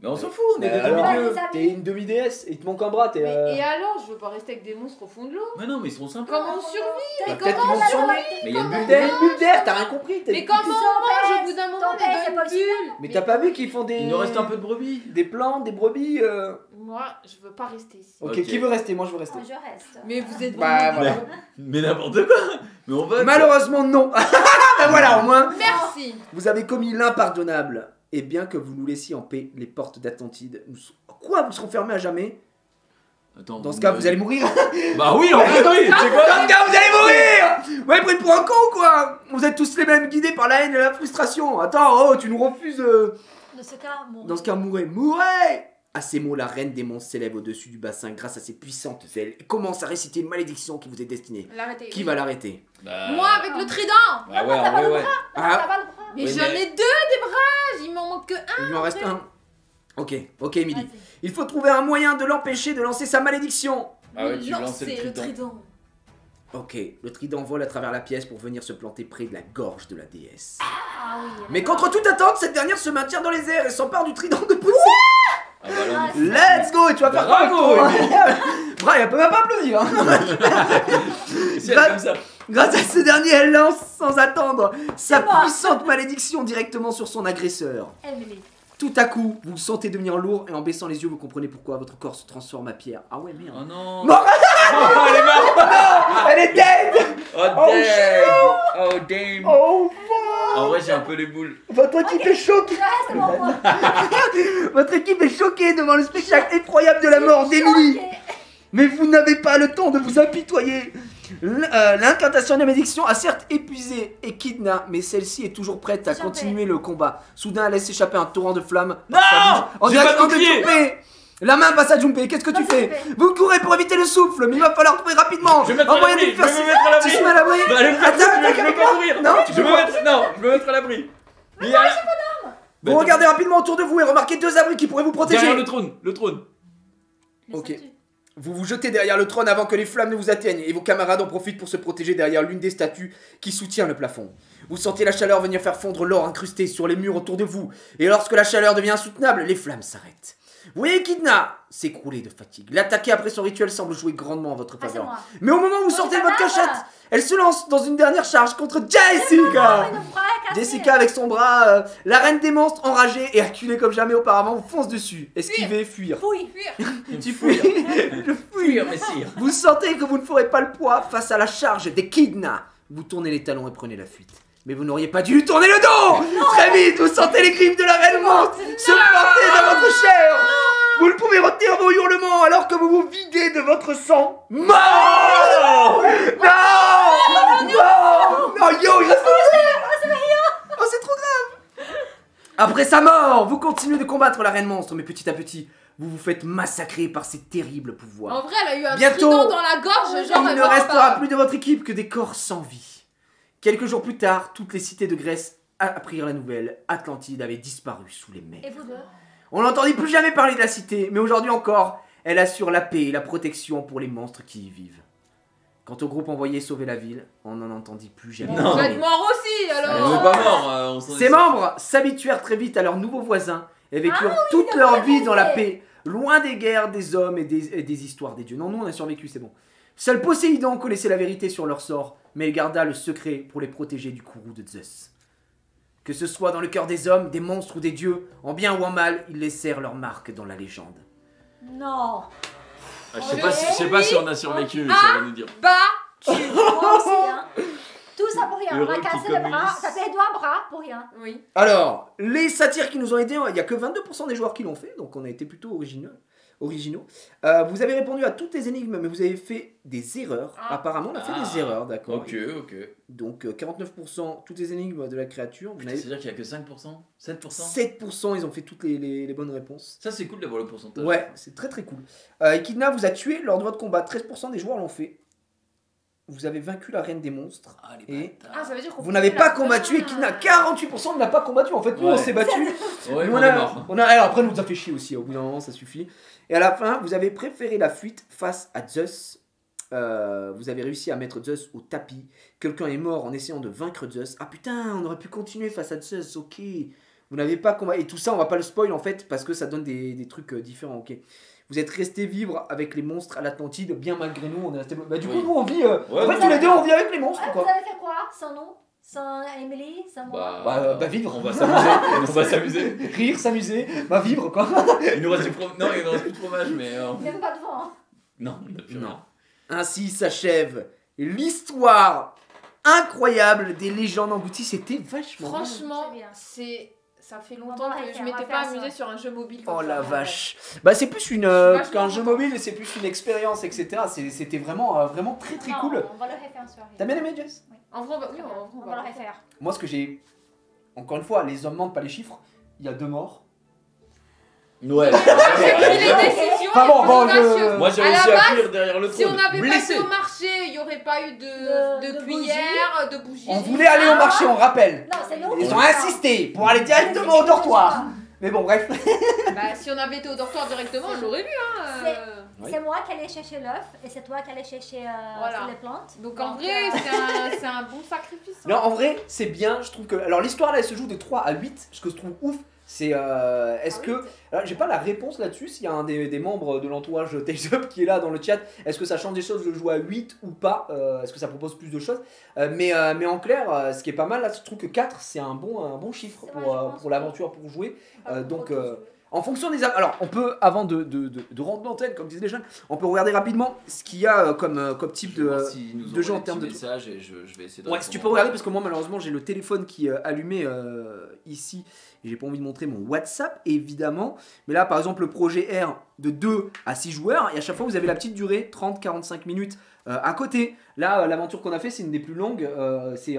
Mais on s'en fout, on est Mais des alors, demi-dieux. les amis. t'es une demi-déesse, il te manque un bras, t'es... Mais, et alors, je veux pas rester avec des monstres au fond de l'eau. Mais non, mais ils seront sympas. Comment on survit Bah, Mais peut-être qu'ils comment vont te surveiller. Mais il y a une bulle T'as d'air. une bulle d'air, t'as rien compris. Mais comment on mange au bout d'un moment Ton père, c'est on pas a une aussi bulle Mais t'as pas vu qu'ils font des... Il nous reste un peu de brebis. Des plantes, des brebis Moi, je veux pas rester ici. Ok, Ok. qui veut rester? Moi, je veux rester. Moi, je reste. Mais vous êtes Bah, vraiment... voilà. Mais n'importe quoi. Mais on vote. Malheureusement, non. Ben voilà, au moins, Merci. vous avez commis l'impardonnable. Et bien que vous nous laissiez en paix, les portes d'Atlantide... Quoi? Vous seront fermées à jamais? Attends, Dans ce cas, vous allez mourir. Bah oui, en vrai, oui. Tu sais quoi Dans ce cas, vous allez mourir. Vous m'avez pris pour un con, quoi. Vous êtes tous les mêmes, guidés par la haine et la frustration. Attends, oh, tu nous refuses... Dans ce cas, mon... Dans ce cas, mourrez. Mourrez. À ces mots, la reine des monstres s'élève au-dessus du bassin grâce à ses puissantes ailes et commence à réciter une malédiction qui vous est destinée. L'arrêter. Qui va l'arrêter? Bah, Moi, avec le trident. Bah ouais, en vrai, ouais. Ah, Ça va le bras. Mais Oui, j'en mais- ai deux des bras. Il m'en manque que un. il lui en reste un. Ok, Emily. Vas-y. Il faut trouver un moyen de l'empêcher de lancer sa malédiction. Ah ouais, tu Non, lances le c'est trident. Ok, le trident vole à travers la pièce pour venir se planter près de la gorge de la déesse. Ah oui. Mais contre toute attente, cette dernière se maintient dans les airs et s'empare du trident de pousser. Ah bah là, on est Let's go. Et tu vas faire quoi avec Bravo, toi? Bravo, elle peut même pas applaudir. Hein. Si elle est comme ça. Grâce à ce dernier, elle lance sans attendre sa puissante malédiction directement sur son agresseur. Emily. Tout à coup, vous le sentez devenir lourd et en baissant les yeux, vous comprenez pourquoi votre corps se transforme à pierre. Ah ouais, merde. Oh non. Mort. Oh, elle est morte. Elle est dead. Oh Oh, damn. Oh damn. Oh, En vrai, j'ai un peu les boules. votre équipe est choquée. C'est bon, moi. Votre équipe est choquée devant le spectacle effroyable de la mort d'Emily. Ok. Mais vous n'avez pas le temps de vous apitoyer. L'incantation de la malédiction a certes épuisé Echidna, mais celle-ci est toujours prête à Jumpé. continuer le combat. Soudain, elle laisse s'échapper un torrent de flammes. Non. En J'ai pas direction de bouclier. Junpei. La main passe à Junpei. Qu'est-ce que tu Passe à fais? Junpei. Vous courez pour éviter le souffle, mais il va falloir trouver rapidement Je vais me mettre un à moyen de l'abri. le faire. Je vais me mettre à l'abri. Tu te mets à l'abri. Bah, allez me faire Attends, foutre, je attends, veux pas attends. mourir. Non, Je veux me mettre à l'abri. Mais moi, j'ai pas d'arme. Vous regardez rapidement autour de vous et remarquez deux abris qui pourraient vous protéger. Derrière le trône, le trône. Les Ok. statues. Vous vous jetez derrière le trône avant que les flammes ne vous atteignent et vos camarades en profitent pour se protéger derrière l'une des statues qui soutient le plafond. Vous sentez la chaleur venir faire fondre l'or incrusté sur les murs autour de vous et lorsque la chaleur devient insoutenable, les flammes s'arrêtent. Vous voyez Echidna s'écrouler de fatigue. L'attaquer après son rituel semble jouer grandement en votre Ah, c'est faveur. moi. Mais au moment où vous Oh, sortez c'est de votre pas grave. cachette, elle se lance dans une dernière charge contre Jessica. Oh, le bras est cassé. Jessica avec son bras, la reine des monstres enragée et acculée comme jamais auparavant, vous fonce dessus. Esquiver, fuir. Fouille. Tu fuis. Je fuis. Fuir, messire. Vous sentez que vous ne ferez pas le poids face à la charge d'Echidna. Vous tournez les talons et prenez la fuite. Mais vous n'auriez pas dû lui tourner le dos. Très vite, vous sentez les griffes de la reine monstre se planter dans votre chair. Vous ne pouvez retenir vos hurlements alors que vous vous videz de votre sang. Mort. Non. Non, yo, il reste Oh, c'est trop grave. Après sa mort, vous continuez de combattre la reine monstre, mais petit à petit, vous vous faites massacrer par ces terribles pouvoirs. En vrai, elle a eu un Bientôt, trident dans la gorge, genre. Il elle ne va restera pas. plus de votre équipe que des corps sans vie. Quelques jours plus tard, toutes les cités de Grèce apprirent la nouvelle. Atlantide avait disparu sous les mers. Et vous deux? On n'entendit plus jamais parler de la cité, mais aujourd'hui encore, elle assure la paix et la protection pour les monstres qui y vivent. Quant au groupe envoyé sauver la ville, on n'en entendit plus jamais Non. Vous parler. êtes mort aussi, On alors. est pas mort, on s'en Ses est- membres s'habituèrent très vite à leurs nouveaux voisins et vécurent toute leur vie dans la paix, loin des guerres, des hommes et des histoires des dieux. Non, nous on a survécu, c'est bon. Seul Poséidon connaissait la vérité sur leur sort, mais il garda le secret pour les protéger du courroux de Zeus. Que ce soit dans le cœur des hommes, des monstres ou des dieux, en bien ou en mal, ils laissèrent leur marque dans la légende. Non. Ah, je sais pas si on a survécu, ça va nous dire. Bah, Moi aussi, hein. Tout ça pour rien. On Heureux a cassé qui le bras, communise. ça fait les doigts, bras pour rien. oui. Alors, les satires qui nous ont aidés, il n'y a que 22% des joueurs qui l'ont fait, donc on a été plutôt originaux. Vous avez répondu à toutes les énigmes, mais vous avez fait des erreurs. Ah. Apparemment, on a fait Ah. des erreurs, d'accord. Ok. Donc 49% toutes les énigmes de la créature. Vous en avez C'est-à-dire qu'il y a que 5%? 7%? 7%, ils ont fait toutes les bonnes réponses. Ça, c'est cool d'avoir le pourcentage. Ouais, c'est très très cool. Echidna vous a tué lors de votre combat. 13% des joueurs l'ont fait. Vous avez vaincu la reine des monstres. Ah, les Et bâtards. Ah, ça veut dire qu'on vous n'avez peut pas la- combattu Echidna. 48% ne l'a pas combattu. En fait, nous, on Ouais. s'est battu. Ouais, Nous, on est mort. alors après, on nous a fait chier aussi. Au bout d'un moment, ça suffit. Et à la fin, vous avez préféré la fuite face à Zeus. Vous avez réussi à mettre Zeus au tapis. Quelqu'un est mort en essayant de vaincre Zeus. Ah putain, on aurait pu continuer face à Zeus. Ok. Vous n'avez pas combattu. Et tout ça, on va pas le spoil en fait parce que ça donne des trucs différents. Ok. Vous êtes resté vivre avec les monstres à l'Atlantide, bien malgré nous. On est resté. Bah, du coup, Oui. nous, on vit. Ouais, en fait, ouais. tous les deux, on vit avec les monstres. Ouais, Quoi. vous avez fait quoi sans nous? Sans Emily? Sans moi? Bah, vivre. On va s'amuser. On va s'amuser. Rire, s'amuser, bah vivre quoi. Il nous reste du fromage. Non, il nous reste plus de fromage, mais. Même pas de vent. Non, il n'y a plus Non. rien. Ainsi s'achève l'histoire incroyable des légendes englouties. C'était vachement bien. Franchement, C'est bien. ça fait On longtemps va que refaire, je on m'étais va pas faire ça. amusée sur un jeu mobile. Oh comme la ça. vache. Bah c'est plus une vachement qu'un jeu content. mobile, c'est plus une expérience, etc. C'était vraiment vraiment très très Non, cool. On va le refaire sur T'as bien aimé Jess? En vrai, on va, oui, Très bien. en vrai, On va le refaire. Moi ce que j'ai, encore une fois, les hommes mentent pas les chiffres. Il y a 2 morts. Ouais. J'ai pris les décisions. Enfin bon, les bon, audacieux. Moi, j'ai À la réussi à base, fuir derrière le Si on trône. avait Blessé. passé au marché, il n'y aurait pas eu De de bougies. cuillères, de bougies. On voulait aller au marché, on rappelle. Non, c'est nous. Ils ont insisté pour aller directement au dortoir. Mais bon bref. Bah, si on avait été au dortoir directement, je l'aurais vu. Hein, Oui. C'est moi qui allais chercher l'œuf et c'est toi qui allais chercher Voilà. les plantes. Donc en vrai, c'est un bon sacrifice. hein. Non, en vrai, c'est bien. Je trouve que. Alors, l'histoire là, elle se joue de 3 à 8. Ce que je trouve ouf, c'est. Est-ce Ah que. oui. Alors, j'ai pas la réponse là-dessus. S'il y a un des membres de l'entourage Tales Up qui est là dans le chat, est-ce que ça change des choses de jouer à 8 ou pas Est-ce que ça propose plus de choses mais en clair, ce qui est pas mal là, je trouve que 4 c'est un bon chiffre C'est vrai, pour, je pense, pour oui. l'aventure, pour jouer. Donc, Pour tous. en fonction des. Alors, on peut, avant de rentrer l'antenne, comme disent les jeunes, on peut regarder rapidement ce qu'il y a comme type Je vais voir de. s'ils nous de envoient jeux en des termes petits de- messages et je vais essayer de Ouais, si tu répondre. peux regarder, parce que moi, malheureusement, j'ai le téléphone qui est allumé ici. Et j'ai pas envie de montrer mon WhatsApp, évidemment. Mais là, par exemple, le projet R de 2 à 6 joueurs. Et à chaque fois, vous avez la petite durée, 30-45 minutes à côté. Là, l'aventure qu'on a fait, c'est une des plus longues. C'est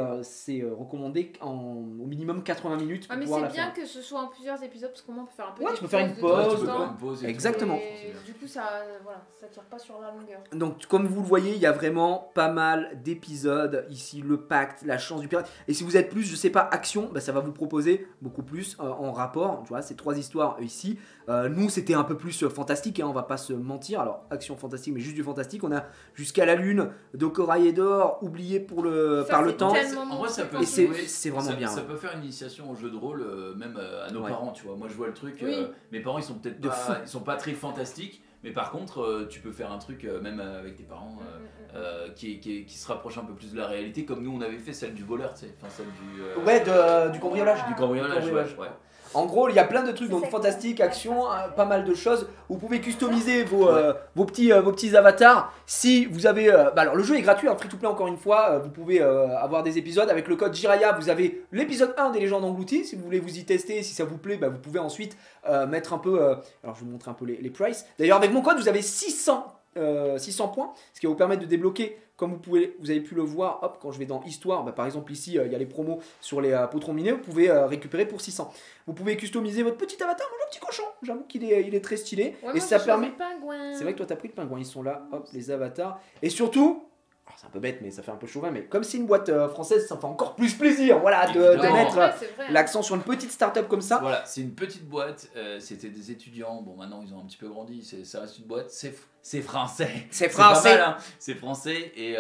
recommandé au minimum 80 minutes. Ah, Pour mais pouvoir c'est la bien faire. que ce soit en plusieurs épisodes parce qu'au moins on peut faire un peu Ouais, des tu peux faire une de pause, temps Ouais, en tu peux temps. faire une pause et tout. Exactement. Et du coup, ça tire pas sur la longueur. Donc, comme vous le voyez, il y a vraiment pas mal d'épisodes. Ici, le pacte, la chance du pirate. Et si vous êtes plus, je sais pas, action, bah, ça va vous proposer beaucoup plus en rapport. Tu vois, c'est 3 histoires ici. Nous, c'était un peu plus fantastique, hein, on va pas se mentir. Alors, action fantastique, mais juste du fantastique. On a Jusqu'à la Lune, de Corail et d'Or, oublié Ça, par le c'est temps. tellement En vrai, ça mon peut Et truc. c'est vraiment ça, bien. Ça ouais. peut faire une initiation au jeu de rôle, même à nos Ouais. parents, tu vois. Moi, je vois le truc. Oui. Mes parents, ils sont peut-être De pas, fou. ils sont pas très fantastiques, mais par contre, tu peux faire un truc, même avec tes parents, qui se rapproche un peu plus de la réalité, comme nous, on avait fait celle du voleur, tu sais. Enfin, celle du. Ouais, du cambriolage. Du cambriolage, cambriolage. ouais. En gros, il y a plein de trucs, C'est donc ça. fantastique, action, pas mal de choses. Vous pouvez customiser vos petits avatars. Si vous avez. Alors, le jeu est gratuit, free to play encore une fois. Vous pouvez avoir des épisodes. Avec le code Jiraya, vous avez l'épisode 1 des légendes englouties. Si vous voulez vous y tester, si ça vous plaît, vous pouvez ensuite mettre un peu. Alors, je vais vous montrer un peu les prices. D'ailleurs, avec mon code, vous avez 600 600 points, ce qui va vous permettre de débloquer, comme vous avez pu le voir, hop, quand je vais dans Histoire, bah, par exemple ici, il y a les promos sur les potrons minés, vous pouvez récupérer pour 600. Vous pouvez customiser votre petit avatar, moi j'ai un petit cochon, j'avoue qu'il est très stylé, Ouais, et moi, ça j'ai permet... choisi pingouin. C'est vrai que toi t'as pris le pingouin, ils sont là, hop, les avatars, et surtout... alors, c'est un peu bête, mais ça fait un peu chauvin, mais comme c'est une boîte française, ça fait encore plus plaisir, voilà, de Évidemment. mettre Ouais, c'est vrai, hein. l'accent sur une petite start-up comme ça. Voilà, c'est une petite boîte, c'était des étudiants, bon maintenant ils ont un petit peu grandi, ça reste une boîte, c'est français. C'est Pas français. mal, hein. C'est français et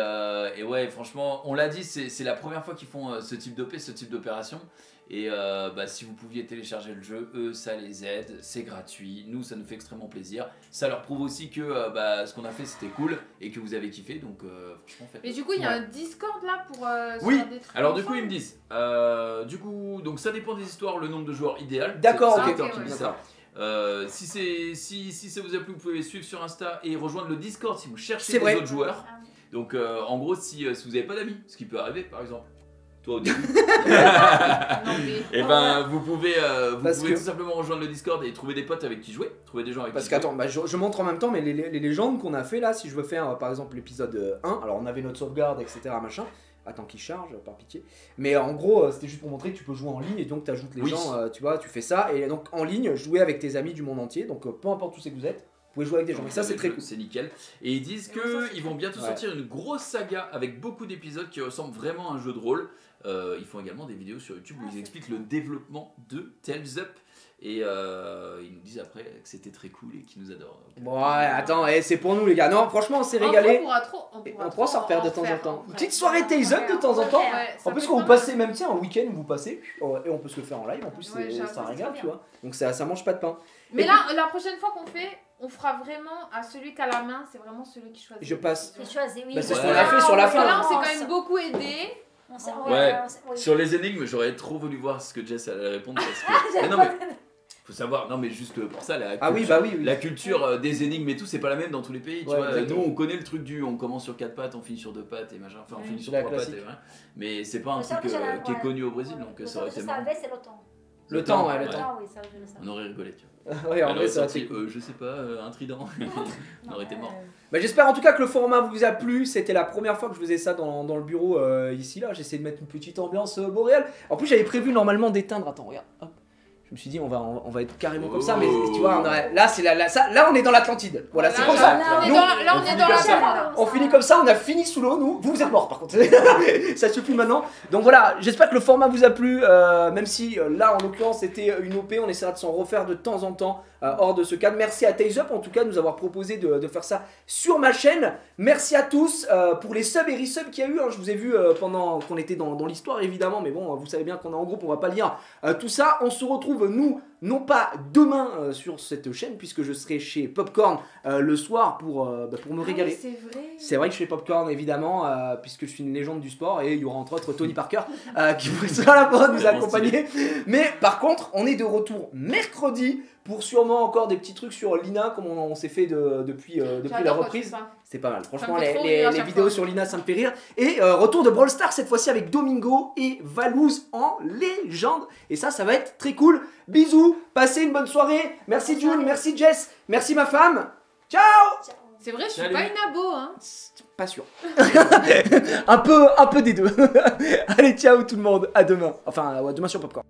ouais franchement on l'a dit c'est la première fois qu'ils font ce type d'OP, ce type d'opération et bah, si vous pouviez télécharger le jeu, eux ça les aide, c'est gratuit, nous ça nous fait extrêmement plaisir, ça leur prouve aussi que bah, ce qu'on a fait c'était cool et que vous avez kiffé donc franchement faites. Mais du coup, il y a Ouais. un Discord là pour. Oui, faire des trucs alors du ensemble. coup ils me disent, du coup donc ça dépend des histoires, le nombre de joueurs idéal. D'accord, C'est ok. Victor qui ouais. me dit ça. Si ça vous a plu, vous pouvez suivre sur Insta et rejoindre le Discord si vous cherchez C'est des vrai. autres joueurs. Donc en gros, si vous n'avez pas d'amis, ce qui peut arriver par exemple, toi au début, Non, mais. et ben vous pouvez Parce que- tout simplement rejoindre le Discord et trouver des potes avec qui jouer, trouver des gens avec Parce qui jouer. qu'attends, bah, je montre en même temps, mais les légendes qu'on a fait là, si je veux faire par exemple l'épisode 1, alors on avait notre sauvegarde, etc. machin. Attends qu'il charge, par pitié. Mais en gros, c'était juste pour montrer que tu peux jouer en ligne et donc tu ajoutes les Oui. gens, tu vois, tu fais ça. Et donc en ligne, jouer avec tes amis du monde entier. Donc peu importe où c'est que vous êtes, vous pouvez jouer avec des gens. Donc, Et ça, c'est très cool. C'est nickel. Et ils disent Et ça, c'est qu'ils vont bientôt Ouais. sortir une grosse saga avec beaucoup d'épisodes qui ressemblent vraiment à un jeu de rôle. Ils font également des vidéos sur YouTube où ils expliquent le développement de Tales Up. Et ils nous disent après que c'était très cool et qu'ils nous adorent. Donc, Bon, ouais, attends, c'est pour nous les gars. Non, franchement, on s'est En vrai, régalé. on pourra trop. On pourra s'en refaire de temps en temps. en Une vrai. petite soirée Tales Up de temps en temps. Ouais, ça En plus, peut quand être vous pas passez, même tiens, un week-end où vous passez, et on peut se le faire en live, en plus, Ouais, j'avoue, ça c'est régale, très tu bien. vois. Donc ça mange pas de pain. Mais Et là, la prochaine fois qu'on fait, on fera vraiment à celui qui a la main, c'est vraiment celui qui choisit. Je passe. J'ai choisi, oui. Bah, c'est ce qu'on qu'on a fait sur la Parce que fin. là, on s'est quand même beaucoup aidé. Ouais. Oui. Sur les énigmes, j'aurais trop voulu voir ce que Jess allait répondre parce que. Mais non, mais faut savoir, non, mais juste pour ça, Ah oui, bah oui, oui. la culture des énigmes et tout, c'est pas la même dans tous les pays. Tu Ouais, vois. exactement. Nous, on connaît le truc du on commence sur 4 pattes, on finit sur 2 pattes et machin. Enfin, on finit sur La 3 pattes classique. et voilà. Mais c'est pas un Ça, truc déjà, qui est ouais. connu au Brésil, Ouais. donc Le ça aurait seul été que je marrant. savais, c'est le temps. Le temps, ouais, le ouais. temps. Ah oui, ça, je le savais. On aurait rigolé, tu vois. Ouais, en Elle vrai, aurait ça va sorti, être- je sais pas, un trident. on aurait été mort. Bah, j'espère en tout cas que le format vous a plu. C'était la première fois que je faisais ça dans le bureau ici là. J'essaie de mettre une petite ambiance boréale. En plus, j'avais prévu normalement d'éteindre. Attends, regarde. Hop. Je me suis dit on va être carrément comme ça, mais tu vois, là c'est là on est dans l'Atlantide. Voilà, c'est comme ça. Là, on est Nous, dans la- là, on on est finit dans la comme ça. salle. On finit comme ça, on a fini sous l'eau, nous. Vous êtes morts par contre. Ça suffit maintenant. Donc voilà, j'espère que le format vous a plu. Même si là, en l'occurrence, c'était une OP, on essaiera de s'en refaire de temps en temps hors de ce cadre. Merci à Tales Up en tout cas de nous avoir proposé de faire ça sur ma chaîne. Merci à tous pour les subs et resubs qu'il y a eu. Hein. Je vous ai vu pendant qu'on était dans l'histoire évidemment, mais bon, vous savez bien qu'on est en groupe, on va pas lire tout ça. On se retrouve, nous, non pas demain sur cette chaîne, puisque je serai chez Popcorn le soir pour me régaler. C'est vrai. C'est vrai que je fais Popcorn évidemment, puisque je suis une légende du sport et il y aura entre autres Tony Parker qui sera là pour nous Vraiment accompagner. Mais par contre, on est de retour mercredi pour sûrement encore des petits trucs sur Lina, comme on s'est fait depuis la J'adore quand tu reprise. fais ça. C'est pas mal. Franchement, me fait les, trop les- rire à les chaque vidéos fois. sur Lina, ça me fait rire. Et retour de Brawl Stars cette fois-ci avec Domingo et Valouz en légende. Et ça va être très cool. Bisous, passez une bonne soirée. Merci June, merci Jess, merci ma femme. Ciao. C'est vrai, je suis Salut. pas une abo, hein. Pas sûr. un peu des deux. Allez, ciao tout le monde. À demain. Enfin, à demain sur Popcorn.